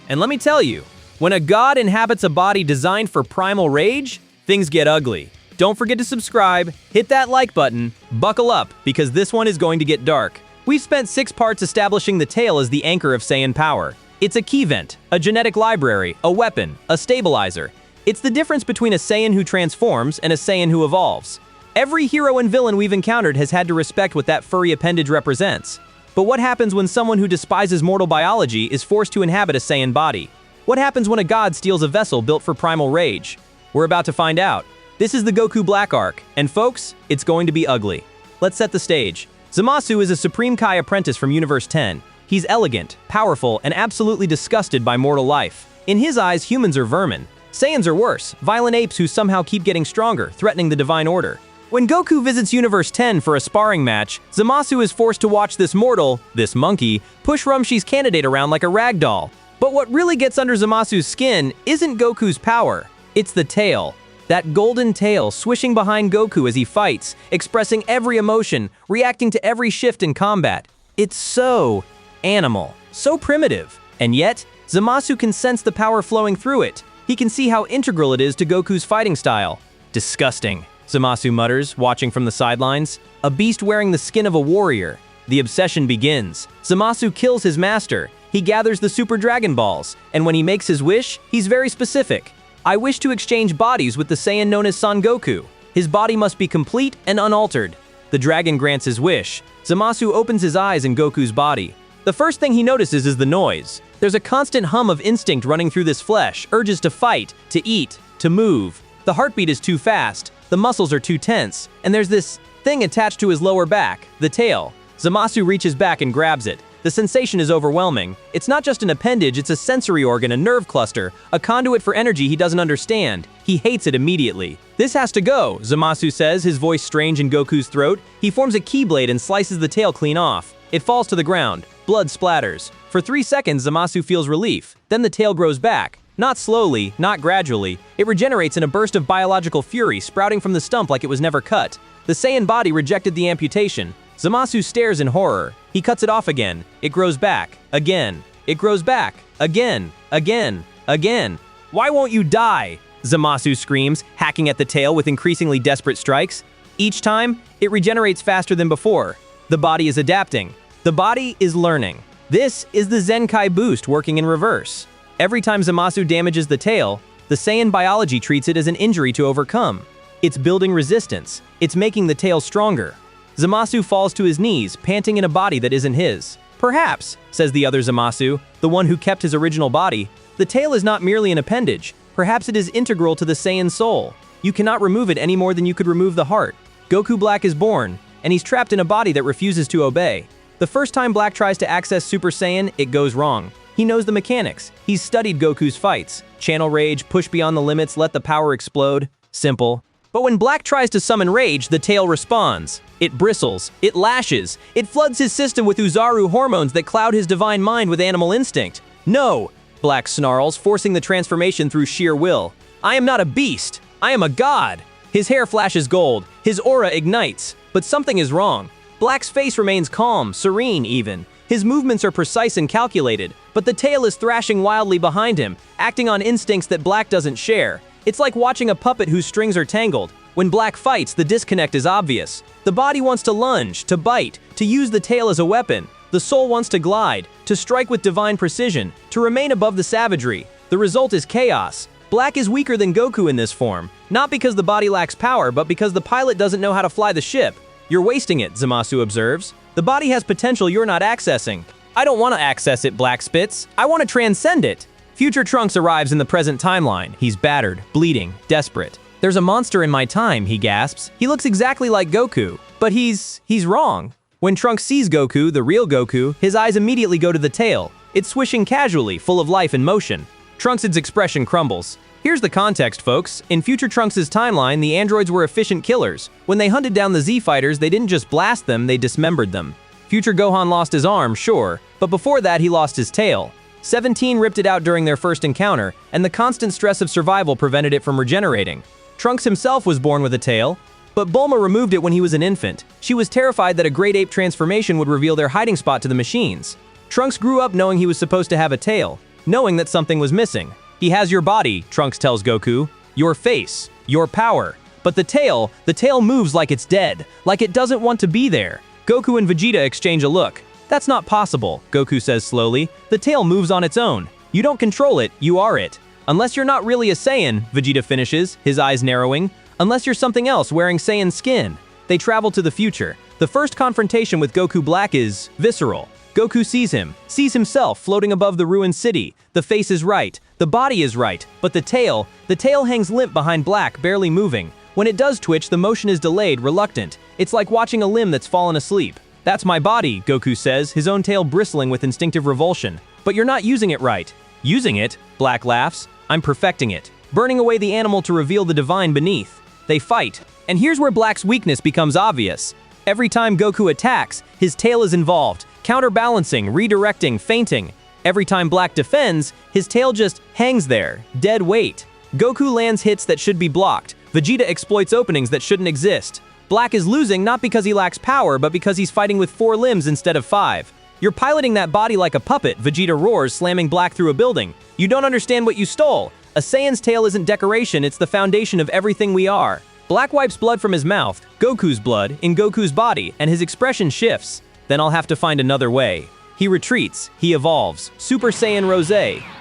[SPEAKER 1] And let me tell you, when a god inhabits a body designed for primal rage, things get ugly. Don't forget to subscribe, hit that like button, buckle up, because this one is going to get dark. We've spent 6 parts establishing the tail as the anchor of Saiyan power. It's a key vent, a genetic library, a weapon, a stabilizer. It's the difference between a Saiyan who transforms and a Saiyan who evolves. Every hero and villain we've encountered has had to respect what that furry appendage represents. But what happens when someone who despises mortal biology is forced to inhabit a Saiyan body? What happens when a god steals a vessel built for primal rage? We're about to find out. This is the Goku Black arc, and folks, it's going to be ugly. Let's set the stage. Zamasu is a Supreme Kai apprentice from Universe 10. He's elegant, powerful, and absolutely disgusted by mortal life. In his eyes, humans are vermin. Saiyans are worse, violent apes who somehow keep getting stronger, threatening the divine order. When Goku visits Universe 10 for a sparring match, Zamasu is forced to watch this mortal, this monkey, push Rumshi's candidate around like a rag doll. But what really gets under Zamasu's skin isn't Goku's power, it's the tail. That golden tail swishing behind Goku as he fights, expressing every emotion, reacting to every shift in combat. It's so animal, so primitive. And yet, Zamasu can sense the power flowing through it. He can see how integral it is to Goku's fighting style. Disgusting, Zamasu mutters, watching from the sidelines. A beast wearing the skin of a warrior. The obsession begins. Zamasu kills his master. He gathers the Super Dragon Balls, and when he makes his wish, he's very specific. I wish to exchange bodies with the Saiyan known as Son Goku. His body must be complete and unaltered. The dragon grants his wish. Zamasu opens his eyes in Goku's body. The first thing he notices is the noise. There's a constant hum of instinct running through this flesh, urges to fight, to eat, to move. The heartbeat is too fast, the muscles are too tense, and there's this thing attached to his lower back, the tail. Zamasu reaches back and grabs it. The sensation is overwhelming. It's not just an appendage, it's a sensory organ, a nerve cluster, a conduit for energy he doesn't understand. He hates it immediately. This has to go, Zamasu says, his voice strange in Goku's throat. He forms a keyblade and slices the tail clean off. It falls to the ground. Blood splatters. For 3 seconds, Zamasu feels relief. Then the tail grows back. Not slowly, not gradually. It regenerates in a burst of biological fury, sprouting from the stump like it was never cut. The Saiyan body rejected the amputation. Zamasu stares in horror. He cuts it off again. It grows back. Again. It grows back. Again. Again. Again. Why won't you die? Zamasu screams, hacking at the tail with increasingly desperate strikes. Each time, it regenerates faster than before. The body is adapting. The body is learning. This is the Zenkai boost working in reverse. Every time Zamasu damages the tail, the Saiyan biology treats it as an injury to overcome. It's building resistance. It's making the tail stronger. Zamasu falls to his knees, panting in a body that isn't his. Perhaps, says the other Zamasu, the one who kept his original body, the tail is not merely an appendage. Perhaps it is integral to the Saiyan soul. You cannot remove it any more than you could remove the heart. Goku Black is born, and he's trapped in a body that refuses to obey. The first time Black tries to access Super Saiyan, it goes wrong. He knows the mechanics. He's studied Goku's fights. Channel rage, push beyond the limits, let the power explode. Simple. But when Black tries to summon rage, the tail responds. It bristles, it lashes, it floods his system with Uzaru hormones that cloud his divine mind with animal instinct. No! Black snarls, forcing the transformation through sheer will. I am not a beast, I am a god! His hair flashes gold, his aura ignites, but something is wrong. Black's face remains calm, serene even. His movements are precise and calculated, but the tail is thrashing wildly behind him, acting on instincts that Black doesn't share. It's like watching a puppet whose strings are tangled. When Black fights, the disconnect is obvious. The body wants to lunge, to bite, to use the tail as a weapon. The soul wants to glide, to strike with divine precision, to remain above the savagery. The result is chaos. Black is weaker than Goku in this form, not because the body lacks power, but because the pilot doesn't know how to fly the ship. You're wasting it, Zamasu observes. The body has potential you're not accessing. I don't want to access it, Black spits. I want to transcend it. Future Trunks arrives in the present timeline. He's battered, bleeding, desperate. There's a monster in my time, he gasps. He looks exactly like Goku, but he's wrong. When Trunks sees Goku, the real Goku, his eyes immediately go to the tail. It's swishing casually, full of life and motion. Trunks' expression crumbles. Here's the context, folks. In Future Trunks' timeline, the androids were efficient killers. When they hunted down the Z-Fighters, they didn't just blast them, they dismembered them. Future Gohan lost his arm, sure, but before that he lost his tail. 17 ripped it out during their first encounter, and the constant stress of survival prevented it from regenerating. Trunks himself was born with a tail, but Bulma removed it when he was an infant. She was terrified that a great ape transformation would reveal their hiding spot to the machines. Trunks grew up knowing he was supposed to have a tail, knowing that something was missing. He has your body, Trunks tells Goku, your face, your power. But the tail moves like it's dead, like it doesn't want to be there. Goku and Vegeta exchange a look. That's not possible, Goku says slowly. The tail moves on its own. You don't control it, you are it. Unless you're not really a Saiyan, Vegeta finishes, his eyes narrowing. Unless you're something else wearing Saiyan skin. They travel to the future. The first confrontation with Goku Black is visceral. Goku sees himself floating above the ruined city. The face is right, the body is right, but the tail hangs limp behind Black, barely moving. When it does twitch, the motion is delayed, reluctant. It's like watching a limb that's fallen asleep. That's my body, Goku says, his own tail bristling with instinctive revulsion. But you're not using it right. Using it? Black laughs. I'm perfecting it. Burning away the animal to reveal the divine beneath. They fight. And here's where Black's weakness becomes obvious. Every time Goku attacks, his tail is involved, counterbalancing, redirecting, feinting. Every time Black defends, his tail just hangs there, dead weight. Goku lands hits that should be blocked. Vegeta exploits openings that shouldn't exist. Black is losing not because he lacks power, but because he's fighting with 4 limbs instead of 5. You're piloting that body like a puppet, Vegeta roars, slamming Black through a building. You don't understand what you stole. A Saiyan's tail isn't decoration, it's the foundation of everything we are. Black wipes blood from his mouth, Goku's blood, in Goku's body, and his expression shifts. Then I'll have to find another way. He retreats, he evolves. Super Saiyan Rose.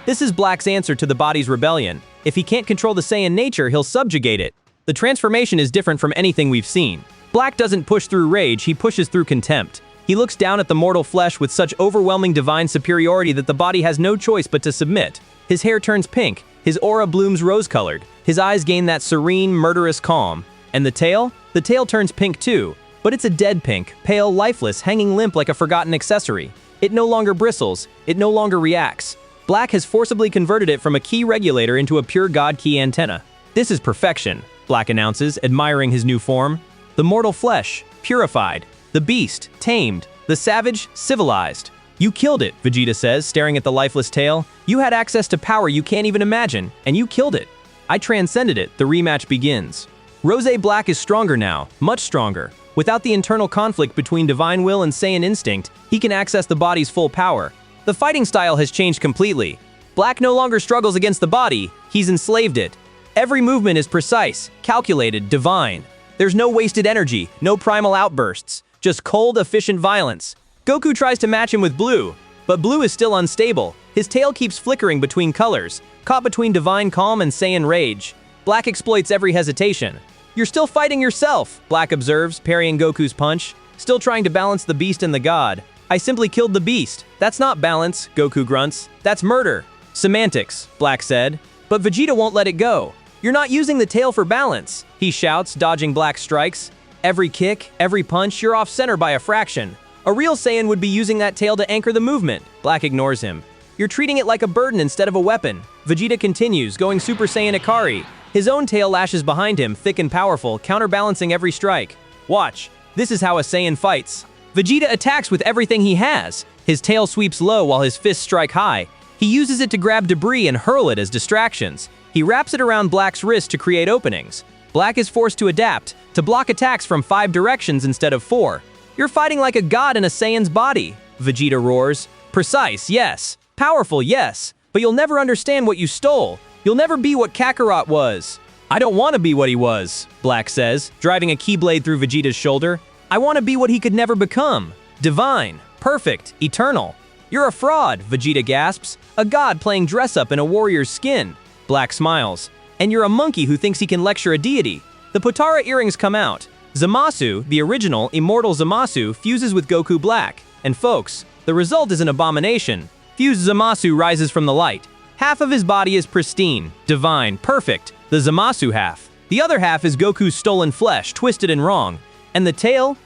[SPEAKER 1] This is Black's answer to the body's rebellion. If he can't control the Saiyan nature, he'll subjugate it. The transformation is different from anything we've seen. Black doesn't push through rage, he pushes through contempt. He looks down at the mortal flesh with such overwhelming divine superiority that the body has no choice but to submit. His hair turns pink, his aura blooms rose-colored, his eyes gain that serene, murderous calm. And the tail? The tail turns pink too, but it's a dead pink, pale, lifeless, hanging limp like a forgotten accessory. It no longer bristles, it no longer reacts. Black has forcibly converted it from a key regulator into a pure God key antenna. This is perfection, Black announces, admiring his new form. The mortal flesh, purified. The beast, tamed. The savage, civilized. You killed it, Vegeta says, staring at the lifeless tail. You had access to power you can't even imagine, and you killed it. I transcended it, the rematch begins. Rose Black is stronger now, much stronger. Without the internal conflict between divine will and Saiyan instinct, he can access the body's full power. The fighting style has changed completely. Black no longer struggles against the body, he's enslaved it. Every movement is precise, calculated, divine. There's no wasted energy, no primal outbursts, just cold, efficient violence. Goku tries to match him with Blue, but Blue is still unstable. His tail keeps flickering between colors, caught between divine calm and Saiyan rage. Black exploits every hesitation. You're still fighting yourself, Black observes, parrying Goku's punch, still trying to balance the beast and the god. I simply killed the beast. That's not balance, Goku grunts. That's murder. Semantics, Black said. But Vegeta won't let it go. You're not using the tail for balance, he shouts, dodging Black's strikes. Every kick, every punch, you're off center by a fraction. A real Saiyan would be using that tail to anchor the movement. Black ignores him. You're treating it like a burden instead of a weapon. Vegeta continues, going Super Saiyan Ikari. His own tail lashes behind him, thick and powerful, counterbalancing every strike. Watch. This is how a Saiyan fights. Vegeta attacks with everything he has. His tail sweeps low while his fists strike high. He uses it to grab debris and hurl it as distractions. He wraps it around Black's wrist to create openings. Black is forced to adapt, to block attacks from 5 directions instead of 4. You're fighting like a god in a Saiyan's body, Vegeta roars. Precise, yes. Powerful, yes. But you'll never understand what you stole. You'll never be what Kakarot was. I don't want to be what he was, Black says, driving a keyblade through Vegeta's shoulder. I want to be what he could never become. Divine, perfect, eternal. You're a fraud, Vegeta gasps. A god playing dress-up in a warrior's skin. Black smiles. And you're a monkey who thinks he can lecture a deity. The Potara earrings come out. Zamasu, the original, immortal Zamasu, fuses with Goku Black. And folks, the result is an abomination. Fused Zamasu rises from the light. Half of his body is pristine, divine, perfect, the Zamasu half. The other half is Goku's stolen flesh, twisted and wrong. And the tail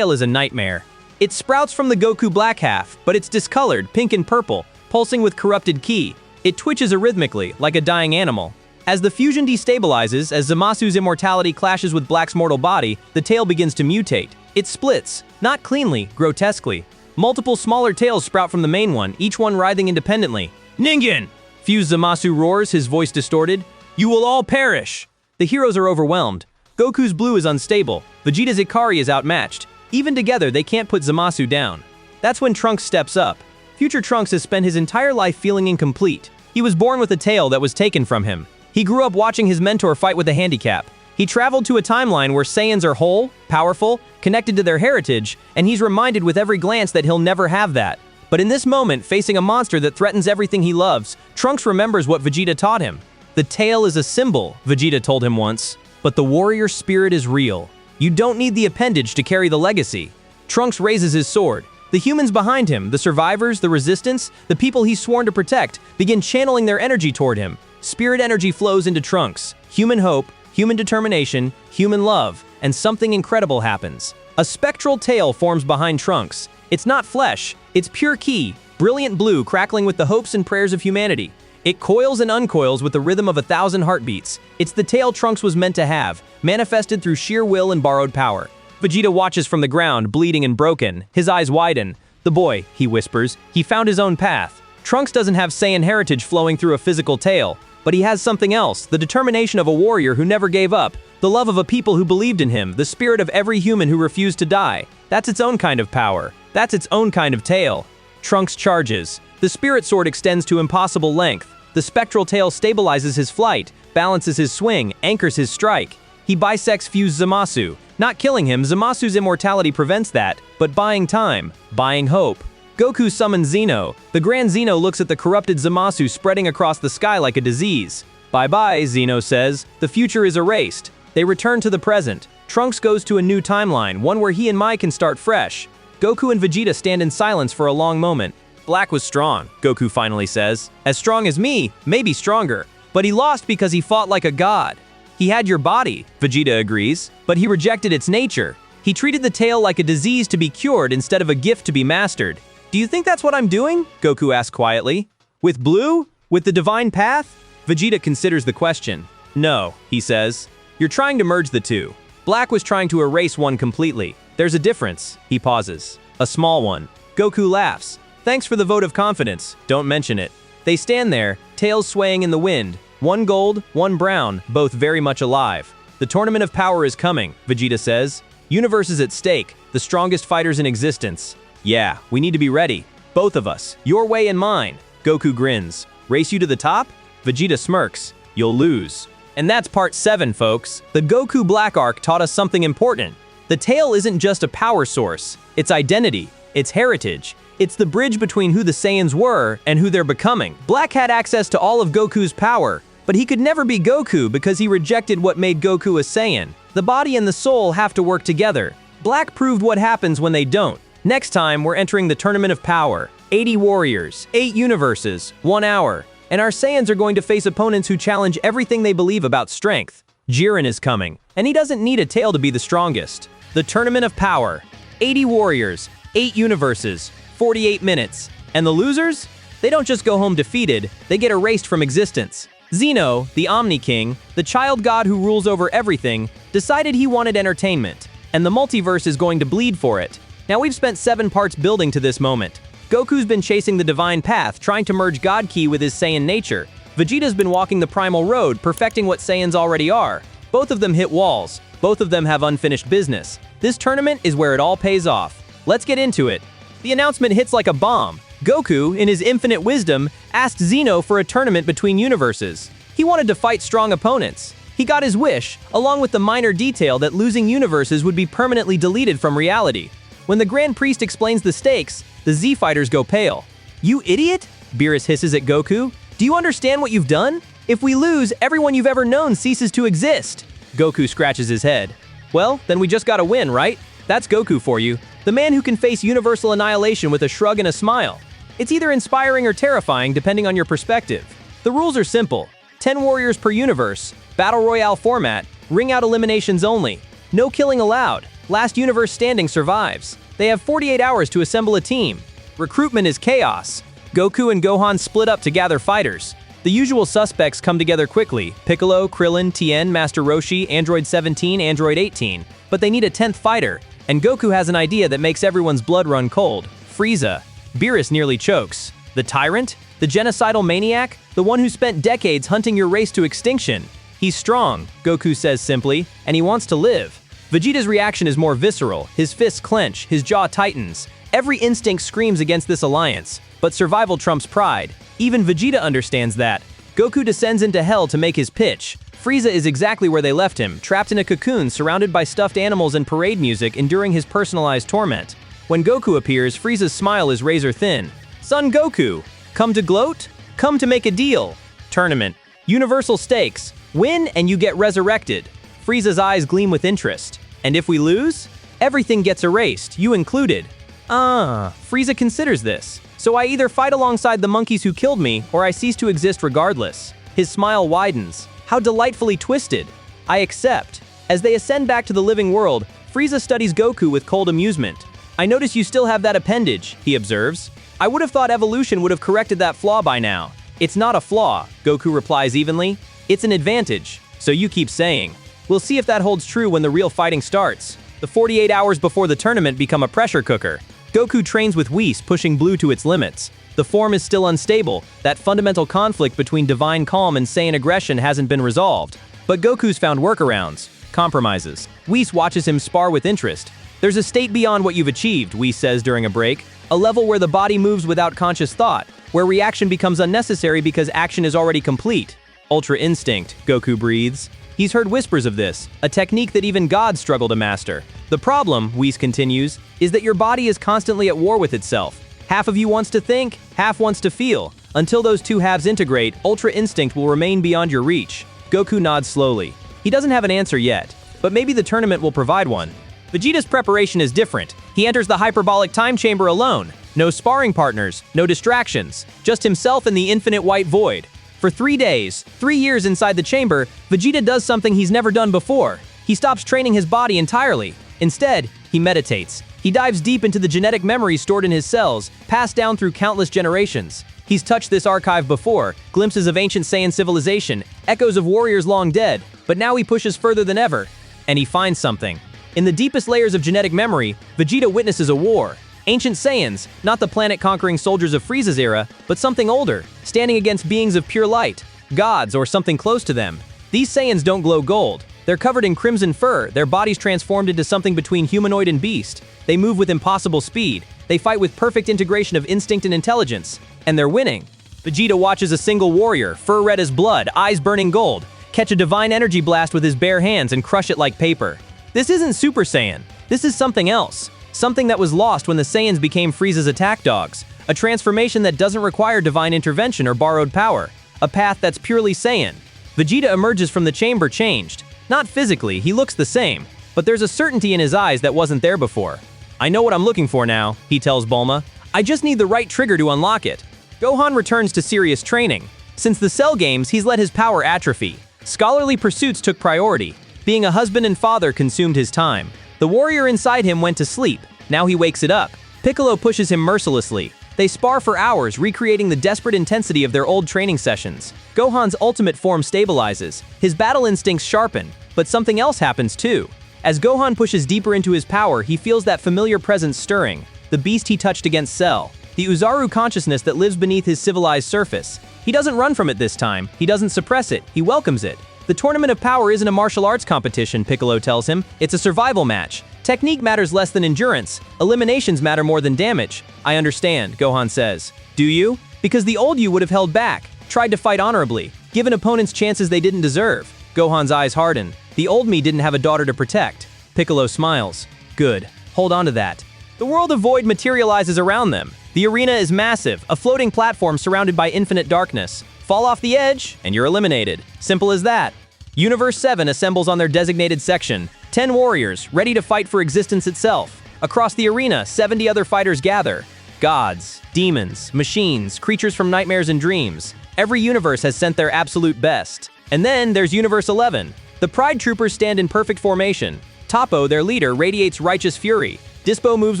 [SPEAKER 1] is a nightmare. It sprouts from the Goku Black half, but it's discolored, pink and purple, pulsing with corrupted ki. It twitches arrhythmically, like a dying animal. As the fusion destabilizes, as Zamasu's immortality clashes with Black's mortal body, the tail begins to mutate. It splits, not cleanly, grotesquely. Multiple smaller tails sprout from the main one, each one writhing independently. Ningen! Fused Zamasu roars, his voice distorted. You will all perish! The heroes are overwhelmed. Goku's blue is unstable. Vegeta's Ikari is outmatched. Even together, they can't put Zamasu down. That's when Trunks steps up. Future Trunks has spent his entire life feeling incomplete. He was born with a tail that was taken from him. He grew up watching his mentor fight with a handicap. He traveled to a timeline where Saiyans are whole, powerful, connected to their heritage, and he's reminded with every glance that he'll never have that. But in this moment, facing a monster that threatens everything he loves, Trunks remembers what Vegeta taught him. The tail is a symbol, Vegeta told him once, but the warrior spirit is real. You don't need the appendage to carry the legacy. Trunks raises his sword. The humans behind him, the survivors, the resistance, the people he's sworn to protect, begin channeling their energy toward him. Spirit energy flows into Trunks. Human hope, human determination, human love, and something incredible happens. A spectral tail forms behind Trunks. It's not flesh, it's pure ki, brilliant blue crackling with the hopes and prayers of humanity. It coils and uncoils with the rhythm of 1,000 heartbeats. It's the tail Trunks was meant to have, manifested through sheer will and borrowed power. Vegeta watches from the ground, bleeding and broken. His eyes widen. The boy, he whispers, he found his own path. Trunks doesn't have Saiyan heritage flowing through a physical tail, but he has something else, the determination of a warrior who never gave up, the love of a people who believed in him, the spirit of every human who refused to die. That's its own kind of power. That's its own kind of tail. Trunks charges. The spirit sword extends to impossible length. The spectral tail stabilizes his flight, balances his swing, anchors his strike. He bisects fused Zamasu. Not killing him, Zamasu's immortality prevents that, but buying time, buying hope. Goku summons Zeno. The Grand Zeno looks at the corrupted Zamasu spreading across the sky like a disease. Bye-bye, Zeno says. The future is erased. They return to the present. Trunks goes to a new timeline, one where he and Mai can start fresh. Goku and Vegeta stand in silence for a long moment. Black was strong, Goku finally says. As strong as me, maybe stronger. But he lost because he fought like a god. He had your body, Vegeta agrees, but he rejected its nature. He treated the tail like a disease to be cured instead of a gift to be mastered. Do you think that's what I'm doing? Goku asks quietly. With Blue? With the divine path? Vegeta considers the question. No, he says. You're trying to merge the two. Black was trying to erase one completely. There's a difference. He pauses. A small one. Goku laughs. Thanks for the vote of confidence. Don't mention it. They stand there, tails swaying in the wind. One gold, one brown, both very much alive. The tournament of power is coming, Vegeta says. Universe is at stake, the strongest fighters in existence. Yeah, we need to be ready. Both of us. Your way and mine. Goku grins. Race you to the top? Vegeta smirks. You'll lose. And that's part 7, folks. The Goku Black arc taught us something important. The tail isn't just a power source. It's identity. It's heritage. It's the bridge between who the Saiyans were and who they're becoming. Black had access to all of Goku's power, but he could never be Goku because he rejected what made Goku a Saiyan. The body and the soul have to work together. Black proved what happens when they don't. Next time, we're entering the Tournament of Power. 80 warriors, 8 universes, 1 hour. And our Saiyans are going to face opponents who challenge everything they believe about strength. Jiren is coming, and he doesn't need a tail to be the strongest. The Tournament of Power. 80 warriors, 8 universes, 48 minutes. And the losers? They don't just go home defeated, they get erased from existence. Zeno, the Omni King, the child god who rules over everything, decided he wanted entertainment, and the multiverse is going to bleed for it. Now we've spent 7 parts building to this moment. Goku's been chasing the divine path, trying to merge God Ki with his Saiyan nature. Vegeta's been walking the primal road, perfecting what Saiyans already are. Both of them hit walls. Both of them have unfinished business. This tournament is where it all pays off. Let's get into it. The announcement hits like a bomb. Goku, in his infinite wisdom, asked Zeno for a tournament between universes. He wanted to fight strong opponents. He got his wish, along with the minor detail that losing universes would be permanently deleted from reality. When the Grand Priest explains the stakes, the Z fighters go pale. "You idiot?" Beerus hisses at Goku. "Do you understand what you've done? If we lose, everyone you've ever known ceases to exist." Goku scratches his head. "Well, then we just gotta win, right? That's Goku for you. The man who can face universal annihilation with a shrug and a smile. It's either inspiring or terrifying depending on your perspective. The rules are simple. 10 warriors per universe, battle royale format, ring out eliminations only. No killing allowed. Last universe standing survives. They have 48 hours to assemble a team. Recruitment is chaos. Goku and Gohan split up to gather fighters. The usual suspects come together quickly: Piccolo, Krillin, Tien, Master Roshi, Android 17, Android 18. But they need a 10th fighter, and Goku has an idea that makes everyone's blood run cold: Frieza. Beerus nearly chokes. The tyrant? The genocidal maniac? The one who spent decades hunting your race to extinction? He's strong, Goku says simply, and he wants to live. Vegeta's reaction is more visceral. His fists clench, his jaw tightens. Every instinct screams against this alliance, but survival trumps pride. Even Vegeta understands that. Goku descends into hell to make his pitch. Frieza is exactly where they left him, trapped in a cocoon surrounded by stuffed animals and parade music, enduring his personalized torment. When Goku appears, Frieza's smile is razor thin. "Son Goku, come to gloat? Come to make a deal. Tournament. Universal stakes. Win and you get resurrected." Frieza's eyes gleam with interest. "And if we lose? Everything gets erased, you included." Frieza considers this. "So I either fight alongside the monkeys who killed me, or I cease to exist regardless." His smile widens. How delightfully twisted. "I accept." As they ascend back to the living world, Frieza studies Goku with cold amusement. "I notice you still have that appendage," he observes. "I would have thought evolution would have corrected that flaw by now." "It's not a flaw," Goku replies evenly. "It's an advantage. So you keep saying." We'll see if that holds true when the real fighting starts. The 48 hours before the tournament become a pressure cooker. Goku trains with Whis, pushing Blue to its limits. The form is still unstable. That fundamental conflict between divine calm and Saiyan aggression hasn't been resolved. But Goku's found workarounds, compromises. Whis watches him spar with interest. "There's a state beyond what you've achieved," Whis says during a break. "A level where the body moves without conscious thought, where reaction becomes unnecessary because action is already complete." "Ultra instinct," Goku breathes. He's heard whispers of this, a technique that even gods struggle to master. "The problem," Whis continues, "is that your body is constantly at war with itself. Half of you wants to think, half wants to feel. Until those two halves integrate, Ultra Instinct will remain beyond your reach." Goku nods slowly. He doesn't have an answer yet, but maybe the tournament will provide one. Vegeta's preparation is different. He enters the hyperbolic time chamber alone. No sparring partners, no distractions, just himself and the infinite white void. For 3 days, 3 years inside the chamber, Vegeta does something he's never done before. He stops training his body entirely. Instead, he meditates. He dives deep into the genetic memories stored in his cells, passed down through countless generations. He's touched this archive before, glimpses of ancient Saiyan civilization, echoes of warriors long dead, but now he pushes further than ever, and he finds something. In the deepest layers of genetic memory, Vegeta witnesses a war. Ancient Saiyans, not the planet-conquering soldiers of Frieza's era, but something older, standing against beings of pure light, gods or something close to them. These Saiyans don't glow gold. They're covered in crimson fur, their bodies transformed into something between humanoid and beast. They move with impossible speed. They fight with perfect integration of instinct and intelligence. And they're winning. Vegeta watches a single warrior, fur red as blood, eyes burning gold, catch a divine energy blast with his bare hands and crush it like paper. This isn't Super Saiyan. This is something else. Something that was lost when the Saiyans became Frieza's attack dogs. A transformation that doesn't require divine intervention or borrowed power. A path that's purely Saiyan. Vegeta emerges from the chamber changed. Not physically, he looks the same, but there's a certainty in his eyes that wasn't there before. "I know what I'm looking for now," he tells Bulma. "I just need the right trigger to unlock it." Gohan returns to serious training. Since the Cell Games, he's let his power atrophy. Scholarly pursuits took priority. Being a husband and father consumed his time. The warrior inside him went to sleep. Now he wakes it up. Piccolo pushes him mercilessly. They spar for hours, recreating the desperate intensity of their old training sessions. Gohan's ultimate form stabilizes, his battle instincts sharpen, but something else happens too. As Gohan pushes deeper into his power, he feels that familiar presence stirring, the beast he touched against Cell, the Uzaru consciousness that lives beneath his civilized surface. He doesn't run from it this time, he doesn't suppress it, he welcomes it. The Tournament of Power isn't a martial arts competition, Piccolo tells him, it's a survival match. Technique matters less than endurance, eliminations matter more than damage. I understand, Gohan says. Do you? Because the old you would have held back, tried to fight honorably, given opponents chances they didn't deserve. Gohan's eyes harden. The old me didn't have a daughter to protect. Piccolo smiles. Good. Hold on to that. The world of Void materializes around them. The arena is massive, a floating platform surrounded by infinite darkness. Fall off the edge, and you're eliminated. Simple as that. Universe 7 assembles on their designated section. 10 warriors, ready to fight for existence itself. Across the arena, 70 other fighters gather. Gods, demons, machines, creatures from nightmares and dreams. Every universe has sent their absolute best. And then there's Universe 11. The Pride Troopers stand in perfect formation. Toppo, their leader, radiates righteous fury. Dispo moves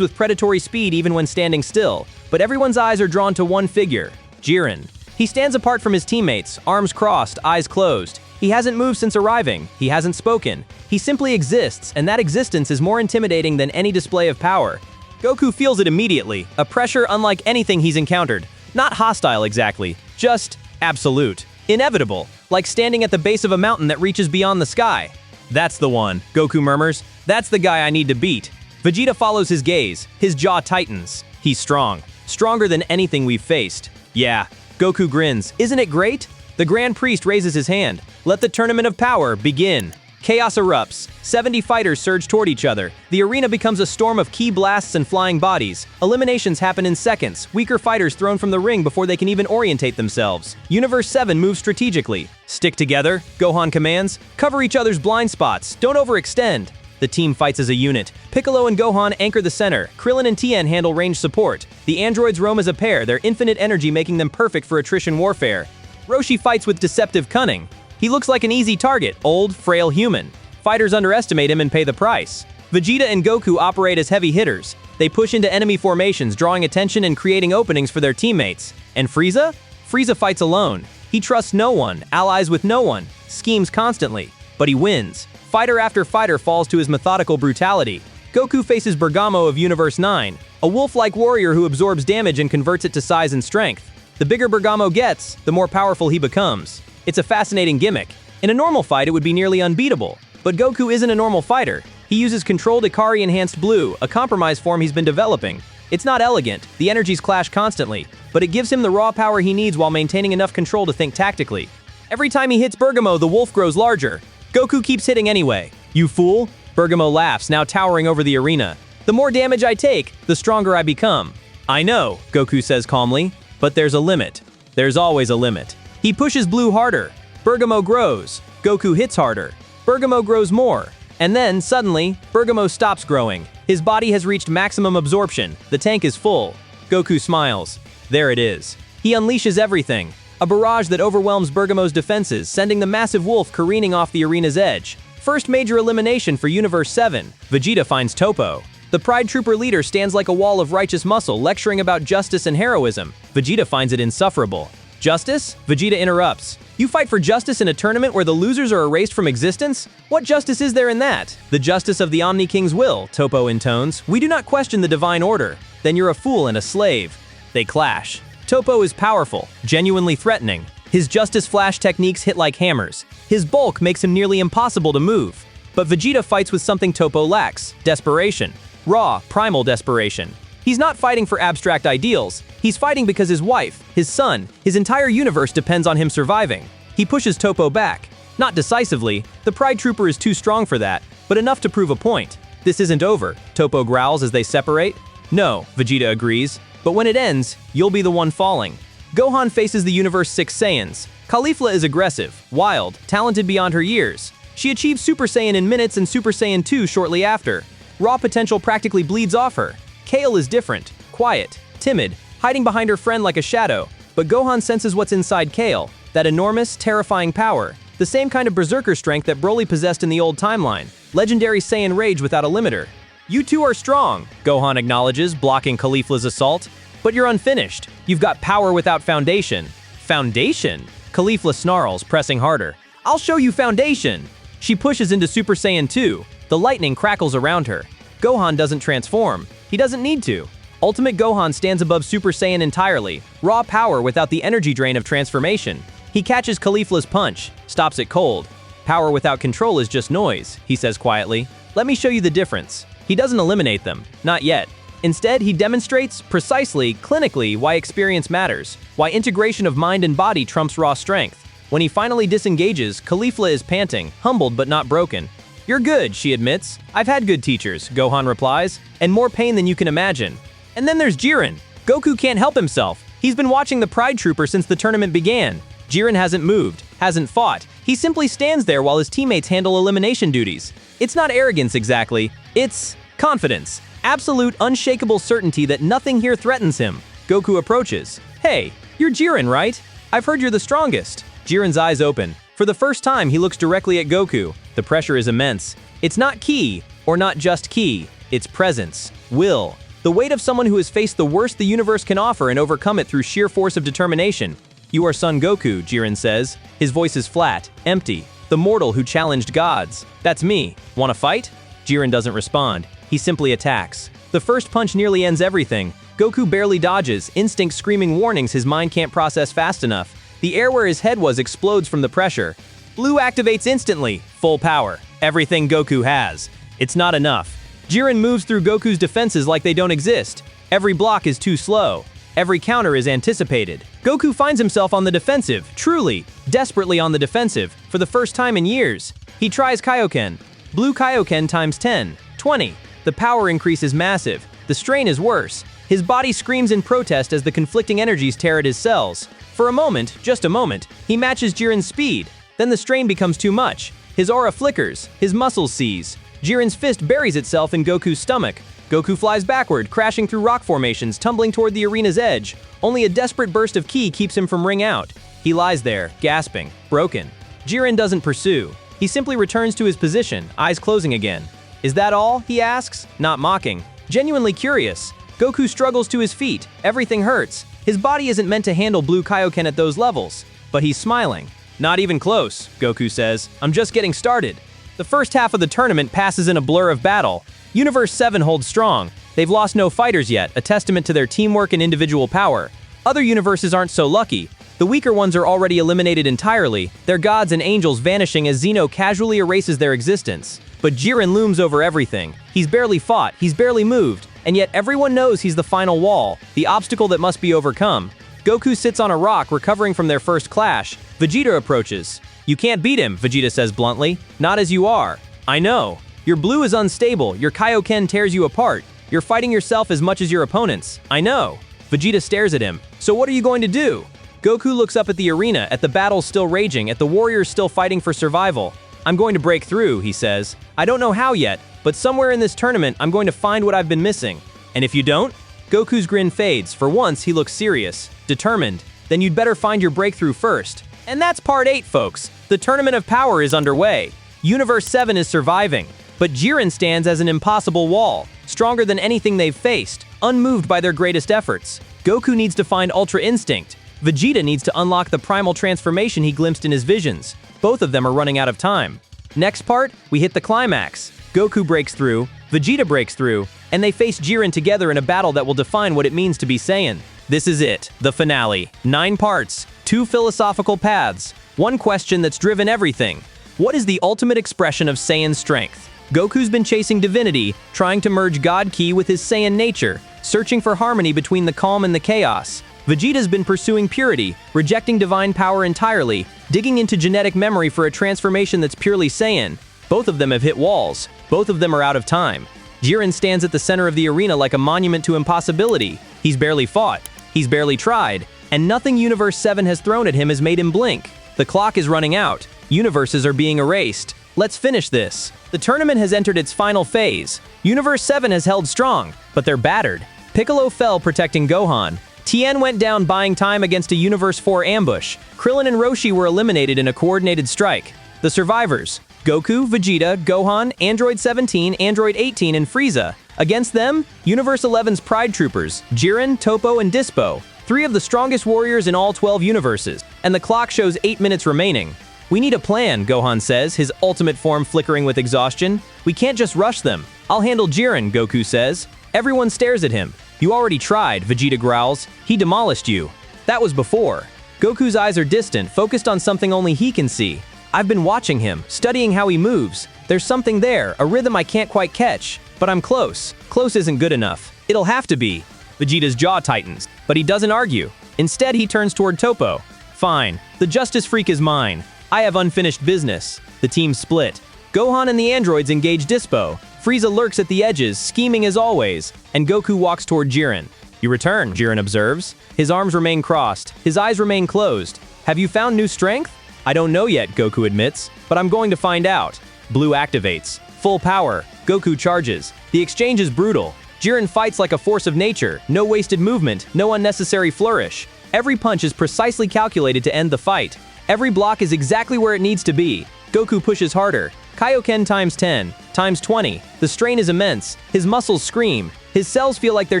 [SPEAKER 1] with predatory speed even when standing still. But everyone's eyes are drawn to one figure, Jiren. He stands apart from his teammates, arms crossed, eyes closed. He hasn't moved since arriving. He hasn't spoken. He simply exists, and that existence is more intimidating than any display of power. Goku feels it immediately, a pressure unlike anything he's encountered. Not hostile exactly, just absolute. Inevitable, like standing at the base of a mountain that reaches beyond the sky. That's the one, Goku murmurs. That's the guy I need to beat. Vegeta follows his gaze. His jaw tightens. He's strong. Stronger than anything we've faced. Yeah. Goku grins. Isn't it great? The Grand Priest raises his hand. Let the Tournament of Power begin. Chaos erupts. 70 fighters surge toward each other. The arena becomes a storm of ki blasts and flying bodies. Eliminations happen in seconds. Weaker fighters thrown from the ring before they can even orientate themselves. Universe 7 moves strategically. Stick together, Gohan commands. Cover each other's blind spots. Don't overextend. The team fights as a unit. Piccolo and Gohan anchor the center. Krillin and Tien handle range support. The androids roam as a pair, their infinite energy making them perfect for attrition warfare. Roshi fights with deceptive cunning. He looks like an easy target, old, frail human. Fighters underestimate him and pay the price. Vegeta and Goku operate as heavy hitters. They push into enemy formations, drawing attention and creating openings for their teammates. And Frieza? Frieza fights alone. He trusts no one, allies with no one, schemes constantly. But he wins. Fighter after fighter falls to his methodical brutality. Goku faces Bergamo of Universe 9, a wolf-like warrior who absorbs damage and converts it to size and strength. The bigger Bergamo gets, the more powerful he becomes. It's a fascinating gimmick. In a normal fight, it would be nearly unbeatable. But Goku isn't a normal fighter. He uses controlled Ikari-enhanced blue, a compromise form he's been developing. It's not elegant, the energies clash constantly, but it gives him the raw power he needs while maintaining enough control to think tactically. Every time he hits Bergamo, the wolf grows larger. Goku keeps hitting anyway. You fool? Bergamo laughs, now towering over the arena. The more damage I take, the stronger I become. I know, Goku says calmly, but there's a limit. There's always a limit. He pushes blue harder. Bergamo grows. Goku hits harder. Bergamo grows more. And then, suddenly, Bergamo stops growing. His body has reached maximum absorption. The tank is full. Goku smiles. There it is. He unleashes everything. A barrage that overwhelms Bergamo's defenses, sending the massive wolf careening off the arena's edge. First major elimination for Universe 7. Vegeta finds Toppo. The Pride Trooper leader stands like a wall of righteous muscle, lecturing about justice and heroism. Vegeta finds it insufferable. Justice? Vegeta interrupts. You fight for justice in a tournament where the losers are erased from existence? What justice is there in that? The justice of the Omni King's will, Toppo intones. We do not question the divine order. Then you're a fool and a slave. They clash. Toppo is powerful, genuinely threatening. His Justice Flash techniques hit like hammers. His bulk makes him nearly impossible to move. But Vegeta fights with something Toppo lacks: desperation. Raw, primal desperation. He's not fighting for abstract ideals. He's fighting because his wife, his son, his entire universe depends on him surviving. He pushes Toppo back. Not decisively, the Pride Trooper is too strong for that, but enough to prove a point. This isn't over, Toppo growls as they separate. No, Vegeta agrees, but when it ends, you'll be the one falling. Gohan faces the Universe 6 Saiyans. Caulifla is aggressive, wild, talented beyond her years. She achieves Super Saiyan in minutes and Super Saiyan 2 shortly after. Raw potential practically bleeds off her. Kale is different, quiet, timid, hiding behind her friend like a shadow, but Gohan senses what's inside Kale, that enormous, terrifying power, the same kind of berserker strength that Broly possessed in the old timeline, legendary Saiyan rage without a limiter. You two are strong, Gohan acknowledges, blocking Caulifla's assault. But you're unfinished. You've got power without foundation. Foundation? Caulifla snarls, pressing harder. I'll show you foundation! She pushes into Super Saiyan 2. The lightning crackles around her. Gohan doesn't transform. He doesn't need to. Ultimate Gohan stands above Super Saiyan entirely, raw power without the energy drain of transformation. He catches Caulifla's punch, stops it cold. Power without control is just noise, he says quietly. Let me show you the difference. He doesn't eliminate them, not yet. Instead, he demonstrates, precisely, clinically, why experience matters, why integration of mind and body trumps raw strength. When he finally disengages, Caulifla is panting, humbled but not broken. You're good, she admits. I've had good teachers, Gohan replies, and more pain than you can imagine. And then there's Jiren. Goku can't help himself. He's been watching the Pride Trooper since the tournament began. Jiren hasn't moved, hasn't fought. He simply stands there while his teammates handle elimination duties. It's not arrogance exactly, it's confidence. Absolute, unshakable certainty that nothing here threatens him. Goku approaches. Hey, you're Jiren, right? I've heard you're the strongest. Jiren's eyes open. For the first time, he looks directly at Goku. The pressure is immense. It's not ki, or not just ki. It's presence, will. The weight of someone who has faced the worst the universe can offer and overcome it through sheer force of determination. You are Son Goku, Jiren says. His voice is flat, empty. The mortal who challenged gods. That's me. Wanna fight? Jiren doesn't respond. He simply attacks. The first punch nearly ends everything. Goku barely dodges, instinct screaming warnings his mind can't process fast enough. The air where his head was explodes from the pressure. Blue activates instantly, full power. Everything Goku has. It's not enough. Jiren moves through Goku's defenses like they don't exist. Every block is too slow. Every counter is anticipated. Goku finds himself on the defensive, truly, desperately on the defensive, for the first time in years. He tries Kaioken. Blue Kaioken times 10, 20. The power increase is massive. The strain is worse. His body screams in protest as the conflicting energies tear at his cells. For a moment, just a moment, he matches Jiren's speed. Then the strain becomes too much. His aura flickers. His muscles seize. Jiren's fist buries itself in Goku's stomach. Goku flies backward, crashing through rock formations, tumbling toward the arena's edge. Only a desperate burst of ki keeps him from ring out. He lies there, gasping, broken. Jiren doesn't pursue. He simply returns to his position, eyes closing again. Is that all? He asks, not mocking. Genuinely curious. Goku struggles to his feet. Everything hurts. His body isn't meant to handle Blue Kaioken at those levels. But he's smiling. Not even close, Goku says. I'm just getting started. The first half of the tournament passes in a blur of battle. Universe 7 holds strong. They've lost no fighters yet, a testament to their teamwork and individual power. Other universes aren't so lucky. The weaker ones are already eliminated entirely, their gods and angels vanishing as Zeno casually erases their existence. But Jiren looms over everything. He's barely fought, he's barely moved, and yet everyone knows he's the final wall, the obstacle that must be overcome. Goku sits on a rock, recovering from their first clash. Vegeta approaches. You can't beat him, Vegeta says bluntly. Not as you are. I know. Your blue is unstable, your Kaioken tears you apart. You're fighting yourself as much as your opponents. I know. Vegeta stares at him. So what are you going to do? Goku looks up at the arena, at the battles still raging, at the warriors still fighting for survival. I'm going to break through, he says. I don't know how yet, but somewhere in this tournament, I'm going to find what I've been missing. And if you don't? Goku's grin fades. For once, he looks serious, determined. Then you'd better find your breakthrough first. And that's part 8, folks. The Tournament of Power is underway. Universe 7 is surviving. But Jiren stands as an impossible wall, stronger than anything they've faced, unmoved by their greatest efforts. Goku needs to find Ultra Instinct. Vegeta needs to unlock the primal transformation he glimpsed in his visions. Both of them are running out of time. Next part, we hit the climax. Goku breaks through, Vegeta breaks through, and they face Jiren together in a battle that will define what it means to be Saiyan. This is it, the finale. 9 parts, 2 philosophical paths, 1 question that's driven everything. What is the ultimate expression of Saiyan strength? Goku's been chasing divinity, trying to merge God Ki with his Saiyan nature, searching for harmony between the calm and the chaos. Vegeta's been pursuing purity, rejecting divine power entirely, digging into genetic memory for a transformation that's purely Saiyan. Both of them have hit walls. Both of them are out of time. Jiren stands at the center of the arena like a monument to impossibility. He's barely fought. He's barely tried. And nothing Universe 7 has thrown at him has made him blink. The clock is running out. Universes are being erased. Let's finish this. The tournament has entered its final phase. Universe 7 has held strong, but they're battered. Piccolo fell protecting Gohan. Tien went down buying time against a Universe 4 ambush. Krillin and Roshi were eliminated in a coordinated strike. The survivors: Goku, Vegeta, Gohan, Android 17, Android 18, and Frieza. Against them, Universe 11's Pride Troopers, Jiren, Toppo, and Dispo, 3 of the strongest warriors in all 12 universes, and the clock shows 8 minutes remaining. We need a plan, Gohan says, his ultimate form flickering with exhaustion. We can't just rush them. I'll handle Jiren, Goku says. Everyone stares at him. You already tried, Vegeta growls. He demolished you. That was before. Goku's eyes are distant, focused on something only he can see. I've been watching him, studying how he moves. There's something there, a rhythm I can't quite catch. But I'm close. Close isn't good enough. It'll have to be. Vegeta's jaw tightens, but he doesn't argue. Instead, he turns toward Toppo. Fine. The justice freak is mine. I have unfinished business. The team split. Gohan and the androids engage Dispo. Frieza lurks at the edges, scheming as always, and Goku walks toward Jiren. You return, Jiren observes. His arms remain crossed. His eyes remain closed. Have you found new strength? I don't know yet, Goku admits, but I'm going to find out. Blue activates. Full power. Goku charges. The exchange is brutal. Jiren fights like a force of nature. No wasted movement, no unnecessary flourish. Every punch is precisely calculated to end the fight. Every block is exactly where it needs to be. Goku pushes harder. Kaioken times 10, times 20. The strain is immense. His muscles scream. His cells feel like they're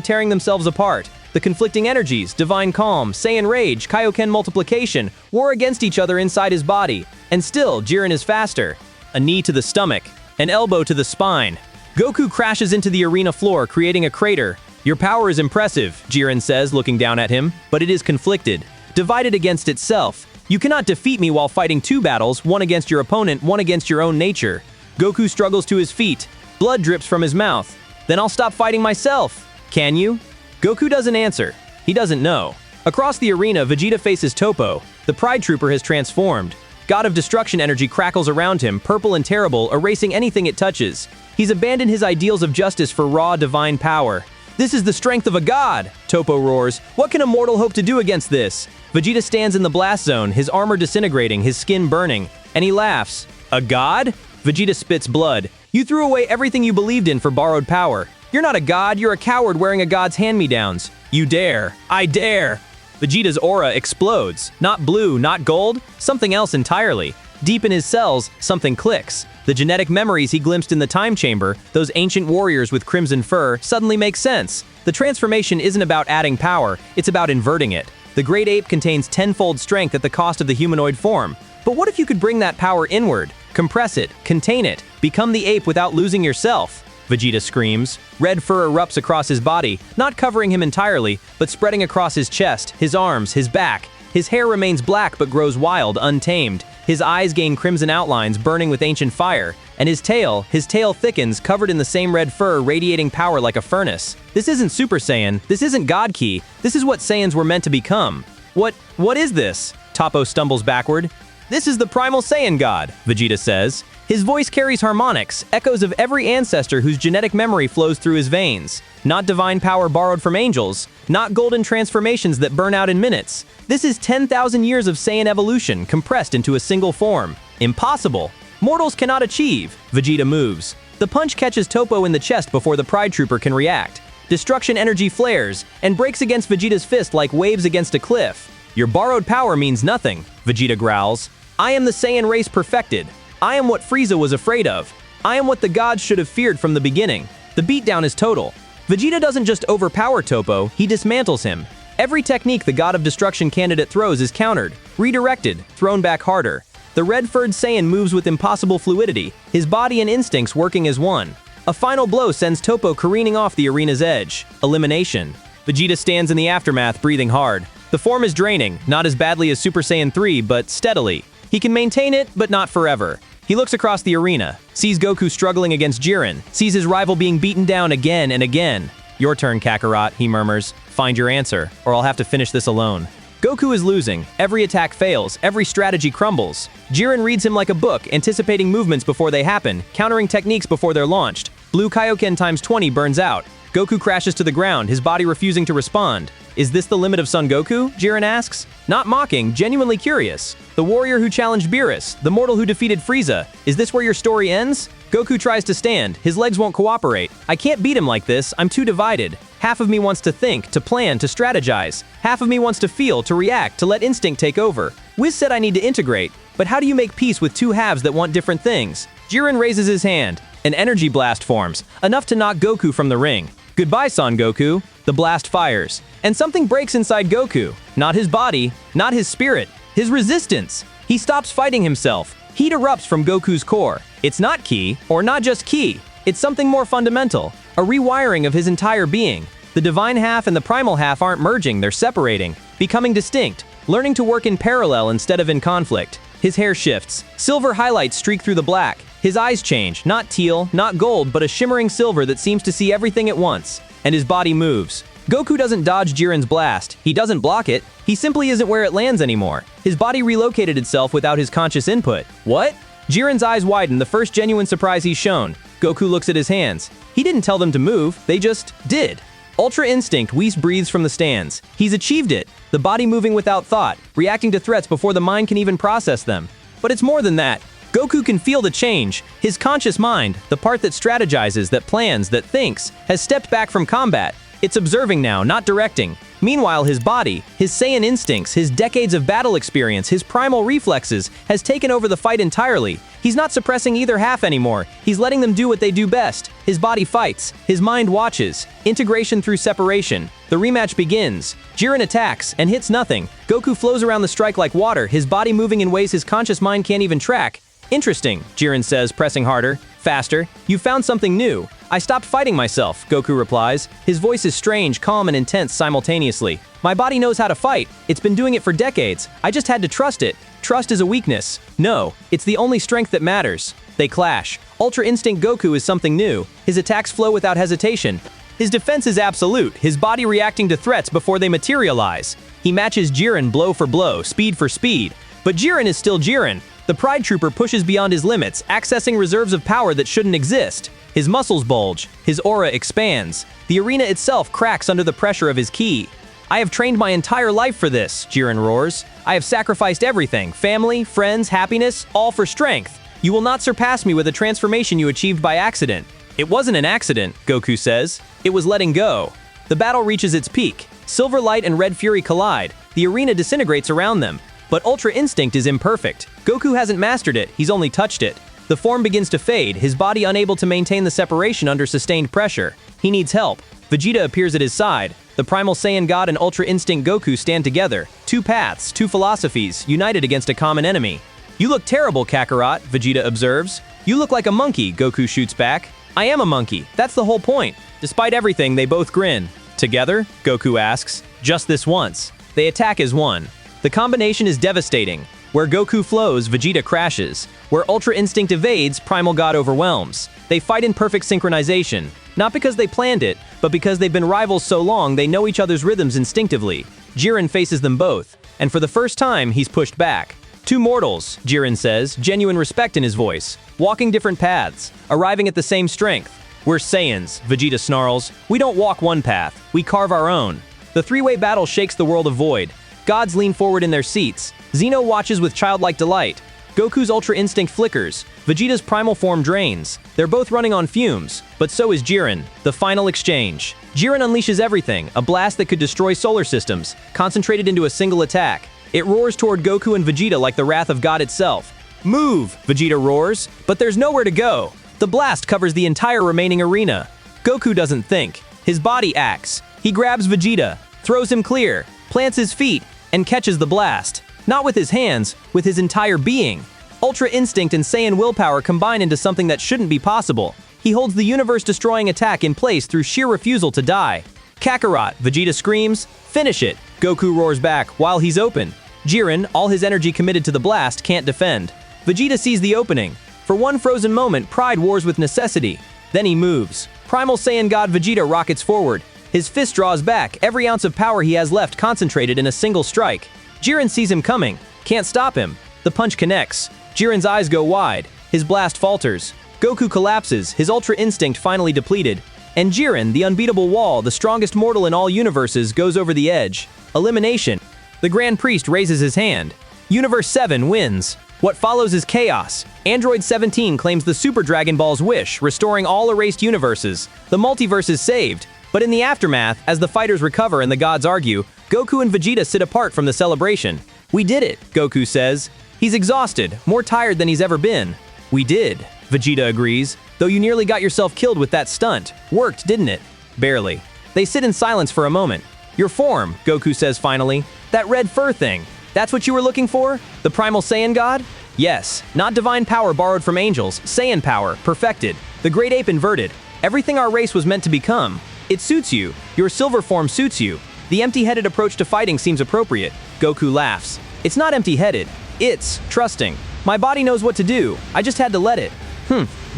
[SPEAKER 1] tearing themselves apart. The conflicting energies, divine calm, Saiyan rage, Kaioken multiplication, war against each other inside his body. And still, Jiren is faster. A knee to the stomach, an elbow to the spine. Goku crashes into the arena floor, creating a crater. Your power is impressive, Jiren says, looking down at him, but it is conflicted, divided against itself. You cannot defeat me while fighting 2 battles, one against your opponent, one against your own nature. Goku struggles to his feet. Blood drips from his mouth. Then I'll stop fighting myself. Can you? Goku doesn't answer. He doesn't know. Across the arena, Vegeta faces Toppo. The Pride Trooper has transformed. God of Destruction energy crackles around him, purple and terrible, erasing anything it touches. He's abandoned his ideals of justice for raw, divine power. This is the strength of a god, Toppo roars. What can a mortal hope to do against this? Vegeta stands in the blast zone, his armor disintegrating, his skin burning, and he laughs. A god? Vegeta spits blood. You threw away everything you believed in for borrowed power. You're not a god, you're a coward wearing a god's hand-me-downs. You dare. I dare. Vegeta's aura explodes. Not blue, not gold, something else entirely. Deep in his cells, something clicks. The genetic memories he glimpsed in the time chamber, those ancient warriors with crimson fur, suddenly make sense. The transformation isn't about adding power, it's about inverting it. The great ape contains tenfold strength at the cost of the humanoid form. But what if you could bring that power inward? Compress it, contain it, become the ape without losing yourself? Vegeta screams. Red fur erupts across his body, not covering him entirely, but spreading across his chest, his arms, his back. His hair remains black but grows wild, untamed. His eyes gain crimson outlines, burning with ancient fire. And his tail thickens, covered in the same red fur, radiating power like a furnace. This isn't Super Saiyan, this isn't God Ki, this is what Saiyans were meant to become. What is this? Toppo stumbles backward. This is the primal Saiyan God, Vegeta says. His voice carries harmonics, echoes of every ancestor whose genetic memory flows through his veins. Not divine power borrowed from angels, not golden transformations that burn out in minutes. This is 10,000 years of Saiyan evolution compressed into a single form. Impossible. Mortals cannot achieve. Vegeta moves. The punch catches Toppo in the chest before the Pride Trooper can react. Destruction energy flares and breaks against Vegeta's fist like waves against a cliff. Your borrowed power means nothing, Vegeta growls. I am the Saiyan race perfected. I am what Frieza was afraid of. I am what the gods should have feared from the beginning. The beatdown is total. Vegeta doesn't just overpower Toppo, he dismantles him. Every technique the God of Destruction candidate throws is countered, redirected, thrown back harder. The red-furred Saiyan moves with impossible fluidity, his body and instincts working as one. A final blow sends Toppo careening off the arena's edge. Elimination. Vegeta stands in the aftermath, breathing hard. The form is draining, not as badly as Super Saiyan 3, but steadily. He can maintain it, but not forever. He looks across the arena, sees Goku struggling against Jiren, sees his rival being beaten down again and again. Your turn, Kakarot, he murmurs. Find your answer, or I'll have to finish this alone. Goku is losing. Every attack fails, every strategy crumbles. Jiren reads him like a book, anticipating movements before they happen, countering techniques before they're launched. Blue Kaioken times 20 burns out. Goku crashes to the ground, his body refusing to respond. Is this the limit of Son Goku? Jiren asks. Not mocking, genuinely curious. The warrior who challenged Beerus, the mortal who defeated Frieza. Is this where your story ends? Goku tries to stand. His legs won't cooperate. I can't beat him like this. I'm too divided. Half of me wants to think, to plan, to strategize. Half of me wants to feel, to react, to let instinct take over. Whis said I need to integrate. But how do you make peace with two halves that want different things? Jiren raises his hand. An energy blast forms, enough to knock Goku from the ring. Goodbye, Son Goku. The blast fires, and something breaks inside Goku. Not his body, not his spirit, his resistance. He stops fighting himself. Heat erupts from Goku's core. It's not ki, or not just ki. It's something more fundamental, a rewiring of his entire being. The divine half and the primal half aren't merging, they're separating, becoming distinct, learning to work in parallel instead of in conflict. His hair shifts. Silver highlights streak through the black. His eyes change, not teal, not gold, but a shimmering silver that seems to see everything at once. And his body moves. Goku doesn't dodge Jiren's blast. He doesn't block it. He simply isn't where it lands anymore. His body relocated itself without his conscious input. What? Jiren's eyes widen, the first genuine surprise he's shown. Goku looks at his hands. He didn't tell them to move, they just did. Ultra Instinct, Whis breathes from the stands. He's achieved it. The body moving without thought, reacting to threats before the mind can even process them. But it's more than that. Goku can feel the change. His conscious mind, the part that strategizes, that plans, that thinks, has stepped back from combat. It's observing now, not directing. Meanwhile, his body, his Saiyan instincts, his decades of battle experience, his primal reflexes, has taken over the fight entirely. He's not suppressing either half anymore. He's letting them do what they do best. His body fights. His mind watches. Integration through separation. The rematch begins. Jiren attacks and hits nothing. Goku flows around the strike like water, his body moving in ways his conscious mind can't even track. Interesting, Jiren says, pressing harder. Faster. You found something new. I stopped fighting myself, Goku replies. His voice is strange, calm, and intense simultaneously. My body knows how to fight. It's been doing it for decades. I just had to trust it. Trust is a weakness. No, it's the only strength that matters. They clash. Ultra Instinct Goku is something new. His attacks flow without hesitation. His defense is absolute, his body reacting to threats before they materialize. He matches Jiren blow for blow, speed for speed. But Jiren is still Jiren. The Pride Trooper pushes beyond his limits, accessing reserves of power that shouldn't exist. His muscles bulge, his aura expands. The arena itself cracks under the pressure of his ki. I have trained my entire life for this, Jiren roars. I have sacrificed everything, family, friends, happiness, all for strength. You will not surpass me with a transformation you achieved by accident. It wasn't an accident, Goku says. It was letting go. The battle reaches its peak. Silver light and red fury collide. The arena disintegrates around them. But Ultra Instinct is imperfect. Goku hasn't mastered it, he's only touched it. The form begins to fade, his body unable to maintain the separation under sustained pressure. He needs help. Vegeta appears at his side. The primal Saiyan God and Ultra Instinct Goku stand together. Two paths, two philosophies, united against a common enemy. You look terrible, Kakarot, Vegeta observes. You look like a monkey, Goku shoots back. I am a monkey, that's the whole point. Despite everything, they both grin. Together? Goku asks. Just this once. They attack as one. The combination is devastating. Where Goku flows, Vegeta crashes. Where Ultra Instinct evades, Primal God overwhelms. They fight in perfect synchronization. Not because they planned it, but because they've been rivals so long they know each other's rhythms instinctively. Jiren faces them both, and for the first time, he's pushed back. Two mortals, Jiren says, genuine respect in his voice. Walking different paths, arriving at the same strength. We're Saiyans, Vegeta snarls. We don't walk one path, we carve our own. The three-way battle shakes the world of Void. Gods lean forward in their seats. Zeno watches with childlike delight. Goku's Ultra Instinct flickers. Vegeta's primal form drains. They're both running on fumes, but so is Jiren. The final exchange. Jiren unleashes everything, a blast that could destroy solar systems, concentrated into a single attack. It roars toward Goku and Vegeta like the wrath of God itself. Move, Vegeta roars, but there's nowhere to go. The blast covers the entire remaining arena. Goku doesn't think. His body acts. He grabs Vegeta, throws him clear, plants his feet, and catches the blast. Not with his hands, with his entire being. Ultra Instinct and Saiyan willpower combine into something that shouldn't be possible. He holds the universe-destroying attack in place through sheer refusal to die. Kakarot, Vegeta screams, finish it. Goku roars back, while he's open. Jiren, all his energy committed to the blast, can't defend. Vegeta sees the opening. For one frozen moment, pride wars with necessity. Then he moves. Primal Saiyan God Vegeta rockets forward. His fist draws back, every ounce of power he has left concentrated in a single strike. Jiren sees him coming. Can't stop him. The punch connects. Jiren's eyes go wide. His blast falters. Goku collapses, his Ultra Instinct finally depleted. And Jiren, the unbeatable wall, the strongest mortal in all universes, goes over the edge. Elimination. The Grand Priest raises his hand. Universe 7 wins. What follows is chaos. Android 17 claims the Super Dragon Ball's wish, restoring all erased universes. The multiverse is saved. But in the aftermath, as the fighters recover and the gods argue, Goku and Vegeta sit apart from the celebration. We did it, Goku says. He's exhausted, more tired than he's ever been. We did. Vegeta agrees, though you nearly got yourself killed with that stunt. Worked, didn't it? Barely. They sit in silence for a moment. Your form, Goku says finally. That red fur thing. That's what you were looking for? The primal Saiyan God? Yes, not divine power borrowed from angels, Saiyan power, perfected. The great ape inverted. Everything our race was meant to become. It suits you. Your silver form suits you. The empty-headed approach to fighting seems appropriate. Goku laughs. It's not empty-headed. It's trusting. My body knows what to do. I just had to let it.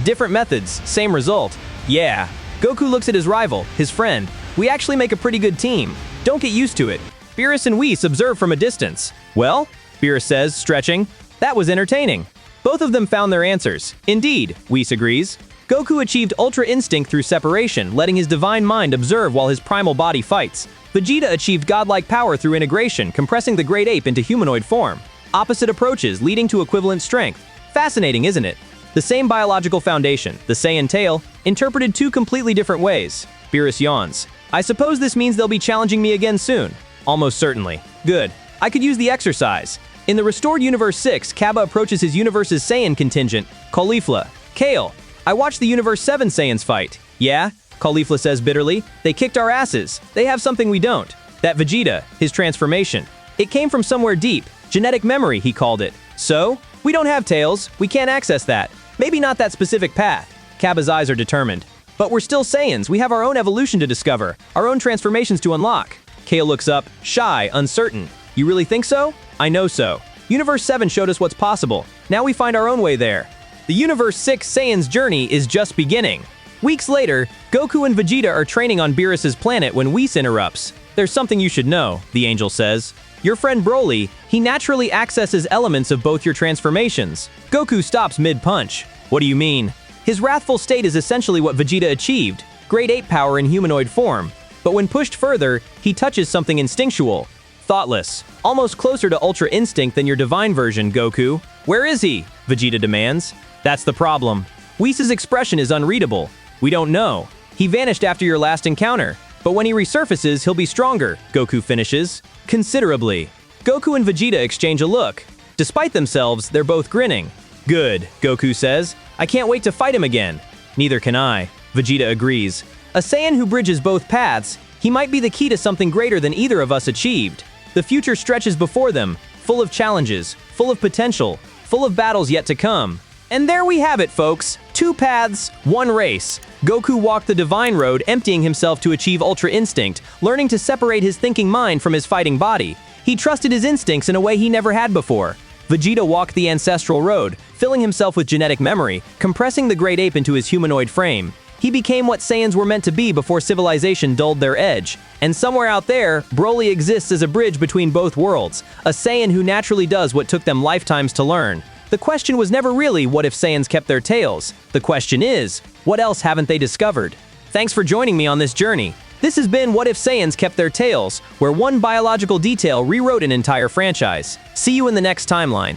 [SPEAKER 1] Different methods, same result. Yeah. Goku looks at his rival, his friend. We actually make a pretty good team. Don't get used to it. Beerus and Whis observe from a distance. Well, Beerus says, stretching, that was entertaining. Both of them found their answers. Indeed, Whis agrees. Goku achieved Ultra Instinct through separation, letting his divine mind observe while his primal body fights. Vegeta achieved godlike power through integration, compressing the great ape into humanoid form. Opposite approaches leading to equivalent strength. Fascinating, isn't it? The same biological foundation, the Saiyan tail, interpreted two completely different ways. Beerus yawns. I suppose this means they'll be challenging me again soon. Almost certainly. Good. I could use the exercise. In the restored Universe 6, Cabba approaches his universe's Saiyan contingent, Caulifla. Kale, I watched the Universe 7 Saiyans fight. Yeah? Caulifla says bitterly. They kicked our asses. They have something we don't. That Vegeta, his transformation. It came from somewhere deep. Genetic memory, he called it. So? We don't have tails. We can't access that. Maybe not that specific path. Cabba's eyes are determined. But we're still Saiyans. We have our own evolution to discover. Our own transformations to unlock. Kale looks up, shy, uncertain. You really think so? I know so. Universe 7 showed us what's possible. Now we find our own way there. The Universe 6 Saiyans journey is just beginning. Weeks later, Goku and Vegeta are training on Beerus's planet when Whis interrupts. There's something you should know, the angel says. Your friend Broly, he naturally accesses elements of both your transformations. Goku stops mid-punch. What do you mean? His wrathful state is essentially what Vegeta achieved, great ape power in humanoid form. But when pushed further, he touches something instinctual. Thoughtless. Almost closer to Ultra Instinct than your divine version, Goku. Where is he? Vegeta demands. That's the problem. Whis' expression is unreadable. We don't know. He vanished after your last encounter. But when he resurfaces, he'll be stronger, Goku finishes. Considerably. Goku and Vegeta exchange a look. Despite themselves, they're both grinning. Good, Goku says. I can't wait to fight him again. Neither can I. Vegeta agrees. A Saiyan who bridges both paths, he might be the key to something greater than either of us achieved. The future stretches before them, full of challenges, full of potential, full of battles yet to come. And there we have it, folks. 2 paths, 1 race. Goku walked the divine road, emptying himself to achieve Ultra Instinct, learning to separate his thinking mind from his fighting body. He trusted his instincts in a way he never had before. Vegeta walked the ancestral road, filling himself with genetic memory, compressing the great ape into his humanoid frame. He became what Saiyans were meant to be before civilization dulled their edge. And somewhere out there, Broly exists as a bridge between both worlds, a Saiyan who naturally does what took them lifetimes to learn. The question was never really what if Saiyans kept their tails. The question is, what else haven't they discovered? Thanks for joining me on this journey. This has been What If Saiyans Kept Their Tails, where one biological detail rewrote an entire franchise. See you in the next timeline.